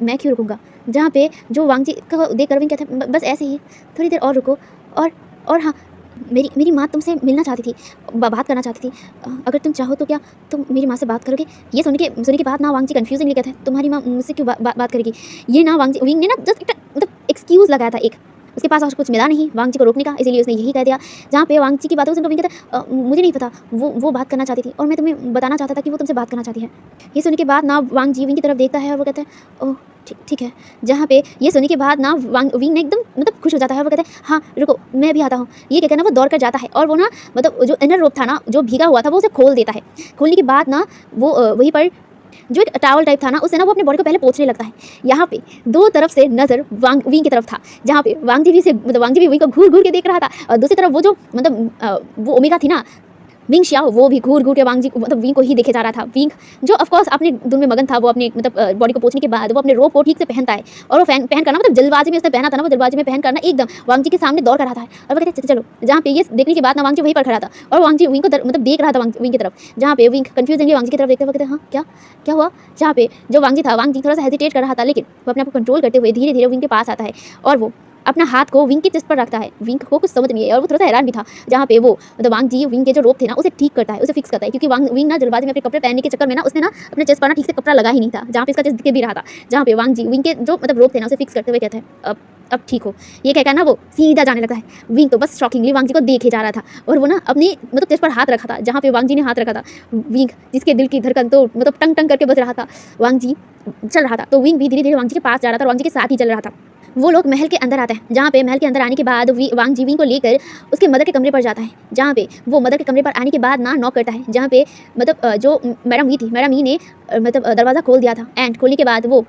Speaker 1: मैं क्यों रुकूंगा? जहाँ पे जो वांग जी को देखकर विंग कहता है बस ऐसे ही थोड़ी देर और रुको। और हाँ, मेरी माँ तुमसे मिलना चाहती थी, बात करना चाहती थी। अगर तुम चाहो तो क्या तुम मेरी माँ से बात करोगे? ये सुन के बाद ना वांग जी कन्फ्यूजिंगली कहता है तुम्हारी माँ मुझसे क्यों बात करेगी? ये ना विंग ने ना जस्ट मतलब एक्सक्यूज़ लगाया था एक, उसके पास और कुछ मिला नहीं वांग जी को रोकने का, इसीलिए उसने यही कह दिया। जहाँ पे वांग जी की बातों से विंग कहता है मुझे नहीं पता, वो बात करना चाहती थी और मैं तुम्हें बताना चाहता था कि वो तुमसे बात करना चाहती है। ये सुनने के बाद ना वांग जी विंग की तरफ देखता है और वो कहता है ओह ठीक है। जहाँ पे ये सुनने के बाद ना विंग ने एकदम मतलब खुश हो जाता है और वो कहता है हाँ रुको, मैं भी आता हूँ। ये कहकर ना वो दौड़ कर जाता है और वो ना मतलब जो इनर रोप था ना जो भीगा हुआ था वो उसे खोल देता है। खोलने के बाद ना वो वहीं पर जो एक टावल टाइप था ना उससे ना वो अपने बॉडी को पहले पोंछने लगता है। यहाँ पे दो तरफ से नज़र विंग की तरफ था, जहाँ पे वांग जी भी विंग को घूर घूर के देख रहा था और दूसरी तरफ वो जो मतलब वो ओमेगा थी ना विंग शिया, वो भी घूर घूर के वांग जी मतलब विंग को ही देखे जा रहा था। विंग जो ऑफकोर्स अपने धुन में मगन था, वो अपने मतलब बॉडी को पोंछने के बाद वो अपने रोप को ठीक से पहनता है और वो पहन करना मतलब जल्दबाजी में उसने पहना था ना, वो जल्दबाजी में पहन करना एकदम वांग जी के सामने दौड़ कर रहा था और वो कहते चलो। जहाँ पे ये देखने के बाद ना वांग जी वहीं पर खड़ा था और वांग जी विंग को मतलब देख रहा था विंग की तरफ। जहाँ पे विंग कन्फ्यूजनली वांग जी की तरफ देखते हुए कहते हाँ क्या हुआ? जहाँ पे जो वांग जी था, वांग जी थोड़ा सा हेजिटेट कर रहा था, लेकिन वो अपने आप को कंट्रोल करते हुए धीरे धीरे विंग के पास आता है और वो अपना हाथ को विंग की चेस्ट पर रखता है। विंग को कुछ समझ नहीं है और वो थोड़ा सा हैरान भी था। जहाँ पे वो मतलब वांग जी विंग के जो रोप थे ना उसे ठीक करता है, उसे फिक्स करता है, क्योंकि विंग ना जल्दबाजी में अपने कपड़े पहनने के चक्कर में ना उसने ना अपने चेस्ट पर ना ठीक से कपड़ा लगा ही नहीं था, जहाँ पे इसका चेस्ट दिख भी रहा था। जहाँ पे वांग जी विंग के जो मतलब रोप थे ना उसे फिक्स करते हुए कहता है अब ठीक हो। ये कहकर ना वो सीधा जाने लगता है। विंग तो बस शॉकिंगली वांग जी को देखे जा रहा था और वो ना अपनी मतलब चेस्ट पर हाथ रखा था, जहाँ पे वांग जी ने हाथ रखा था। विंग जिसके दिल की धड़कन तो मतलब टंग टंग करके बज रहा था, वांग जी चल रहा था तो विंग भी धीरे धीरे वांग जी के पास जा रहा था और वांग जी के साथ ही चल रहा था। वो लोग महल के अंदर आते हैं, जहाँ पे महल के अंदर आने के बाद वांग जी विंग को लेकर उसके मदर के कमरे पर जाता है। जहाँ पे वो मदर के कमरे पर आने के बाद ना नॉक करता है, जहाँ पे मतलब जो मैडम वी थी, मैडम वी ने मतलब दरवाज़ा खोल दिया था एंड खोलने के बाद वो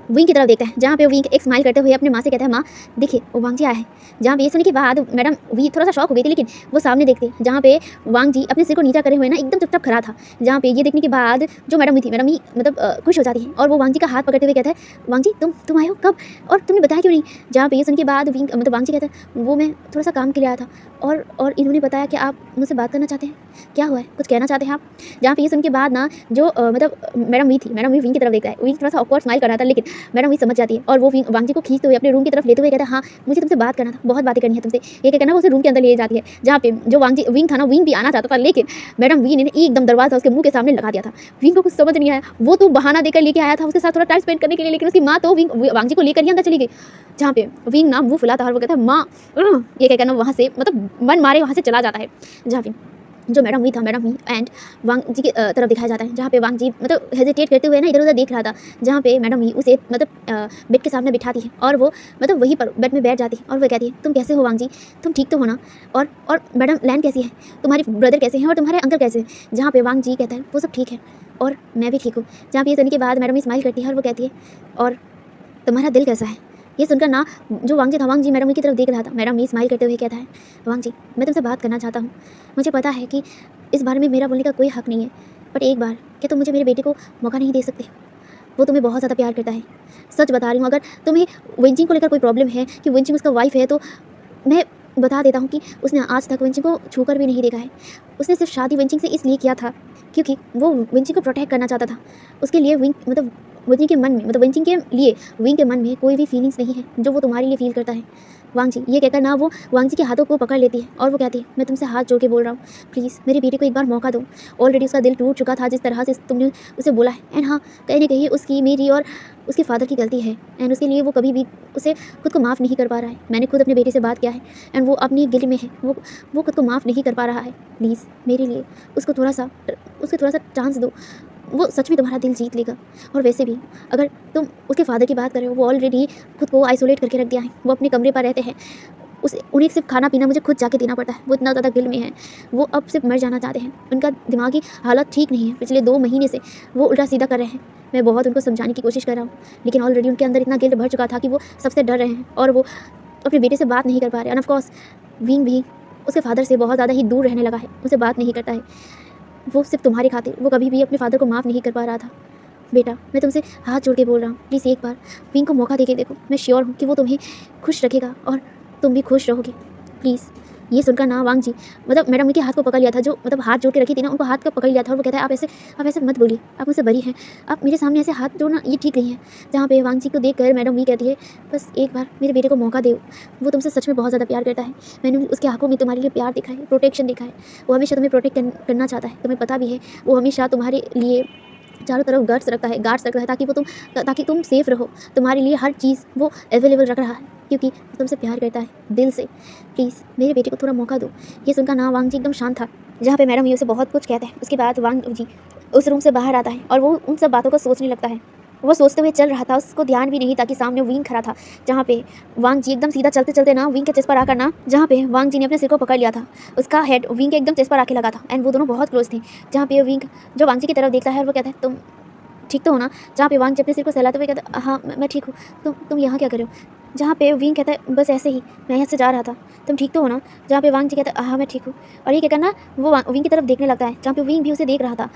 Speaker 1: विंग की तरफ देखता है, जहाँ पे विंग एक स्माइल करते हुए अपनी माँ से कहता है माँ देखिए वो वांग जी आया है। जहाँ पे ये सुनने के बाद मैडम वी थोड़ा सा शॉक हो गई थी, लेकिन वो सामने देखते जहाँ पे वांग जी अपने सिर को नीचा करे हुए ना एकदम चुपचाप खड़ा था। जहाँ पे ये देखने के बाद जो मैडम वी मतलब खुश हो जाती है और वो वांग जी का हाथ पकड़ते हुए कहता है वांग जी तुम आए हो कब और तुमने बताया क्यों नहीं? जहाँ पे ये सुनने के बाद विंग मतलब वांग जी कहता है वो मैं थोड़ा सा काम के लिए आया था और इन्होंने बताया कि आप मुझसे बात करना चाहते हैं, क्या हुआ है, कुछ कहना चाहते हैं आप? जहाँ पे ये सुन के बाद ना जो मतलब मैडम वी विंग की तरफ देखता है। विंग थोड़ा सा ऑकवर्ड स्माइल कर रहा था, लेकिन मैडम वी समझ जाती है और वो वांग जी को खींचते हुए अपने रूम की तरफ लेते हुए कहता है हाँ मुझे तुमसे बात करना था, बहुत बातें करनी है तुमसे। ये कहना वो उसे रूम के अंदर ले जाती है, जहाँ पे जो विंग था ना, विंग भी आना चाहता था, लेकिन मैडम वी ने एकदम दरवाजा उसके मुंह के सामने लगा दिया था। विंग को कुछ समझ नहीं आया, वो तो बहाना देकर लेके आया था उसके साथ थोड़ा टाइम स्पेंड करने के लिए, लेकिन उसकी माँ तो वांग जी को लेकर ही अंदर चली गई। जहाँ पे विंग ना मुंह फुलाता है और वो कहता है माँ, ये कहना वहाँ से मतलब मन मारे वहाँ से चला जाता है। जहाँ पे जो मैडम वी एंड वांग जी की तरफ दिखाया जाता है, जहाँ पे वांग जी मतलब हेजिटेट करते हुए ना इधर उधर देख रहा था। जहाँ पे मैडम वी उसे मतलब बेड के सामने बिठाती है और वो मतलब वहीं पर बेड में बैठ जाती है और वो कहती है तुम कैसे हो वांग जी, तुम ठीक तो हो ना? और मैडम लैन कैसी है, तुम्हारे ब्रदर कैसे हैं और तुम्हारे अंकल कैसे हैं? जहाँ पे वांग जी कहता है वो सब ठीक है और मैं भी ठीक हूँ। जहाँ पे ये सुनने के बाद मैडम स्माइल करती है और वो कहती है और तुम्हारा दिल कैसा है? ये सुनकर ना जो वांग जी था, वांग जी मैडम की तरफ देख रहा था। मैडम ये स्माइल करते हुए कहता है वांग जी मैं तुमसे बात करना चाहता हूँ। मुझे पता है कि इस बारे में मेरा बोलने का कोई हक नहीं है, बट एक बार क्या तुम मुझे मेरे बेटे को मौका नहीं दे सकते? वो तुम्हें बहुत ज़्यादा प्यार करता है, सच बता रही हूँ। अगर तुम्हें वेंचिंग को लेकर कोई प्रॉब्लम है कि वेंचिंग उसका वाइफ है, तो मैं बता देता हूँ कि उसने आज तक वेंचिंग को छूकर भी नहीं देखा है। उसने सिर्फ शादी वेंचिंग से इसलिए किया था क्योंकि वो वेंचिंग को प्रोटेक्ट करना चाहता था। उसके लिए मतलब वेंचिंग के मन में मतलब वेंचिंग के लिए विंग के मन में कोई भी फीलिंग्स नहीं है जो वो तुम्हारे लिए फील करता है वांग जी। ये कहकर ना वो वांग जी के हाथों को पकड़ लेती है और वो कहती है मैं तुमसे हाथ जोड़ के बोल रहा हूँ, प्लीज़ मेरे बेटे को एक बार मौका दो। ऑलरेडी उसका दिल टूट चुका था जिस तरह से तुमने उसे बोला है। एंड हाँ, कहीं ना कहीं उसकी, मेरी और उसके फादर की गलती है एंड उसके लिए वो कभी भी उसे खुद को माफ़ नहीं कर पा रहा है। मैंने खुद अपने बेटे से बात किया है एंड वो अपनी गिल्ट में है, वो खुद को माफ़ नहीं कर पा रहा है। प्लीज़ मेरे लिए उसको थोड़ा सा चांस दो। वो सच में तुम्हारा दिल जीत लेगा। और वैसे भी अगर तुम उसके फादर की बात कर रहे हो, वो ऑलरेडी खुद को आइसोलेट करके रख दिया है, वो अपने कमरे पर रहते हैं, उन्हें सिर्फ खाना पीना मुझे खुद जाके देना पड़ता है, वो इतना ज़्यादा गिल में है, वो अब सिर्फ मर जाना चाहते हैं। उनका दिमागी हालत ठीक नहीं है, पिछले 2 महीने से वो उल्टा सीधा कर रहे हैं। मैं बहुत उनको समझाने की कोशिश कर रहा हूँ, लेकिन ऑलरेडी उनके अंदर इतना गिल्ट भर चुका था कि वो सबसे डर रहे हैं और वो अपने बेटे से बात नहीं कर पा रहे। एंड ऑफ कोर्स विंग भी उसके फादर से बहुत ज़्यादा ही दूर रहने लगा है, उनसे बात नहीं करता है, वो सिर्फ तुम्हारी खातिर। वो कभी भी अपने फादर को माफ़ नहीं कर पा रहा था। बेटा, मैं तुमसे हाथ जोड़ के बोल रहा हूँ, प्लीज़ एक बार विंग को मौका दे के देखो। मैं श्योर हूँ कि वो तुम्हें खुश रखेगा और तुम भी खुश रहोगे। प्लीज़। ये सुनकर ना वांग जी मैडम उनके हाथ को पकड़ लिया था, जो हाथ जोड़ के रखी थी ना, उनको हाथ को पकड़ लिया था और वो कहता है आप ऐसे मत बोलिए, आप मुझसे बरी हैं, आप मेरे सामने ऐसे हाथ जोड़ना ये ठीक नहीं है। जहाँ पे वांग जी को देखकर मैडम भी कहती है, बस एक बार मेरे बेटे को मौका दो, वो तुमसे सच में बहुत ज़्यादा प्यार करता है। मैंने उसके आंखों में तुम्हारे लिए प्यार दिखा है, प्रोटेक्शन दिखा है, वो हमेशा तुम्हें प्रोटेक्ट करना चाहता है, तुम्हें पता भी है। वो हमेशा तुम्हारे लिए चारों तरफ गार्ड्स रखता है ताकि तुम सेफ़ रहो। तुम्हारे लिए हर चीज़ वो अवेलेबल रख रहा है, क्योंकि तुमसे प्यार करता है दिल से। प्लीज़ मेरे बेटे को थोड़ा मौका दो। ये सुनकर ना वांग जी एकदम शांत था। जहाँ पे मैडम ये उसे बहुत कुछ कहते हैं, उसके बाद वांग जी उस रूम से बाहर आता है और वो उन सब बातों को सोचने लगता है। वो सोचते हुए चल रहा था, उसको ध्यान भी नहीं था कि सामने विंग खड़ा था। जहाँ पे वांग जी एकदम सीधा चलते चलते ना विंग के चेस्ट पर आकर ना, जहाँ पे वांग जी ने अपने सिर को पकड़ लिया था, उसका हेड विंग के एकदम चेस्ट पर आके लगा था। एंड वो दोनों बहुत क्लोज थे। जहाँ पे विंग जो वांग जी की तरफ देखता है और वो कहता है, तुम ठीक तो हो ना? जहाँ पे वांग जी अपने सिर को सहलाते हुए कहता है, हाँ मैं ठीक हूँ, तुम यहाँ क्या कर रहे हो? जहाँ पे विंग कहता है, बस ऐसे ही, मैं यहाँ से जा रहा था, तुम ठीक तो हो ना? जहाँ पे वांग जी कहता है, हाँ मैं ठीक हूँ। और ये कहकर ना वो विंग की तरफ देखने लगता है, जहाँ पे विंग भी उसे देख रहा था।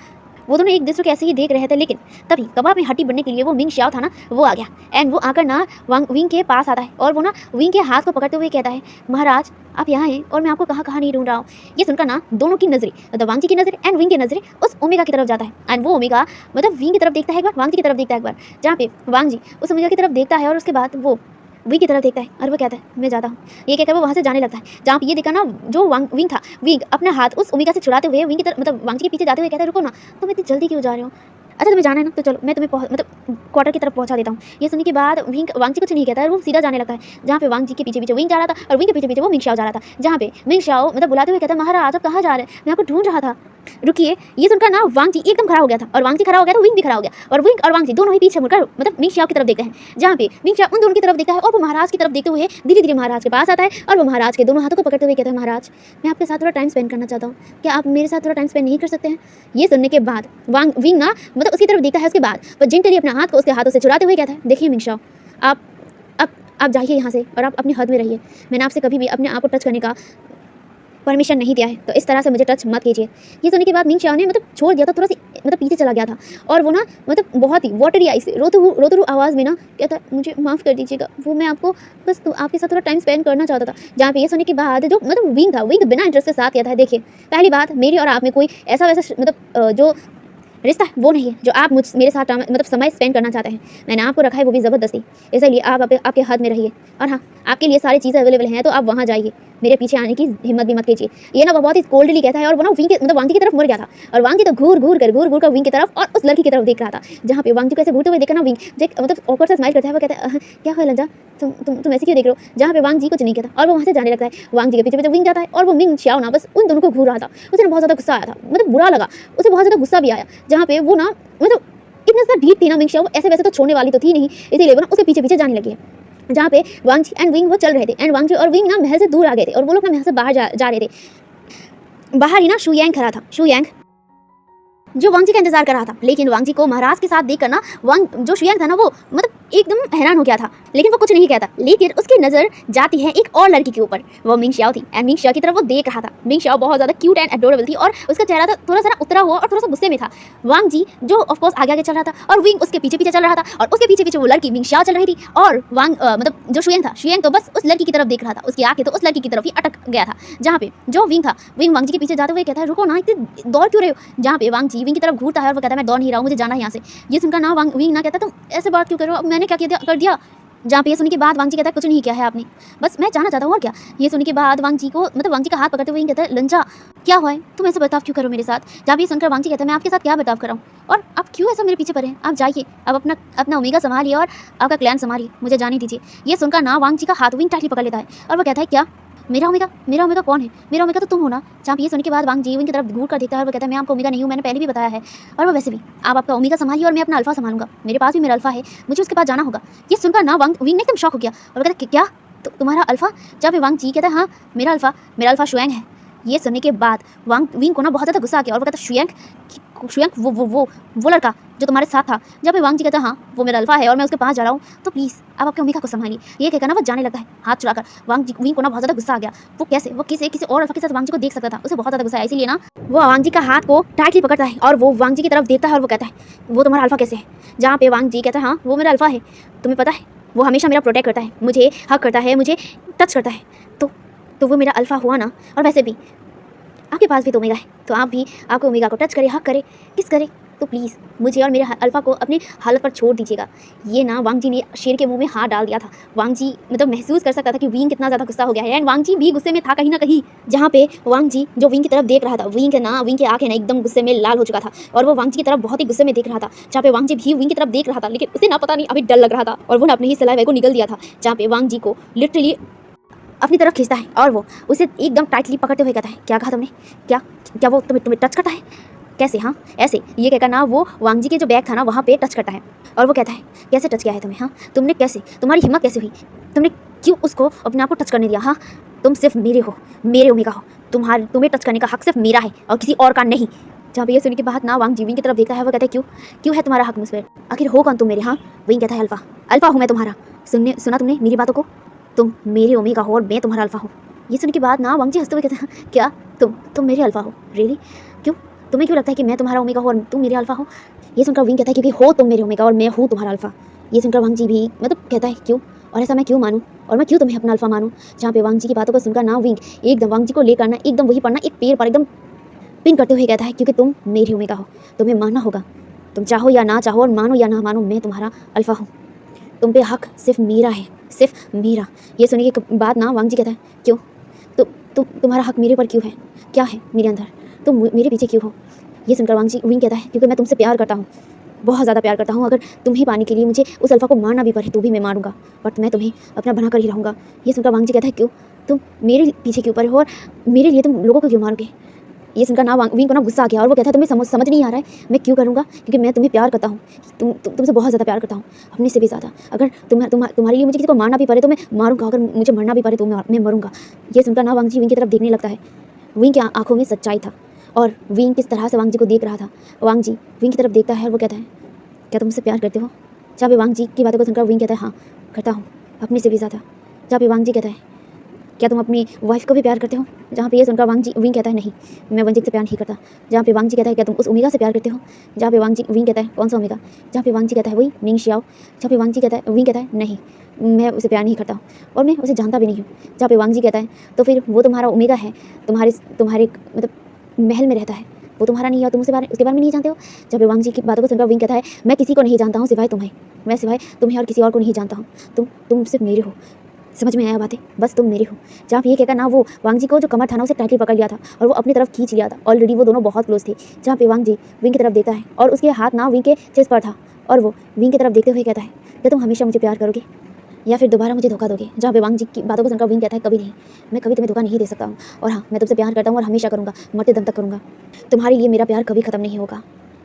Speaker 1: वो दोनों एक दूसरे को ऐसे ही देख रहे थे, लेकिन तभी कबाब में हड्डी बनने के लिए वो मिंग शाओ था ना, वो आ गया। एंड वो आकर ना विंग के पास आता है और वो ना विंग के हाथ को पकड़ते हुए कहता है, महाराज आप यहाँ हैं और मैं आपको कहाँ नहीं ढूंढ रहा हूँ। ये सुनकर ना दोनों की नजरें, मतलब वांग जी की नज़र एंड विंग की नज़रें उस ओमेगा की तरफ जाता है। एंड वो ओमेगा विंग की तरफ देखता है एक बार, वांग जी की तरफ देखता है एक बार, जहाँ पे वांग जी उस ओमेगा की तरफ देखता है और उसके बाद वो विंग की तरफ देखता है और वो कहता है, मैं जाता हूँ। ये कहकर वो वहाँ से जाने लगता है। जहाँ पे ये देखा ना जो विंग था, विंग अपना हाथ उस ओमेगा से छुड़ाते हुए विंग की तरफ वांग जी के पीछे जाते हुए कहता है, रुको ना, तुम इतनी जल्दी क्यों जा रहे हो? अच्छा तुम्हें जाना है ना, तो चलो मैं तुम्हें क्वार्टर की तरफ पहुंचा देता हूँ। ये सुनने के बाद वांग जी कुछ नहीं कहता है, वो सीधा जाने लगता है। जहाँ पे वांग जी के पीछे पीछे विंग जा रहा था और विंग के पीछे पीछे वो मिंग शाओ जा रहा था। जहाँ पे मिंग शाओ बुलाते हुए कहता है, महाराज आप कहाँ जा रहे हैं? मैं आपको ढूंढ रहा था, रुकिए। ये सुनकर ना वांग जी एकदम खड़ा हो गया था और वांग जी खड़ा हो गया तो विंग भी खड़ा हो गया और विंग और वांग जी दोनों ही पीछे मुड़कर मिंग शाओ की तरफ देखते हैं। जहाँ पे मिंग शाओ उन दोनों की तरफ देखता है और वो महाराज की तरफ देखते हुए धीरे धीरे महाराज के पास आता है और वो महाराज के दोनों हाथों को पकड़ते हुए कहता है, महाराज मैं आपके साथ थोड़ा टाइम स्पेंड करना चाहता हूँ, क्या आप मेरे साथ थोड़ा टाइम स्पेंड नहीं कर सकते हैं? ये सुनने के बाद विंग ना उसकी तरफ देखता है, उसके बाद वो जेंटली अपने हाथ को उसके हाथों से छुड़ाते हुए कहता है, देखिए मिंग शाओ आप जाइए यहाँ से और आप अपनी हद में रहिए। मैंने आपसे कभी भी अपने आप को टच करने का परमिशन नहीं दिया है, तो इस तरह से मुझे टच मत कीजिए। ये सुनने के बाद मिंग शाओ ने छोड़ दिया था, थोड़ा सी पीछे चला गया था और वो ना बहुत ही वाटरी आई से रोते आवाज़ में ना कहता है, मुझे माफ़ कर दीजिएगा, वो मैं आपको बस आपके साथ थोड़ा टाइम स्पेंड करना चाहता था। जहाँ पे ये सुनने के बाद जो विंग था, विंग बिना इंटरेस्ट से साथ किया था। देखिए पहली बात, मेरी और आप में कोई ऐसा वैसा जो रिश्ता वो नहीं है जो आप मेरे साथ समय स्पेंड करना चाहते हैं। मैंने आपको रखा है वो भी ज़बरदस्ती, इसलिए आप आपके हद में रहिए। और हाँ, आपके लिए सारी चीज़ें अवेलेबल हैं, तो आप वहाँ जाइए, मेरे पीछे आने की हिम्मत भी मत कीजिए। ये ना बहुत ही कोल्डली कहता है और वो ना विंग के वांग जी की तरफ मुड़ गया था और वांग जी तो घूर घूर कर विंग की तरफ और उस लड़की की तरफ देख रहा था। जहाँ पे वांग जी को ऐसे घूरते हुए देखा ना, विंग ऑकवर्ड सा स्माइल करता है, वो कहता है, क्या है लंजा, तुम ऐसे क्यों देख रहे हो? जहाँ पे वांग जी कुछ नहीं कहता और वो वहाँ से जाने लगता है। वांग जी के पीछे पीछे विंग जाता है और वो मिंग शाओ ना बस उन दोनों को घूर रहा था। उसे बहुत ज़्यादा गुस्सा आया था, बुरा लगा, उसे बहुत ज़्यादा गुस्सा भी आया। जहाँ पे वो ना इतना सा ढीठ थी ना मिंग शाओ, ऐसे वैसे तो छोड़ने वाली तो थी नहीं, इसीलिए वो ना उसके पीछे पीछे जाने लगी है। जहाँ पे वांग जी एंड विंग वो चल रहे थे एंड वांग जी और विंग ना महल से दूर आ गए थे और वो लोग ना महल से बाहर जा रहे थे। बाहर ही ना शू यांग खड़ा था, शू यांग जो वांग जी का इंतजार कर रहा था। लेकिन वांग जी को महाराज के साथ देखकर ना जो शू यांग था ना, वो एकदम हैरान हो गया था, लेकिन वो कुछ नहीं कहता। लेकिन उसकी नज़र जाती है एक और लड़की के ऊपर, वो मिंग शाओ थी एंड मिंग शाओ की तरफ वो देख रहा था। मिंग शाओ बहुत ज़्यादा क्यूट एंड एडोरेबल थी और उसका चेहरा था थोड़ा सा उतरा हुआ और थोड़ा सा गुस्से में था। वांग जी जो ऑफकोर्स आगे आगे चल रहा था और विंग उसके पीछे पीछे चल रहा था और उसके पीछे पीछे वो लड़की मिंग शाओ चल रही थी और वांग जो शुयांग था, शुयांग तो बस उस लड़की की तरफ देख रहा था, उसकी आंखें तो उस लड़की की तरफ ही अटक गया था। जहाँ पे जो विंग था, विंग वांग जी के पीछे जाते हुए कहता है, रुको ना, इतनी दौड़ क्यों रहे हो? जहाँ पे वांग जी विंग की तरफ घूरता है और वो कहता है, मैं दौड़ नहीं रहा हूँ, मुझे जाना है यहाँ से। ये सुनकर ना विंग ना कहता, तुम ऐसे बात क्यों कर रहे हो, मैंने क्या कर दिया? जहाँ पे ये सुनने के बाद वांग जी कहता है, कुछ नहीं किया है आपने, बस मैं जाना चाहता हूँ और क्या। ये सुनने के बाद वांग जी को वांग जी का हाथ पकड़ते हुए कहता है, लंजा क्या हुआ है, तुम ऐसे बर्ताव क्यों करो मेरे साथ? जहाँ पे ये सुनकर वांग जी कहता है, मैं आपके साथ क्या बर्ताव कर रहा हूँ और आप क्यों ऐसा मेरे पीछे पड़े हैं? आप जाइए, अब अपना ओमेगा संभालिए और आपका क्लैन संभालिए, मुझे जाने दीजिए। ये सुनकर ना वांग जी का हाथ विंग टाइटली पकड़ लेता है और वो कहता है, क्या? मेरा ओमेगा कौन है? मेरा ओमेगा तो तुम हो ना। जहाँ पे ये सुनने के बाद वांग जी विंग की तरफ घूर कर देखता है और वो कहता है मैं आपका ओमेगा नहीं हूँ, मैंने पहले भी बताया है। और वो वैसे भी आप आपका ओमेगा संभालिए और मैं अपना अल्फा संभालूंगा। मेरे पास भी मेरा अल्फा है, मुझे उसके पास जाना होगा। ये सुनकर ना वांग विंग ने एकदम शॉक हो गया और वो कहता है क्या तुम्हारा अल्फा? जहाँ पे वांग जी कहता है हाँ मेरा अल्फा शुएंग है। ये सुनने के बाद वांग विंग को ना बहुत ज़्यादा गुस्सा आ गया और वो कहता है शुएंग वो लड़का जो तुम्हारे साथ था। जब वांग जी कहता है हाँ वो मेरा अल्फा है और मैं उसके पास जा रहा हूँ, तो प्लीज़ आप आपके ओमेगा को संभालिए। ये कहकर ना वो जाने लगता है हाथ चुराकर। विंग को ना बहुत ज़्यादा गुस्सा आ गया। वो किसी और अल्फा के साथ वांग जी को देख सकता था, उसे बहुत ज़्यादा गुस्सा आया, इसीलिए ना वो वांग जी का हाथ को टाइटली पकड़ता है और वो वांग जी की तरफ देखता है और वो कहता है वो तुम्हारा अल्फा कैसे है? जहाँ पे वांग जी कहता है हाँ वो मेरा अल्फा है, तुम्हें पता है वो हमेशा मेरा प्रोटेक्ट करता है, मुझे हक करता है, मुझे टच करता है, तो वो मेरा अल्फा हुआ ना। और वैसे भी आपके पास भी तो ओमेगा है, तो आप भी आपको ओमेगा को टच करे, हक करे, किस करे, तो प्लीज़ मुझे और मेरे अल्फा को अपनी हालत पर छोड़ दीजिएगा। ये ना वांग जी ने शेर के मुंह में हाथ डाल दिया था। वांग जी मतलब महसूस कर सकता था कि विंग कितना ज़्यादा गुस्सा हो गया है, एंड वांग जी भी गुस्से में था कहीं ना कहीं। जहाँ पे वांग जी जो विंग की तरफ देख रहा था, विंग की आंखें ना एकदम गुस्से में लाल हो चुका था और वो वांग जी की तरफ बहुत ही गुस्से में देख रहा था। जहाँ पे वांग जी भी विंग की तरफ देख रहा था, लेकिन उसे ना पता नहीं अभी डर लग रहा था और वो ना अपने ही सलाइवा को निगल दिया था। जहाँ पे वांग जी को लिटरली अपनी तरफ खींचता है और वो उसे एकदम टाइटली पकड़ते हुए कहता है क्या कहा तुमने? क्या वो तुम्हें टच करता है? कैसे? हाँ ऐसे। ये कहकर ना वो वांग जी के जो बैग था ना वहाँ पे टच करता है और वो कहता है कैसे टच किया है तुम्हें? हाँ तुमने कैसे, तुम्हारी हिम्मत कैसे हुई? तुमने क्यों उसको अपने आप को टच करने दिया? हाँ तुम सिर्फ मेरे हो, मेरे ओमेगा हो, तुम्हें टच करने का हक सिर्फ मेरा है और किसी और का नहीं। जहाँ पे ये सुनने के बाद ना वांग जी विंग की तरफ देखता है, वो कहता है क्यों है तुम्हारा हक मुझ पर? आखिर हो कौन तुम मेरे? हाँ विंग कहता है अल्फा हूँ मैं तुम्हारा। सुना तुमने मेरी बातों को? तुम मेरे ओमेगा हो और मैं तुम्हारा अल्फा हूँ। ये सुनने के बाद ना वांग जी हंसते हुए कहते हैं क्या तुम मेरे अल्फा हो? रियली? क्यों? तुम्हें क्यों लगता है कि मैं तुम्हारा ओमेगा हो और तुम मेरे अल्फा हो? ये सुनकर विंग कहता है क्योंकि हो तुम मेरे ओमेगा और मैं हूँ तुम्हारा अल्फा। ये सुनकर वांग जी भी मतलब कहता है क्यों, और ऐसा मैं क्यों मानूँ, और मैं क्यों तुम्हें अपना अल्फा मानूँ? जहाँ पे वांग जी की बातों को सुनकर ना विंग एकदम वांग जी को लेकर ना एकदम वही पड़ना एक पेड़ पर एकदम पिन करते हुए कहता है क्योंकि तुम मेरे ओमेगा हो, तुम्हें मानना होगा। तुम चाहो या ना चाहो और मानो या ना मानो, मैं तुम्हारा अल्फा हूँ। तुम पे हक सिर्फ मेरा है, सिर्फ मेरा। ये सुनने के बाद ना वांग जी कहता है क्यों? तुम्हारा हक मेरे पर क्यों है? क्या है मेरे अंदर? तुम मेरे पीछे क्यों हो? ये सुनकर विंग कहता है क्योंकि मैं तुमसे प्यार करता हूँ, बहुत ज़्यादा प्यार करता हूँ। अगर तुम्हें पाने के लिए मुझे उस अल्फा को मारना भी पड़े तो भी मैं मारूंगा, बट मैं तुम्हें अपना बना कर ही रहूँगा। ये सुनकर वांग जी कहता है क्यों? तुम मेरे पीछे क्यों पड़े हो और मेरे लिए तुम लोगों को क्यों मारोगे? ये सुनकर ना विंग को ना गुस्सा आ गया और वो कहता है तुम्हें समझ नहीं आ रहा है मैं क्यों करूँगा? क्योंकि मैं तुम्हें प्यार करता हूँ, तुमसे बहुत ज़्यादा प्यार करता हूँ, अपने से भी ज़्यादा। अगर तुम्हारे लिए मुझे किसी को मारना भी पड़े तो मैं मारूंगा, अगर मुझे मरना भी पड़े तो मैं मरूंगा। ये सुनकर ना वांग जी विंग की तरफ देखने लगता है। विंग की आंखों में सच्चाई था और विंग किस तरह से वांग जी को देख रहा था। वांग जी विंग की तरफ देखता है और वो कहता है क्या तुम मुझसे प्यार करते हो? जहाँ पे वांग जी की बातों को सुनकर विंग कहता है हाँ करता हूँ, अपने से भी ज़्यादा। जहाँ पे वांग जी कहता है क्या तुम अपनी वाइफ को भी प्यार करते हो? जहाँ पे ये सुनकर विंग कहता है नहीं, मैं वांग जी से प्यार नहीं करता। जहाँ पे वांग जी कहता है क्या तुम उस ओमेगा से प्यार करते हो? जहाँ पे विंग कहता है कौन सा ओमेगा? जहाँ पे वांग जी कहता है वही निंग शियाओ। जहाँ पे विंग कहता है नहीं, मैं उसे प्यार नहीं करता और मैं उसे जानता भी नहीं हूँ। जहाँ पे वांग जी कहता है तो फिर वो तुम्हारा ओमेगा है, तुम्हारे मतलब महल में रहता है, वो तुम्हारा नहीं है और तुम उसके बारे में नहीं जानते हो। जब वांग जी की बातों को सुनकर विंग कहता है मैं किसी को नहीं जानता हूँ सिवाय तुम्हें, मैं सिवाय तुम्हें और किसी और को नहीं जानता हूँ। तुम सिर्फ मेरे हो, समझ में आया बातें? बस तुम मेरे हो। जहाँ ये कहकर ना वो वांग जी को जो कमर था ना उसे टाइटली पकड़ लिया था और वो अपनी तरफ खींच लिया था। ऑलरेडी वो दोनों बहुत क्लोज थे। जहाँ पे वांग जी विंग की तरफ देखता है और उसके हाथ ना विंग के चेस्ट पर था और वो विंग की तरफ देखते हुए कहता है क्या तुम हमेशा मुझे प्यार करोगे या फिर दोबारा मुझे धोखा दोगे? जहाँ पे वांग जी की बातों को सुनकर विंग कहता है कभी नहीं, मैं कभी तुम्हें धोखा नहीं दे सकता हूँ और हाँ मैं तुमसे प्यार करता हूँ और हमेशा करूँगा, मरते दम तक करूँगा। तुम्हारे लिए मेरा प्यार कभी खत्म नहीं होगा।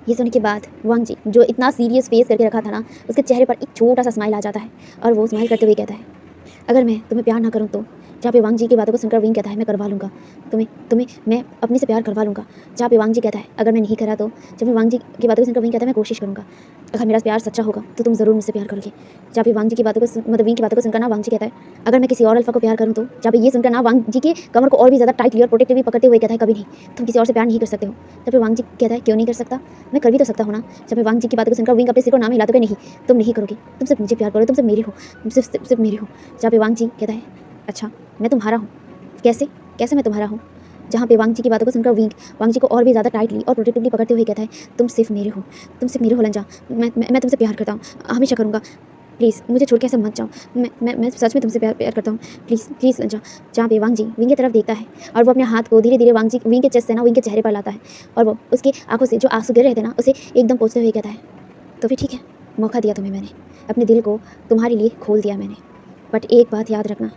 Speaker 1: ये सुनने के बाद वांग जी जो इतना सीरियस फेस करके रखा था ना, उसके चेहरे पर एक छोटा सा स्माइल आ जाता है और वो स्माइल करते हुए कहता है अगर मैं तुम्हें प्यार ना करूँ तो? जहाँ पे वांग जी की बातों को सुनकर विंग कहता है मैं करवा लूँगा तुम्हें मैं अपने से प्यार करवा लूँगा। जहाँ पे वांग जी कहता है अगर मैं नहीं करा तो? जब मैं वांग जी की बातों को सुनकर विंग कहता है मैं कोशिश करूँगा, अगर मेरा प्यार सच्चा होगा तो तुम ज़रूर मुझसे प्यार करोगे। जहाँ पे वांग जी की बातों को मतलब विंग की बातों को सुनकर ना वांग जी कहता है अगर मैं किसी और अल्फा को प्यार करूँ तो? जहाँ पे ये सुनकर ना वांग जी के कमर को और भी ज़्यादा टाइटली और प्रोटेक्टिवली पकड़ते हुए कहता है कभी नहीं, तुम किसी और से प्यार नहीं कर सकते हो। जब पे वांग जी कहता है क्यों नहीं कर सकता, मैं कर भी तो सकता हूँ ना। जब वांग जी की बातों को सुनकर विंग अपने सिर को नाम हिलाते हुए नहीं, तुम नहीं करोगे, तुम सिर्फ मुझे प्यार करो, तुम सिर्फ मेरे हो, तुम सिर्फ मेरे हो। जहाँ पे वांग जी कहता है अच्छा मैं तुम्हारा हूँ, कैसे मैं तुम्हारा हूँ? जहाँ पे वांग जी की बातों को सुनकर वांग जी को और भी ज़्यादा टाइटली और प्रोटेक्टिवली पकड़ते हुए कहता है तुम सिर्फ मेरे हो लंजा, मैं तुमसे प्यार करता हूँ, हमेशा करूँगा, प्लीज़ मुझे छोड़ के ऐसे मत जाओ, मैं सच में तुमसे प्यार करता हूँ, प्लीज़ लंजा। जहाँ पे वांग जी विंग की तरफ देखता है और वो अपने हाथ को धीरे धीरे विंग के चेस्ट से ना विंग के चेहरे पर लाता है और वो उसकी आंखों से जो आंसू गिर रहे थे ना उसे एकदम पोंछते हुए कहता है तो फिर ठीक है, मौका दिया तुम्हें मैंने, अपने दिल को तुम्हारे लिए खोल दिया मैंने, बट एक बात याद रखना,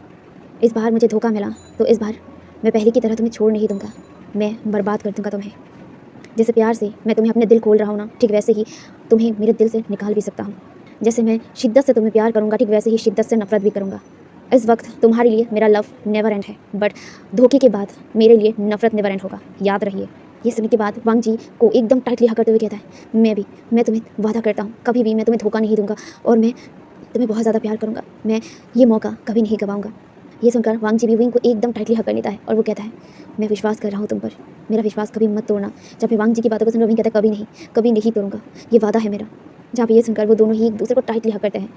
Speaker 1: इस बार मुझे धोखा मिला तो इस बार मैं पहले की तरह तुम्हें छोड़ नहीं दूँगा, मैं बर्बाद कर दूँगा तुम्हें। जैसे प्यार से मैं तुम्हें अपने दिल खोल रहा हूँ ना, ठीक वैसे ही तुम्हें मेरे दिल से निकाल भी सकता हूँ। जैसे मैं शिद्दत से तुम्हें प्यार करूँगा, ठीक वैसे ही शिद्दत से नफ़रत भी करूँगा। इस वक्त तुम्हारे लिए मेरा लव नेवर एंड है, बट धोखे के बाद मेरे लिए नफ़रत नेवर एंड होगा, याद रहिए। ये सुनने के बाद वांग जी को एकदम टाइटली हक करते हुए कहता है, मैं तुम्हें वादा करता हूँ कभी भी मैं तुम्हें धोखा नहीं दूंगा और मैं तुम्हें बहुत ज़्यादा प्यार करूँगा, मैं ये मौका कभी नहीं गवाऊँगा। ये सुनकर वांग जी भी विंग को एकदम टाइटली हक कर लेता है और वो कहता है, मैं विश्वास कर रहा हूँ तुम पर, मेरा विश्वास कभी मत तोड़ना। जब फिर वांग जी की बातों को सुनकर विंग कहता है, कभी नहीं तोड़ूंगा, ये वादा है मेरा। जहाँ पे ये सुनकर वो दोनों ही एक दूसरे को टाइटली हक करते हैं।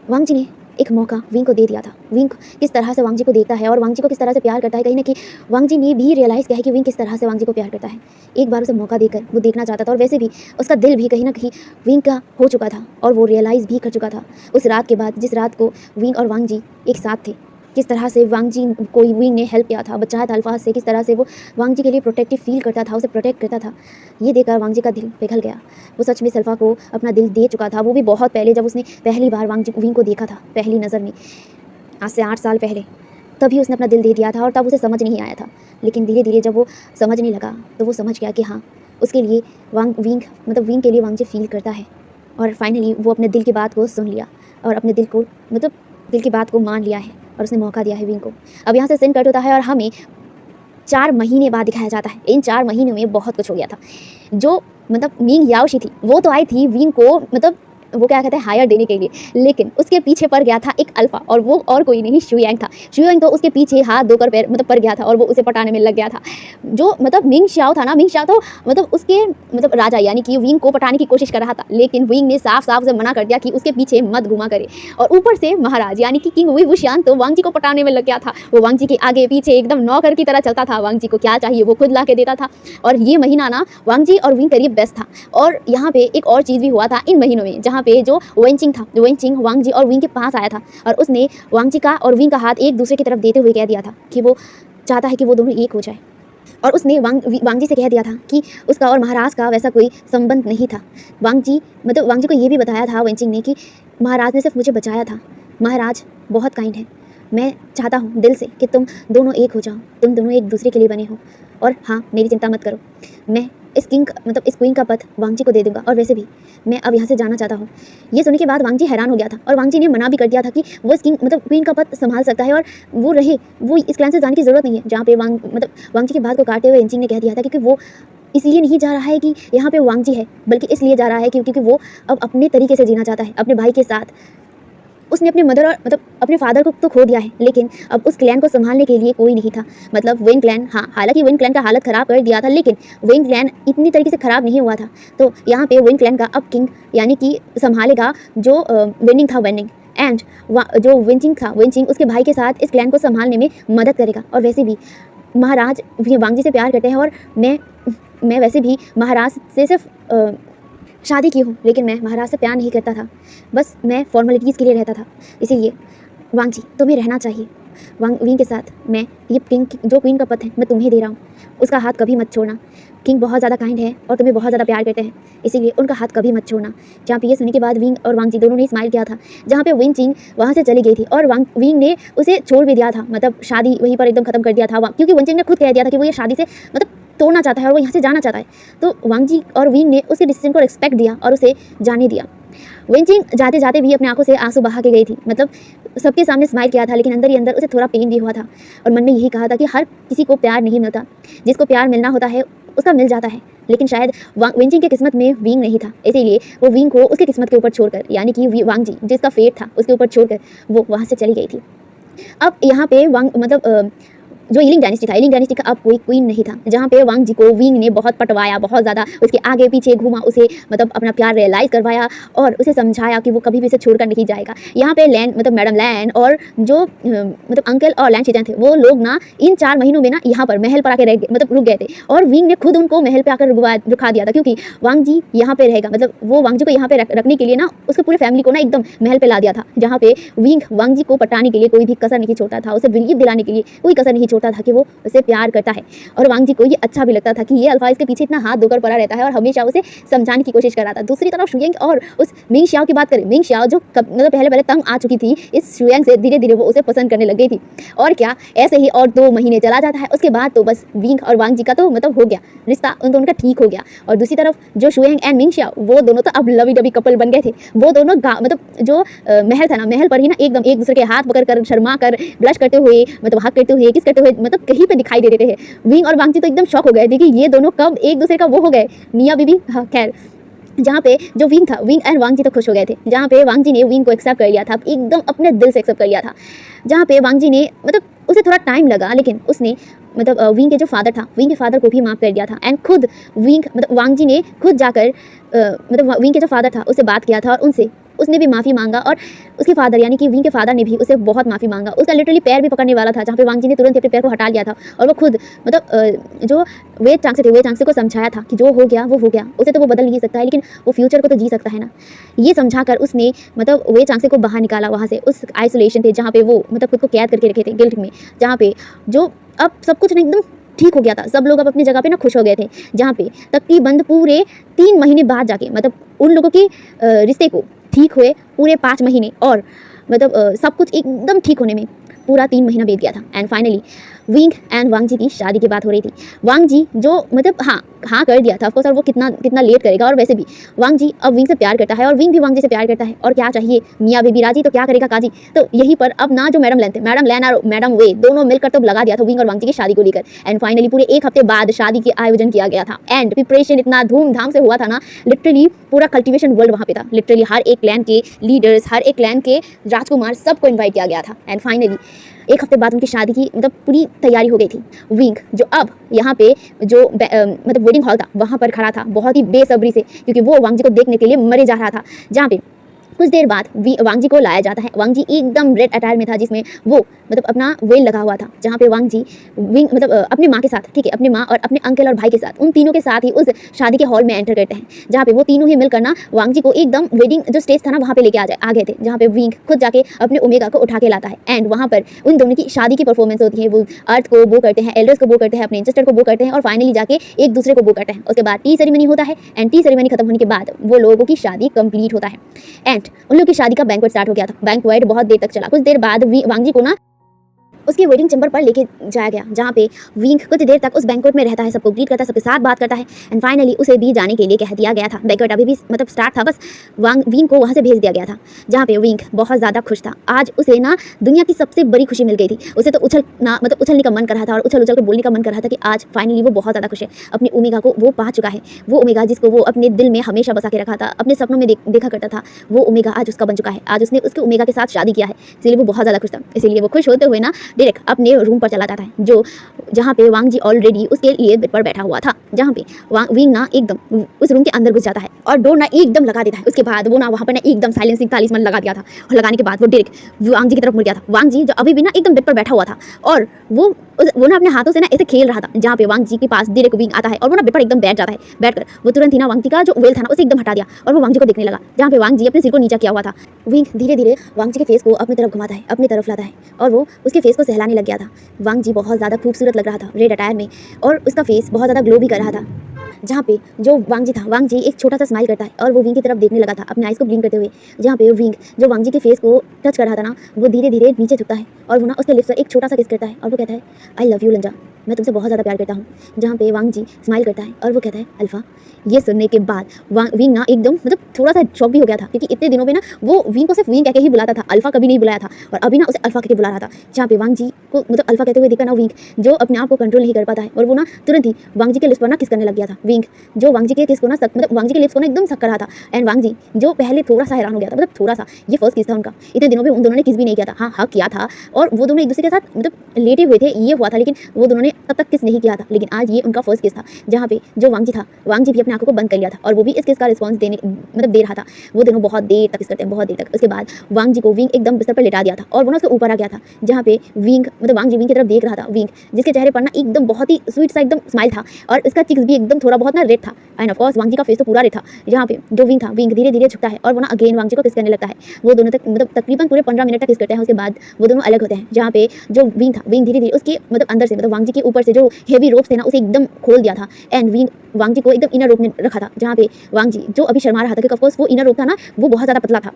Speaker 1: वांग जी ने एक मौका विंग को दे दिया था। विंग किस तरह से वांग जी को देखता है और वांग जी को किस तरह से प्यार करता है, कहीं ना कहीं वांग जी ने भी रियलाइज़ किया है कि विंग किस तरह से वांग जी को प्यार करता है। एक बार उसे मौका देकर वो देखना चाहता था और वैसे भी उसका दिल भी कहीं ना कहीं विंग का हो चुका था और वो रियलाइज़ भी कर चुका था उस रात के बाद, जिस रात को विंग और वांग जी एक साथ थे। किस तरह से वांग जी को विंग ने हेल्प किया था, बचाया था अल्फाज से, किस तरह से वो वांग जी के लिए प्रोटेक्टिव फील करता था, उसे प्रोटेक्ट करता था। ये देखकर वांग जी का दिल पिघल गया। वो सच में सल्फा को अपना दिल दे चुका था, वो भी बहुत पहले, जब उसने पहली बार विंग को देखा था पहली नज़र में, आज से 8 साल पहले। तभी उसने अपना दिल दे दिया था और तब उसे समझ नहीं आया था। लेकिन धीरे धीरे जब वो समझने लगा तो वो समझ गया कि हाँ, उसके लिए विंग के लिए वांग जी फील करता है। और फाइनली वो अपने दिल की बात को सुन लिया और अपने दिल की बात को मान लिया है और उसने मौका दिया है विंग को। अब यहाँ से सीन कट होता है और हमें 4 महीने बाद दिखाया जाता है। इन 4 महीनों में बहुत कुछ हो गया था। जो मिंग याओशी थी वो तो आई थी विंग को वो क्या कहते हैं हायर देने के लिए, लेकिन उसके पीछे पड़ गया था एक अल्फा और वो और कोई नहीं शुयांग था। शुयांग तो उसके पीछे हाथ धोकर पैर पड़ गया था और वो उसे पटाने में लग गया था। जो मिंग शाओ था ना, मिंग शाओ तो उसके राजा यानी कि विंग को पटाने की कोशिश कर रहा था, लेकिन विंग ने साफ साफ से मना कर दिया कि उसके पीछे मत घुमा करे। और ऊपर से महाराज यानी कि किंग वुशियान तो वांग जी को पटाने में लग गया था। वो वांग जी के आगे पीछे एकदम नौकर की तरह चलता था, वांग जी को क्या चाहिए वो खुद ला के देता था। और ये महीना ना वांग जी और विंग करीब बेस्ट था। और यहाँ पे एक और चीज़ भी हुआ था इन महीनों में, जहाँ पे जो वेनचिंग वांग जी और विंग के पास आया था और उसने वांग जी का और विंग का हाथ एक दूसरे की तरफ देते हुए कह दिया था कि वो चाहता है कि वो दोनों एक हो जाए। और उसने वांग जी से कह दिया था कि उसका और महाराज का वैसा कोई संबंध नहीं था। वांग जी को ये भी बताया था वेनचिंग ने कि महाराज ने सिर्फ मुझे बचाया था, महाराज बहुत काइंड है, मैं चाहता हूँ दिल से कि तुम दोनों एक हो जाओ, तुम दोनों एक दूसरे के लिए बने हो। और हाँ, मेरी चिंता मत करो, मैं इस क्वीन का पद वांग जी को दे दूंगा और वैसे भी मैं अब यहाँ से जाना चाहता हूँ। ये सुनने के बाद वांग जी हैरान हो गया था और वांग जी ने मना भी कर दिया था कि वो इस क्वीन का पद संभाल सकता है और वो इस क्लैन से जाने की ज़रूरत नहीं है। जहाँ पे वांग जी की बात को काटते हुए वेनचिंग ने कह दिया था क्योंकि वो इसलिए नहीं जा रहा है कि यहाँ पे वांग जी है, बल्कि इसलिए जा रहा है क्योंकि वो अब अपने तरीके से जीना चाहता है, अपने भाई के साथ। उसने अपने मदर और अपने फादर को तो खो दिया है, लेकिन अब उस क्लैन को संभालने के लिए कोई नहीं था। वेन क्लैन, हाँ, हालांकि वेन क्लैन का हालत ख़राब कर दिया था, लेकिन वेन क्लैन इतनी तरीके से ख़राब नहीं हुआ था। तो यहाँ पे वेन क्लैन का अब किंग यानी कि संभालेगा जो वेनिंग एंड जो वेनचिंग उसके भाई के साथ इस क्लैन को संभालने में मदद करेगा। और वैसे भी महाराज वांग जी से प्यार करते हैं और मैं वैसे भी महाराज से सिर्फ शादी की हूँ, लेकिन मैं महाराज से प्यार नहीं करता था, बस मैं फॉर्मेलिटीज़ के लिए रहता था। इसीलिए वांग जी तुम्हें रहना चाहिए विंग के साथ। मैं ये जो क्वीन का पद है मैं तुम्हें दे रहा हूँ, उसका हाथ कभी मत छोड़ना। किंग बहुत ज़्यादा काइंड है और तुम्हें बहुत ज़्यादा प्यार करते हैं, इसीलिए उनका हाथ कभी मत छोड़ना। जहाँ पे ये सुनने के बाद विंग और वांग जी दोनों ने स्माइल किया था। जहाँ पे वेनचिंग वहाँ से चली गई थी और विंग ने उसे छोड़ भी दिया था, शादी वहीं पर एकदम खत्म कर दिया था, क्योंकि वेनचिंग ने खुद कह दिया था कि वो ये शादी से तोड़ना चाहता है और वो यहाँ से जाना चाहता है। तो वांग जी और विंग ने उसके डिसीजन को रिस्पेक्ट दिया और उसे जाने दिया। वेनचिंग जाते जाते भी अपने आंखों से आंसू बहा के गई थी, सबके सामने स्माइल किया था, लेकिन अंदर ही अंदर उसे थोड़ा पेन भी हुआ था और मन में यही कहा था कि हर किसी को प्यार नहीं मिलता, जिसको प्यार मिलना होता है उसका मिल जाता है। लेकिन शायद वेनचिंग के किस्मत में विंग नहीं था, इसीलिए वो विंग को उसके किस्मत के ऊपर छोड़कर, यानी कि वांग जी जिसका फेट था उसके ऊपर छोड़कर वो वहाँ से चली गई थी। अब यहाँ पे जो यिलिंग डायनेस्टी का अब कोई क्वीन नहीं था। जहाँ पे वांग जी को विंग ने बहुत पटवाया, बहुत ज़्यादा उसके आगे पीछे घूमा, उसे अपना प्यार रियलाइज़ करवाया और उसे समझाया कि वो कभी भी इसे छोड़कर नहीं जाएगा। यहाँ पे लैन मैडम लैन और जो अंकल और लैन शीजन थे, वो लोग ना इन 4 महीनों में ना यहाँ पर महल पर आके रुक गए थे और विंग ने खुद उनको महल पर आकर रुका दिया था, क्योंकि वांग जी यहाँ पे रहेगा, वो वांग जी को यहाँ पे रखने के लिए ना उसके पूरे फैमिली को ना एकदम महल पे ला दिया था। जहाँ पे विंग वांग जी को पटाने के लिए कोई भी कसर नहीं छोड़ता था, उसे बिलीव दिलाने के लिए कोई कसर नहीं छोड़ता होता था कि वो उसे प्यार करता है और वांग जी को ये अच्छा भी लगता था कि ये अल्फा इसके पीछे इतना हाथ धोकर पड़ा रहता है और हमेशा उसे समझाने की कोशिश कर रहा था। दूसरी तरफ शुयंग और उस मिंग xiao की बात करें, मिंग xiao जो मतलब पहले तंग आ चुकी थी इस शुयंग से, धीरे धीरे वो उसे पसंद करने लग गई थी। और क्या, ऐसे ही और 2 महीने चला जाता है, उसके बाद तो बस विंग और वांग जी का तो मतलब हो गया रिश्ता, उन दोनों का ठीक हो गया। और दूसरी तरफ जो शुयंग एंड मिंग xiao वो दोनों तो अब लवी डबी कपल बन गए थे। वो दोनों मतलब जो महल था ना, महल पर ही ना एकदम एक दूसरे के हाथ पकड़ कर शर्मा कर ब्लश करते हुए, मतलब हक करते हुए, किस करते हुए, मतलब कहीं पे दिखाई दे रहे थे। विंग और वांग जी तो एकदम शॉक हो गए थे कि ये दोनों कब एक दूसरे का वो हो गए, मियाँ बीवी। हाँ, खैर जहाँ पे जो विंग था, विंग एंड वांग जी तो खुश हो गए थे। जहाँ पे वांग जी ने विंग को एक्सेप्ट कर लिया था, एकदम अपने दिल से एक्सेप्ट कर लिया था। जहाँ पे वांग जी ने मतलब उसे थोड़ा टाइम लगा, लेकिन उसने मतलब विंग के जो फादर था, विंग के फादर को भी माफ़ कर दिया था। एंड खुद विंग मतलब वांग जी ने खुद जाकर मतलब विंग के जो फादर था उससे बात किया था और उसने भी माफ़ी मांगा। और उसके फादर यानी कि विंग के फादर ने भी उसे बहुत माफ़ी मांगा। उसका लिटरली पैर भी पकड़ने वाला था, जहाँ पे वांग जी ने तुरंत अपने पैर को हटा लिया था और वो खुद मतलब जो वे चांगसे थे, वे चांगसे को समझाया था कि जो हो गया वो हो गया, उसे तो वो बदल नहीं सकता है, लेकिन वो फ्यूचर को तो जी सकता है ना। ये समझाकर उसने मतलब वे चांगसे को बाहर निकाला वहाँ से, उस आइसोलेशन थे जहाँ पे वो मतलब खुद को कैद करके रखे थे गिल्ट में, जहाँ पे जो अब सब कुछ ना एकदम ठीक हो गया था। सब लोग अब अपनी जगह पे ना खुश हो गए थे। जहाँ पे तकरीबन पूरे 3 महीने बाद जाके मतलब उन लोगों के रिश्ते को ठीक हुए पूरे 5 महीने, और मतलब सब कुछ एकदम ठीक होने में पूरा 3 महीना बीत गया था। And finally wing and Wang जी की शादी की बात हो रही थी। वांग जी जो मतलब हाँ कर दिया था ऑफकोर्स, और वो कितना लेट करेगा। और वैसे भी वांग जी अब विंग से प्यार करता है और विंग भी वांग जी से प्यार करता है। और क्या चाहिए, मियाँ बीबी राजी तो क्या करेगा काजी। तो यहीं पर अब ना जो मैडम लैन और मैडम वे दोनों मिलकर तो लगा दिया था विंग और वांग जी की शादी को लेकर। एंड फाइनली पूरे 1 हफ्ते बाद शादी के आयोजन किया गया था। एंड प्रिपरेशन इतना धूमधाम से हुआ था ना, लिटरली पूरा कल्टिवेशन वर्ल्ड वहाँ पे था। लिटरली हर एक क्लैन के लीडर्स, हर एक क्लैन के राजकुमार, सबको इन्वाइट किया गया था। एंड फाइनली 1 हफ्ते बाद उनकी शादी की मतलब पूरी तैयारी हो गई थी। विंग जो अब यहाँ पे जो मतलब वेडिंग हॉल था वहाँ पर खड़ा था बहुत ही बेसब्री से, क्योंकि वो वांग जी को देखने के लिए मरे जा रहा था। जहाँ पे कुछ देर बाद वांग जी को लाया जाता है। वांग जी एकदम रेड अटायर में था, जिसमें वो मतलब अपना वेल लगा हुआ था। जहाँ पे वांग जी विंग मतलब अपने माँ के साथ, ठीक है, अपने माँ और अपने अंकल और भाई के साथ, उन तीनों के साथ ही उस शादी के हॉल में एंटर करते हैं। जहाँ पे वो तीनों ही मिलकर ना वांग जी को एकदम वेडिंग जो स्टेज था ना वहाँ पे लेके आ गए थे। जहाँ पे विंग खुद जाके अपने ओमेगा को उठा के लाता है। एंड वहाँ पर उन दोनों की शादी की परफॉर्मेंस होती है। वो अर्थ को बो करते हैं, एल्डर्स को बो करते हैं, अपने इंसेस्टर को बो करते हैं और फाइनली जाके एक दूसरे को बो करते हैं। उसके बाद टी सेरेमनी होता है। एंड टी सेरेमनी खत्म होने के बाद वो लोगों की शादी कंप्लीट होता है। एंड उन लोगों की शादी का बैंक्वेट स्टार्ट हो गया था। बैंक्वेट बहुत देर तक चला। कुछ देर बाद वांग जी को ना उसके वेडिंग चैम्बर पर लेके जाया गया, जहाँ पे विंग कुछ देर तक उस बैंक्वेट में रहता है, सबको ग्रीट करता है, सबके साथ बात करता है। एंड फाइनली उसे भी जाने के लिए कह दिया गया था। बैंक्वेट अभी भी मतलब स्टार्ट था, बस विंग को वहाँ से भेज दिया गया था। जहाँ पे विंग बहुत ज़्यादा खुश था। आज उसे ना दुनिया की सबसे बड़ी खुशी मिल गई थी। उसे तो उछलने का मन कर रहा था और उछल कर बोलने का मन कर रहा था कि आज फाइनली वो बहुत ज़्यादा खुश है। अपने ओमेगा को वो पा चुका है। वो ओमेगा जिसको वो अपने दिल में हमेशा बसा के रखा था, अपने सपनों में देखा करता था, वो ओमेगा आज उसका बन चुका है। आज उसने उसके ओमेगा के साथ शादी किया है, इसलिए वो बहुत ज़्यादा खुश था। इसीलिए वो खुश होते हुए ना डायरेक्ट अपने रूम पर चला जाता है, जो जहाँ पे वांग जी ऑलरेडी उसके लिए बेड पर बैठा हुआ था। जहाँ पे विंग ना एकदम उस रूम के अंदर घुस जाता है और डोर ना एकदम लगा देता है। उसके बाद वो ना वहाँ पर ना एकदम साइलेंसिंग तालिस्मान लगा दिया था और लगाने के बाद वो डायरेक्ट वांग जी की तरफ मुड़ गया था। वांग जी जो अभी भी ना एकदम बेड पर बैठा हुआ था और वो ना अपने हाथों से ना ऐसे खेल रहा था। जहाँ पे वांग जी के पास डायरेक्ट विंग आता है और वो ना बेड पर एकदम बैठ जाता है। बैठकर वो तुरंत ही ना वांग जी का जो वेल था ना उसे एकदम हटा दिया और वो वांग जी को देखने लगा। जहाँ पे वांग जी अपने सिर को नीचा किया हुआ था। विंग धीरे धीरे वांग जी के फेस को अपनी तरफ घुमाता है, अपनी तरफ लाता है और वो उसके फेस को सहलाने लग गया था। वांग जी बहुत ज़्यादा खूबसूरत लग रहा था रेड अटायर में और उसका फेस बहुत ज़्यादा ग्लो भी कर रहा था। जहाँ पे जो वांग जी था, वांग जी एक छोटा सा स्माइल करता है और वो विंग की तरफ देखने लगा था अपने आइज़ को ब्लिंक करते हुए। जहाँ पे विंग जो वांग जी के फेस को टच कर रहा था ना, वो धीरे धीरे नीचे झुकता है और वो ना उसके लिप्स पर एक छोटा सा किस करता है और वो कहता है आई लव यू लंजा, मैं तुमसे बहुत ज़्यादा प्यार करता हूँ। जहाँ पे वांग जी स्माइल करता है और वो कहता है अल्फा। ये सुनने के बाद विंग ना एकदम मतलब थोड़ा सा शॉक भी हो गया था, क्योंकि इतने दिनों में ना वो विंग को सिर्फ विंग कह के ही बुलाता था, अल्फा कभी नहीं बुलाया था और अभी ना उसे अल्फा कह के बुला रहा था। जहाँ पे वांग जी को मतलब अल्फा कहते हुए देखा ना विंग जो अपने आप को कंट्रोल नहीं कर पाता है और वो ना तुरंत ही वांग जी के लिप्स पर ना किस करने लग गया था। विंग जो वांग जी के किस को ना मतलब वांग जी के लिप्स को ना एकदम सक कर रहा था। एंड वांग जी जो पहले थोड़ा सा हैरान हो गया था, मतलब थोड़ा सा, ये फर्स्ट किस था उनका। इतने दिनों में उन दोनों ने किस भी नहीं किया था। हाँ किया था और वो दोनों एक दूसरे के साथ मतलब लेटे हुए थे, ये हुआ था, लेकिन वो दोनों ने तब तक किस नहीं किया था। लेकिन आज ये उनका फर्स्ट किस था, जहाँ पे जो वांग जी था, वांग जी भी अपने आंखों को बंद कर लिया था और वो भी इस किस का रिस्पॉन्स देने मतलब दे रहा था। वो दोनों बहुत देर तक किस करते हैं, बहुत देर तक। उसके बाद वांग जी को विंग एकदम बिस्तर पर लेटा दिया था और वो ना उसके ऊपर आ गया था। जहाँ पे विंग मतलब वांग जिविंग की तरफ देख रहा था विंग, जिसके चेहरे पर ना एकदम बहुत ही स्वीट सा एकदम स्माइल था और उसका चिक्स भी एकदम थोड़ा बहुत ना रेड था। एंड ऑफ कोर्स वांग जी का फेस तो पूरा रेड था। जहाँ पे जो विंग था, विंग धीरे धीरे झुकता है और वो ना अगेन वांग जी को किस करने लगता है। वो दोनों तक मतलब तकरीबन पूरे 15 मिनट तक किस करते हैं। उसके बाद वो दोनों अलग होते हैं। जहाँ पे जो विंग था, विंग धीरे धीरे उसके मतलब अंदर से मतलब वांग जी के ऊपर से जो हेवी रोप थे ना उसे एकदम खोल दिया था एंड विंग वांग जी को एकदम इनर रोप में रखा था। जहाँ पे वांग जी जो अभी शर्मा रहा था, क्योंकि ऑफ कोर्स वो इनर रोप था ना वो बहुत ज़्यादा पतला था।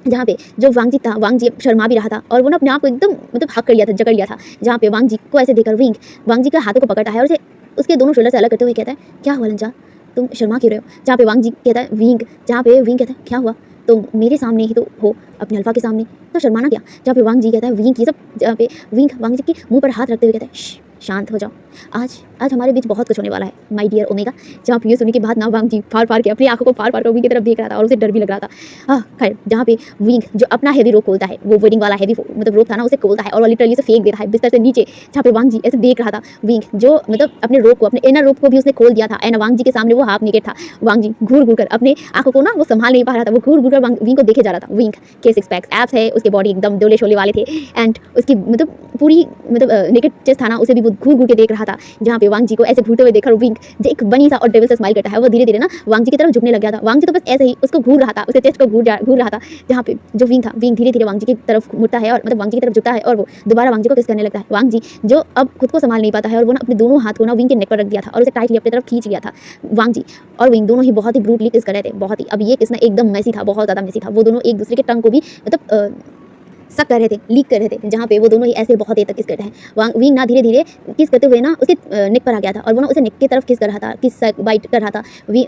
Speaker 1: जहाँ पे जो वांग जी था, वांग जी शर्मा भी रहा था और वो ना अपने आप को एकदम मतलब हक कर लिया था, जकड़ लिया था। जहाँ पे वांग जी को ऐसे देखकर विंग वांग जी के हाथों को पकड़ता है और उसे उसके दोनों शोल्डर से अलग करते हुए कहता है, क्या हुआ लंचा, तुम शर्मा क्यों रहे हो। जहाँ पे वांग जी कहता है विंग, जहाँ पे विंग कहता है क्या हुआ, तुम मेरे सामने ही तो हो, अपने अल्फा के सामने, तो शर्माना क्या। जहाँ पे वांग जी कहता है विंग की सब, जहाँ पे विंग वांग जी के मुंह पर हाथ रखते हुए कहता है शांत हो जाओ, आज आज हमारे बीच बहुत कुछ होने वाला है माय डियर ओमेगा। जहाँ पे ये सुनने के बाद ना वांग जी फाड़ फाड़ के अपनी आंखों को फाड़ फाड़ कर विंग की तरफ देख रहा था और उसे डर भी लग रहा था। हाँ खैर, जहाँ पे विंग जो अपना हैवी रोप खोलता है, वो वेडिंग वाला हैवी मतलब रोप था ना उसे खोलता है और वो लिटरली उसे फेंक देता है बिस्तर से नीचे। जहाँ पे वांग जी ऐसे देख रहा था विंग जो मतलब अपने रोप को, अपने इनर रोप को भी उसने खोल दिया था एंड वांग जी के सामने वो हाफ नेकेड था। वांग जी घूर घूर कर अपने आंखों को ना वो संभाल नहीं पा रहा था, वो घूर घूर कर विंग को देखे जा रहा था। विंग के 6 पैक्स एब्स है, उसके बॉडी एकदम डोले शोले वाले थे एंड उसकी मतलब पूरी मतलब नेकेड चेस्ट था ना उसे भी वो घूर घूर के देख रहा था। जहाँ पे वांग जी को ऐसे घूरते हुए देखकर विंग जो एक बनी सा और डेविल से स्माइल करता है, वो धीरे धीरे ना वांग जी की तरफ झुकने लग गया था। वांग जी तो बस ऐसे ही उसको घूर रहा था, उसके चेस्ट को घूर रहा था। जहाँ पे जो विंग था, विंग धीरे धीरे वांग जी की तरफ मुड़ता है और मतलब वांग जी की तरफ झुकता है और वो दोबारा वांग जी को किस करने लगता है। वांग जी जो अब खुद को संभाल नहीं पाता है और वो ना अपने दोनों हाथ को ना विंग के नेक पर रख दिया था और उसे टाइटली अपनी तरफ खींच लिया था। वांग जी और विंग दोनों ही बहुत ही ब्रूटली किस कर रहे थे, बहुत ही। अब ये किसना एकदम मैसी था, बहुत ज़्यादा मैसी था। वो दोनों एक दूसरे के टंग को भी मतलब सक कर रहे थे, लीक कर रहे थे। जहाँ पे वो दोनों ही ऐसे बहुत देर तक किस करते हैं। विंग ना धीरे धीरे किस करते हुए ना उसके नेक पर आ गया था और वो ना उसे नेक की तरफ किस कर रहा था, किस बाइट कर रहा था।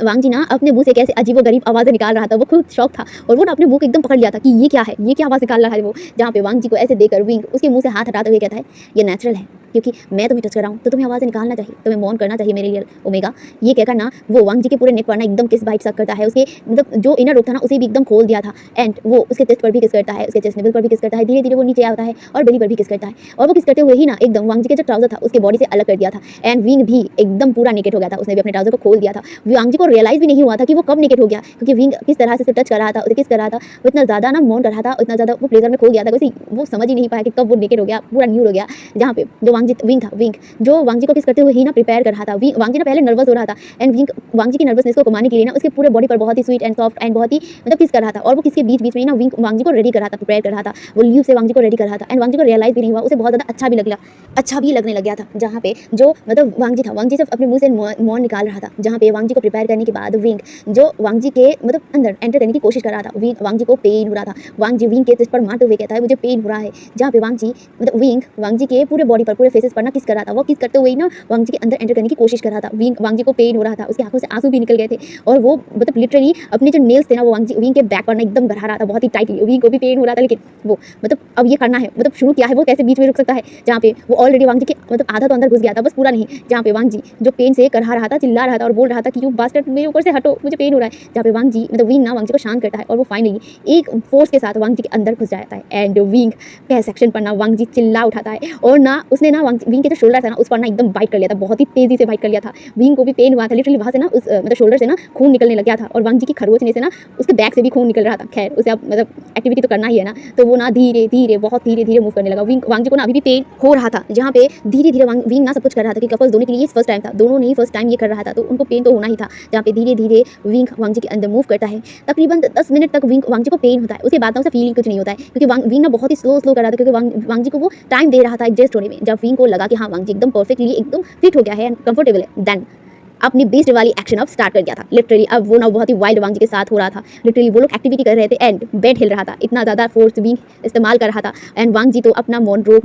Speaker 1: वांग जी ना अपने मुंह से कैसे अजीब गरीब आवाज़ें निकाल रहा था, वो खुद शौक था और वो ना अपने मुंह को एकदम पकड़ लिया था कि ये क्या है, ये क्या आवाज़ निकाल रहा है वो। जहाँ पे वांग जी को ऐसे देखकर विंग उसके मुंह से हाथ हटाते हुए कहता है, ये नेचुरल है क्योंकि मैं तुम्हें टच कर रहा हूँ तो तुम्हें आवाज़ें निकालना चाहिए, तुम्हें मौन करना चाहिए मेरे लिए ओमेगा। ये कहकर ना वो वांग जी के पूरे नेक पर ना एकदम किस बाइट सक करता है, उसके मतलब जो इनर रोप था ना उसे भी एकदम खोल दिया था एंड वो उसके चेस्ट पर भी किस करता है, उसके चेस्ट नेवल पर भी किस करता है। धीरे धीरे वो नीचे आता है और बेली पर भी किस करता है और वो किस करते हुए ही ना एकदम वांग जी के जो ट्राउजर था उसके बॉडी से अलग कर दिया था एंड विंग भी एकदम पूरा नेकेड हो गया था, उसने भी अपने ट्राउजर को खोल दिया था। वांग जी को रियलाइज भी नहीं हुआ था कि वो कब नेकेड हो गया, क्योंकि विंग किस तरह से टच कर रहा था, उसे किस कर रहा था, वो इतना ज़्यादा ना मौन कर रहा था, इतना ज़्यादा वो प्लेजर में खो गया था, वैसे वो समझ ही नहीं पाया कि कब वो नेकेड हो गया, पूरा न्यूड हो गया। जहाँ पे जो वांग जी विंग था, विंग जो वांग जी को किस करते हुए ही ना प्रिपेयर कर रहा था। वांग जी ना पहले नर्वस हो रहा था एंड विंग वांग जी की नर्वसनेस को कमाने के लिए ना उसके पूरे बॉडी पर बहुत ही स्वीट एंड सॉफ्ट एंड बहुत ही मतलब किस कर रहा था और वो किसके बीच बीच में ना विंग वांग जी को रेडी कर रहा था, प्रिपेयर कर रहा था, वो लीव से वांग जी को रेडी कर रहा था एंड वांग जी को रियलाइज भी नहीं हुआ, उसे बहुत ज़्यादा अच्छा भी लगने लग गया था। जहाँ पे जो मतलब वांग जी था, वांग जी सिर्फ अपने मुंह से मौन निकाल रहा था। जहाँ पे वांग जी को प्रिपेयर करने के बाद विंग जो वांग जी के मतलब अंदर एंटर करने की कोशिश कर रहा था, वांग जी को पेन हो रहा था। वांग जी विंग के चेस्ट पर मारते हुए कहता है मुझे पेन हो रहा है। जहाँ पे वांग जी मतलब विंग वांग जी के पूरे बॉडी पर, पूरे फेसेस पर ना किस कर रहा था, वो किस करते हुए ना वांग जी के अंदर एंटर करने की कोशिश कर रहा था। वांग जी को पेन हो रहा था, उसकी आंखों से आंसू भी निकल गए थे और वो मतलब लिटरली अपने जो नेल्स थे ना वो विंग के बैक पर ना एकदम गढ़ा रहा था बहुत ही टाइटली। विंग को भी पेन हो रहा था लेकिन वो मतलब अब ये करना है, मतलब शुरू किया है, वो कैसे बीच में रुक सकता है। जहाँ पे वो ऑलरेडी वांग जी के मतलब आधा तो अंदर घुस गया था, बस पूरा नहीं। जहाँ पे वांग जी जो पेन से करहा रहा था, चिल्ला रहा था और बोल रहा था कि यू बास्टर्ड मेरे ऊपर से हटो, मुझे पेन हो रहा है। जहाँ पे वांग जी मतलब विंग ना वांग जी को शांत करता है और वो फाइनली एक फोर्स के साथ वांग जी के अंदर घुस जाता है एंड विंग के सेक्शन पर ना वांग जी चिल्ला उठाता है और ना उसने ना विंग के जो शोल्डर था ना उस पर ना एकदम बाइट कर लिया था, बहुत ही तेजी से बाइट कर लिया था। विंग को भी पेन हुआ था, लिटरली वहाँ से ना उस मतलब शोल्डर से ना खून निकलने लग गया था और वांग जी की खरोचने से ना उसके बैक से भी खून निकल रहा था। खैर उसे अब मतलब एक्टिविटी तो करना ही है ना, तो वो ना धीरे धीरे बहुत धीरे धीरे मूव करने लगा। वांग जी को ना अभी भी पेन हो रहा था। जहाँ पे धीरे धीरे विंग ना सब कुछ कर रहा था कि कपल्स दोनों के लिए फर्स्ट टाइम था, दोनों ने फर्स्ट टाइम ये कर रहा था तो उनको पेन तो होना ही था। जहाँ पे धीरे धीरे विंग वांग जी के अंदर मूव करता है, तकरीबन 10 मिनट तक वांग जी को पेन होता है। उसके बाद ना उसे फीलिंग कुछ नहीं होता है क्योंकि विंग ना बहुत ही स्लो कर रहा था, क्योंकि वांग जी को वो टाइम दे रहा था एडजस्ट होने में। जब विंग को लगा कि हाँ वांग जी एकदम परफेक्टली एकदम फिट हो गया है एंड कंफर्टेबल है, देन अपनी बेस्ट वाली एक्शन अब स्टार्ट कर दिया था। लिटरली अब वो ना बहुत ही वाइल्ड वांग जी के साथ हो रहा था। लिटरली वो लोग एक्टिविटी कर रहे थे एंड बेड हिल रहा था, इतना ज़्यादा फोर्स विंग इस्तेमाल कर रहा था एंड वांग जी तो अपना मौन रोक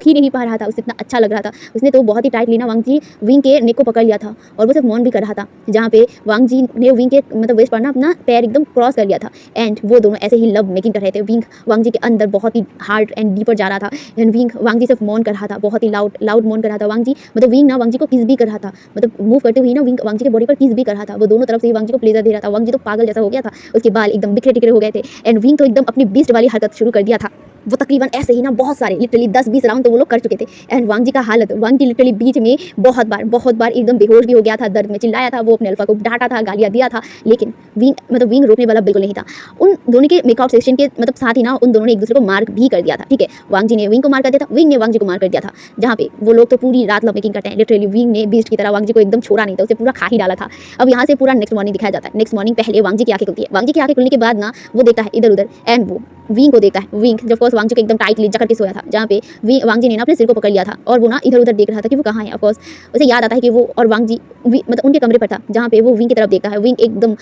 Speaker 1: ही नहीं पा रहा था। उसे इतना अच्छा लग रहा था, उसने तो बहुत ही टाइटली ना वांग जी विंग के नेक को पकड़ लिया था और वो सिर्फ मौन भी कर रहा था। जहाँ पे वांग जी ने विंग के मतलब वेस्ट पर ना अपना पैर एकदम क्रॉस कर लिया था एंड वो दोनों ऐसे ही लव मेकिंग कर रहे थे। विंग वांग जी के अंदर बहुत ही हार्ड एंड डीपर जा रहा था एंड वांग जी सिर्फ मौन कर रहा था, बहुत ही लाउड मौन कर रहा था। वांग जी मतलब विंग ना वांग जी को किस भी कर रहा था, मतलब मूव करते हुए ना वांग जी के पर किस भी कर रहा था। वो दोनों तरफ से वांग जी को प्लेजर दे रहा था। वांग जी तो पागल जैसा हो गया था, उसके बाल एकदम बिखरे टिकरे हो गए थे एंड विंग तो एकदम अपनी बीस्ट वाली हरकत शुरू कर दिया था। वो तकरीबन ऐसे ही ना बहुत सारे लिटरली 10-20 राउंड तो वो लोग कर चुके थे। एंड वांग जी का हालत, वांग जी लिटरली बीच में बहुत बार एकदम बेहोश भी हो गया था, दर्द में चिल्लाया था, वो अपने अल्फा को डांटा था, गालियाँ दिया था, लेकिन विंग रोकने वाला बिल्कुल नहीं था। उन दोनों के मेकआउट सेशन के साथ ही ना उन दोनों ने एक दूसरे को मार भी कर दिया था, ठीक है। वांग जी ने विंग को मार कर दिया था, विंग ने वांग जी को मार कर दिया था, जहाँ पे वो लोग तो पूरी रात लव मेकिंग करते हैं। लिटरली विंग ने बीस्ट की तरह वांग जी को एकदम छोड़ा नहीं था, उसे पूरा खा ही डाला था। अब यहाँ से पूरा नेक्स्ट मॉर्निंग दिखाया जाता है। नेक्स्ट मॉर्निंग पहले वांग जी की आंखें खुलती है। वांग जी की आंखें खुलने के बाद ना वो देखता है इधर-उधर एंड वो विंग को देखता है। विंग जब कोर्स वांग जी को एकदम टाइटली जकड़ के सोया था, जहाँ पे वांग जी ने ना अपने सिर को पकड़ लिया था और वो ना इधर-उधर देख रहा था कि वो कहाँ है। ऑफ कोर्स उसे याद आता है कि वो और वांग जी उनके कमरे पर था, जहाँ पे वो विंग की तरफ देखता है। विंग एकदम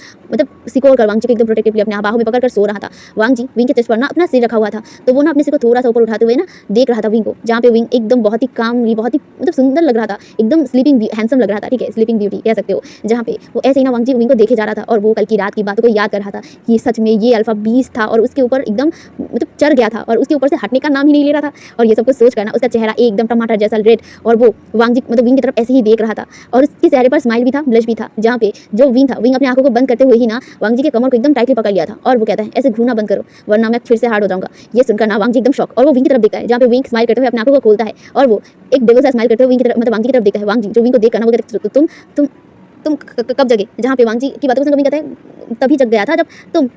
Speaker 1: सिकोड़ कर वांग जी को एकदम प्रोटेक्टिवली अपने बाहों में पकड़ कर सो रहा था। वांग जी विंग के चेस्ट पर ना अपना सिर रखा हुआ था, तो वो ना अपने सिर को थोड़ा सा ऊपर उठाते हुए ना देख रहा था विंग को, जहाँ पे विंग एकदम बहुत ही कामली, बहुत ही सुंदर लग रहा था, एकदम स्लीपिंग हैंडसम लग रहा था, ठीक है, स्लीपिंग ब्यूटी कह सकते हो। जहाँ पे वो ऐसे ही ना वांग जी विंग को देखे जा रहा था और वो कल की रात की बातों को याद कर रहा था कि सच में ये अल्फा बीस्ट था और उसके ऊपर एकदम चढ़ गया था और उसके ऊपर से हटने का नाम ही नहीं ले रहा था। और ये सब कुछ सोच कर ना उसका चेहरा एकदम टमाटर जैसा रेड, और वो वांग जी विंग की तरफ ऐसे ही देख रहा था और उसके चेहरे पर स्माइल भी था, ब्लश भी था, जहाँ पे जो विंग था, विंग अपनी आंखों को बंद करते हुए ही ना वांग जी के कमर को एकदम टाइटली पकड़ लिया था और वो कहता है ऐसे घूमना बंद करो वरना मैं फिर से हार्ड हो जाऊंगा। ये सुनकर ना वांग जी एकदम शॉक, और वो विंग की तरफ देखता है, जहाँ पे विंग स्माइल करते हुए अपनी आंखों को खोलता है और वो एक डेविल सा स्माइल करते हुए विंग की तरफ वांग जी की तरफ देखता है। वांग जी जो विंग को देख कर ना वो कहता है तुम कब जगे, जहाँ पे वांग जी की बातों को सुनकर विंग कहता है तभी जग गया था जब तुम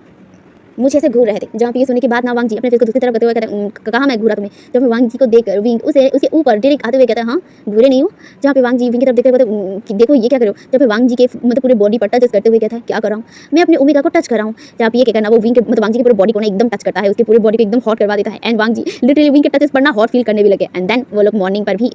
Speaker 1: मुझे ऐसे घूर रहे थे। जहाँ पे ये सुनने के बाद ना वांग जी अपने फेस को दूसरी तरफ करते हुए कहते हैं कहाँ मैं घूरा तुम्हें। जब मैं वांग जी को देखकर विंग उसके ऊपर डायरेक्ट आते हुए कहता है हाँ घूरे नहीं हो। जहाँ पे वांग जी विंग की तरफ देखते हुए कि देखो ये क्या करो। जब पे वांग जी के पूरे बॉडी पर टच करते हुए कहता है क्या कर रहा हूँ मैं, अपने ओमेगा को टच कर रहा हूँ। जहाँ पे ये क्या करना वो विंग के वांग जी के पूरे बॉडी को ना एकदम टच करता है, उसकी पूरी बॉडी को एकदम हॉट करवा देता है। And Wang Ji literally Wing के टचेस पर ना हॉट फील करने भी लगे। एंड देन वो लोग मॉर्निंग पर भी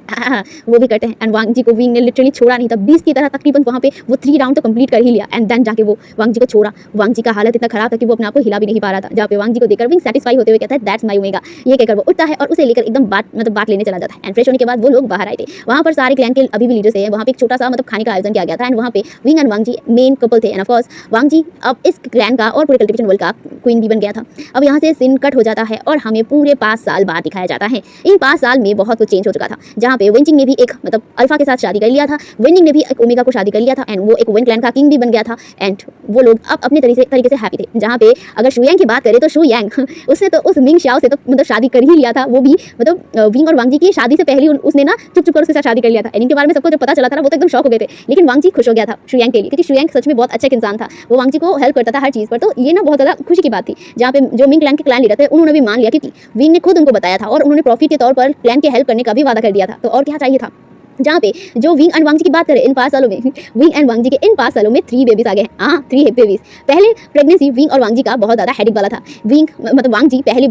Speaker 1: वो भी करते हैं। एंड वांग जी को विंग ने लिटरली छोड़ा नहीं था, 20 की तरह तकरीबन वहाँ पे वो 3 राउंड तो कंप्लीट कर ही लिया। एंड देन जाके वो वांग जी को छोड़ा। वांग जी का हालत इतना खराब था कि वो अपने आप को हिला भी नहीं पा रहा था। जहाँ पे वांग जी को देखकर विंग सेटिस्फाई होते हुए कहता है दैट्स माय ओमेगा। ये कहकर वो उठता है और उसे लेकर एकदम बात लेने चला जाता है। एंड फ्रेश होने के बाद वो लोग बाहर आए थे। वहाँ पर सारे क्लैन के अभी भी लीडर्स थे। वहाँ पे एक छोटा सा खाने का आयोजन किया गया था। एंड वहाँ पे Wing and Wang Ji main couple थे। And of course Wang Ji अब इस क्लैन का और पूरे कल्टिवेशन वर्ल्ड का क्वीन भी बन गया था। अब यहाँ से सीन कट हो जाता है और हमें पूरे 5 साल बाद दिखाया जाता है। इन 5 साल में बहुत कुछ चेंज हो चुका था, जहाँ पे वेंचिंग ने भी एक अल्फा के साथ शादी कर लिया था, वेंडिंग ने भी एक ओमेगा को शादी कर लिया था एंड वो एक वेन क्लैन का किंग भी बन गया था। एंड वो लोग अब अपने तरीके से हैप्पी थे। जहाँ पे अगर शू यांग की बात करें तो शू यांग उसने तो उस मिंग शाओ से तो शादी कर ही लिया था। वो भी विंग और वांग जी की शादी से पहले उसने ना चुप कर उसके साथ शादी कर लिया था। एंड इनके बारे में सबको जब पता चला था ना वो तो एकदम शॉक हो गए थे। लेकिन वांग जी खुश हो गया था शू यांग के लिए, क्योंकि शू यांग सच में बहुत अच्छा एक इंसान था। वो वांग जी को हेल्प करता था हर चीज़ पर, तो ये ना बहुत ज़्यादा खुशी की बात थी। जहाँ पे जो मिंग क्लैन के क्लैन लीडर थे उन्होंने भी मान लिया, क्योंकि विंग ने खुद उनको बताया था और उन्होंने प्रॉफिट के तौर पर क्लैन के हेल्प करने का भी वादा कर दिया था। तो और क्या चाहिए था। जहाँ पे जो विंग एंड वांग जी की बात करें इन 5 सालों में विंग एंड वांग जी के इन 5 सालों में 3 बेबीज आ गए हैं। हाँ 3 बेबीज। पहले प्रेगनेंसी विंग और वांग जी का बहुत ज़्यादा हेडेक वाला था। विंग वांग जी पहली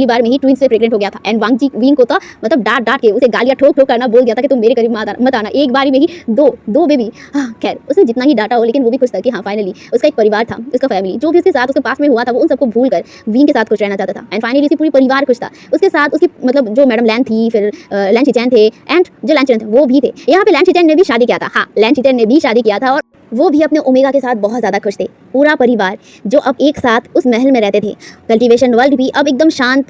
Speaker 1: बार में ही ट्विंस से प्रेग्नेंट हो गया था। एंड वांग जी विंग को तो डांट के उसे गालियाँ ठोक करना बोल दिया था कि तुम मेरे करीब मत आना। एक बारी में ही दो बेबी। हाँ खैर उसने जितना ही डांटा हो लेकिन वो भी खुश था कि हाँ फाइनली उसका एक परिवार था, उसका फैमिली जो भी उसके साथ उसके पास में हुआ था वो उन सबको भूल कर विंग के साथ खुश रहना चाहता था। एंड फाइनली उसकी पूरी परिवार खुश था। उसके साथ उसकी जो मैडम लैन थी, फिर लैन चिचैन थे एंड जो लैन चिचैन थे वो भी थे। यहाँ पे लैन चिचैन ने भी शादी किया था। हाँ लैन चिचैन ने भी शादी किया था और वो भी अपने ओमेगा के साथ बहुत ज़्यादा खुश थे। पूरा परिवार जो अब एक साथ उस महल में रहते थे। कल्टीवेशन वर्ल्ड भी अब एकदम शांत,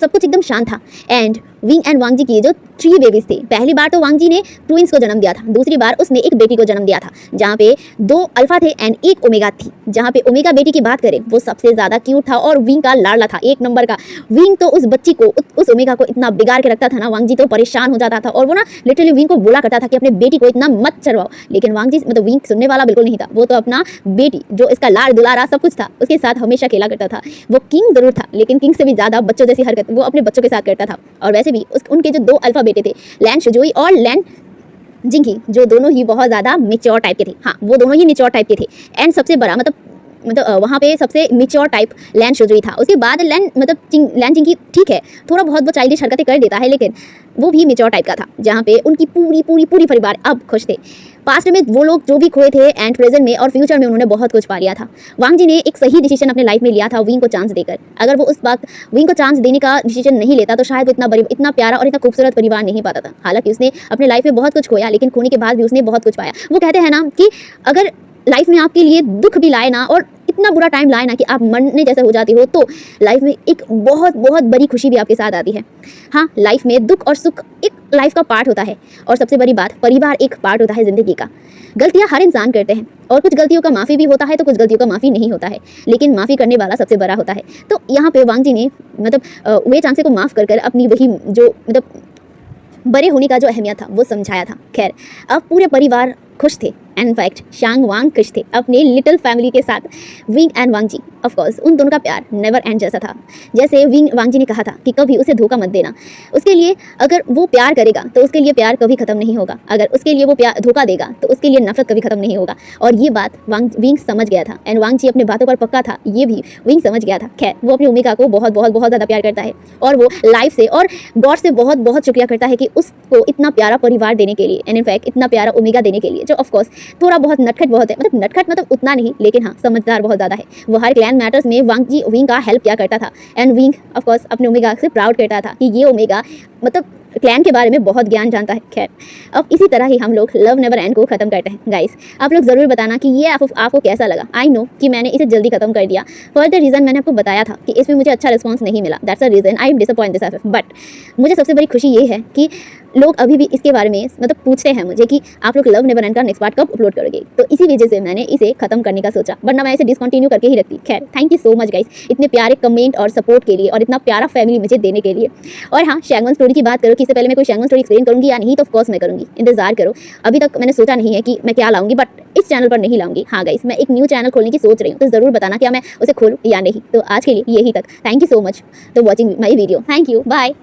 Speaker 1: सब कुछ एकदम शांत था। एंड विंग एंड वांग जी की जो 3 बेबीज थे, पहली बार तो वांग जी ने ट्विंस को जन्म दिया था, दूसरी बार उसने एक बेटी को जन्म दिया था, जहाँ पे 2 अल्फा थे एंड 1 ओमेगा थी। जहाँ पे ओमेगा बेटी की बात करें वो सबसे ज़्यादा क्यूट था और विंग का लाडला था, 1 नंबर का। विंग तो उस बच्ची को, उस ओमेगा को इतना बिगाड़ के रखता था ना, वांग जी तो परेशान हो जाता था और वो ना लिटरली विंग को बोला करता था कि अपने बेटी को इतना मत चढ़वाओ। लेकिन वांग जी विंग सुनने वाला बिल्कुल नहीं था। वो तो अपना बेटी जो इसका लाड़ दुलारा सब कुछ था उसके साथ हमेशा खेला करता था। वो किंग जरूर था लेकिन किंग से भी ज़्यादा बच्चों जैसी हरकत वो अपने बच्चों के साथ करता था। और वैसे भी उनके जो 2 अल्फा बेटे थे, लैन शुजोई और लैन जिंकी, जो दोनों ही बहुत ज़्यादा मेच्योर टाइप के थे। हाँ वो दोनों ही मेच्योर टाइप के थे। एंड सबसे बड़ा वहाँ पे सबसे मेच्योर टाइप लैन शुजोई था। उसके बाद लैन लैन जिंकी ठीक है थोड़ा बहुत वो चाइल्डिश हरकतें कर देता है लेकिन वो भी मेच्योर टाइप का था। जहाँ पे उनकी पूरी परिवार अब खुश थे। पास्ट में वो लोग जो भी खोए थे एंड प्रेजेंट में और फ्यूचर में उन्होंने बहुत कुछ पा लिया था। वांग जी ने एक सही डिसीजन अपने लाइफ में लिया था विंग को चांस देकर। अगर वो उस वक्त विंग को चांस देने का डिसीजन नहीं लेता तो शायद वो इतना प्यारा और इतना खूबसूरत परिवार नहीं पाता था। हालांकि उसने अपने लाइफ में बहुत कुछ खोया लेकिन खोने के बाद भी उसने बहुत कुछ पाया। वो कहते हैं ना कि अगर लाइफ में आपके लिए दुख भी लाए ना और इतना बुरा टाइम लाए ना कि आप मरने जैसे हो जाती हो, तो लाइफ में एक बहुत बहुत बड़ी खुशी भी आपके साथ आती है। हाँ, लाइफ में दुख और सुख एक लाइफ का पार्ट होता है और सबसे बड़ी बात, परिवार एक पार्ट होता है ज़िंदगी का। गलतियाँ हर इंसान करते हैं और कुछ गलतियों का माफ़ी भी होता है तो कुछ गलतियों का माफ़ी नहीं होता है, लेकिन माफ़ी करने वाला सबसे बड़ा होता है। तो यहाँ पे वांग जी ने मतलब वे चांसे को माफ़ कर कर अपनी वही जो मतलब बड़े होने का जो अहमियत था वो समझाया था। खैर, अब पूरे परिवार खुश थे। इनफैक्ट शांग वांग खुश थे अपने लिटिल फैमिली के साथ। Wing and Wang Ji, of course उन दोनों का प्यार नेवर एंड जैसा था। जैसे वांग जी ने कहा था कि कभी उसे धोखा मत देना, उसके लिए अगर वो प्यार करेगा तो उसके लिए प्यार कभी खत्म नहीं होगा, अगर उसके लिए वो प्यार धोखा देगा तो उसके लिए नफरत कभी खत्म नहीं होगा। और ये बात विंग समझ गया था एंड वांग जी अपने बातों पर पक्का था, ये भी विंग समझ गया था। खैर, वो अपनी ओमेगा को बहुत बहुत बहुत ज़्यादा प्यार करता है और वो लाइफ से और गॉड से बहुत बहुत शुक्रिया करता है कि उसको इतना प्यारा परिवार देने के लिए एंड इनफैक्ट इतना प्यारा ओमेगा देने के लिए, जो ऑफ कोर्स थोड़ा बहुत नटखट बहुत है, मतलब नटखट मतलब उतना नहीं, लेकिन हाँ समझदार बहुत ज़्यादा है। वो हर क्लैन मैटर्स में विंग का हेल्प किया करता था एंड विंग ऑफ कोर्स अपने ओमेगा से प्राउड करता था कि ये ओमेगा मतलब क्लैन के बारे में बहुत ज्ञान जानता है। खैर, अब इसी तरह ही हम लोग लव नेवर एंड को खत्म करते हैं। गाइस, आप लोग ज़रूर बताना कि ये आपको कैसा लगा। आई नो कि मैंने इसे जल्दी खत्म कर दिया, फॉर द रीज़न मैंने आपको बताया था कि इसमें मुझे अच्छा रिस्पॉन्स नहीं मिला। That's a reason I am disappoint this F. But मुझे सबसे बड़ी खुशी ये है कि लोग अभी भी इसके बारे में मतलब पूछते हैं मुझे कि आप लोग लव नेवर एंड का नेक्स्ट पार्ट कब अपलोड करोगे, तो इसी वजह से मैंने इसे खत्म करने का सोचा, वरना मैं इसे डिसकंटिन्यू करके ही रखती। खैर, thank you so much guys इतने प्यारे कमेंट और सपोर्ट के लिए और इतना प्यारा फैमिली मुझे देने के लिए। और हाँ, शैंगवन स्टोरी की बात करो कि इससे पहले मैं कोई शैंगवन स्टोरी एक्सप्लेन करूँगी या नहीं, तो ऑफकोर्स मैं करूँगी, इंतजार करो। अभी तक मैंने सोचा नहीं है कि मैं क्या लाऊंगी, बट इस चैनल पर नहीं लाऊंगी। हाँ गाइस, मैं एक न्यू चैनल खोलने की सोच रही हूँ, तो ज़रूर बताना क्या मैं उसे खोलूँ या नहीं। तो आज के लिए यही तक। Thank you so much for watching my video. Thank you, bye.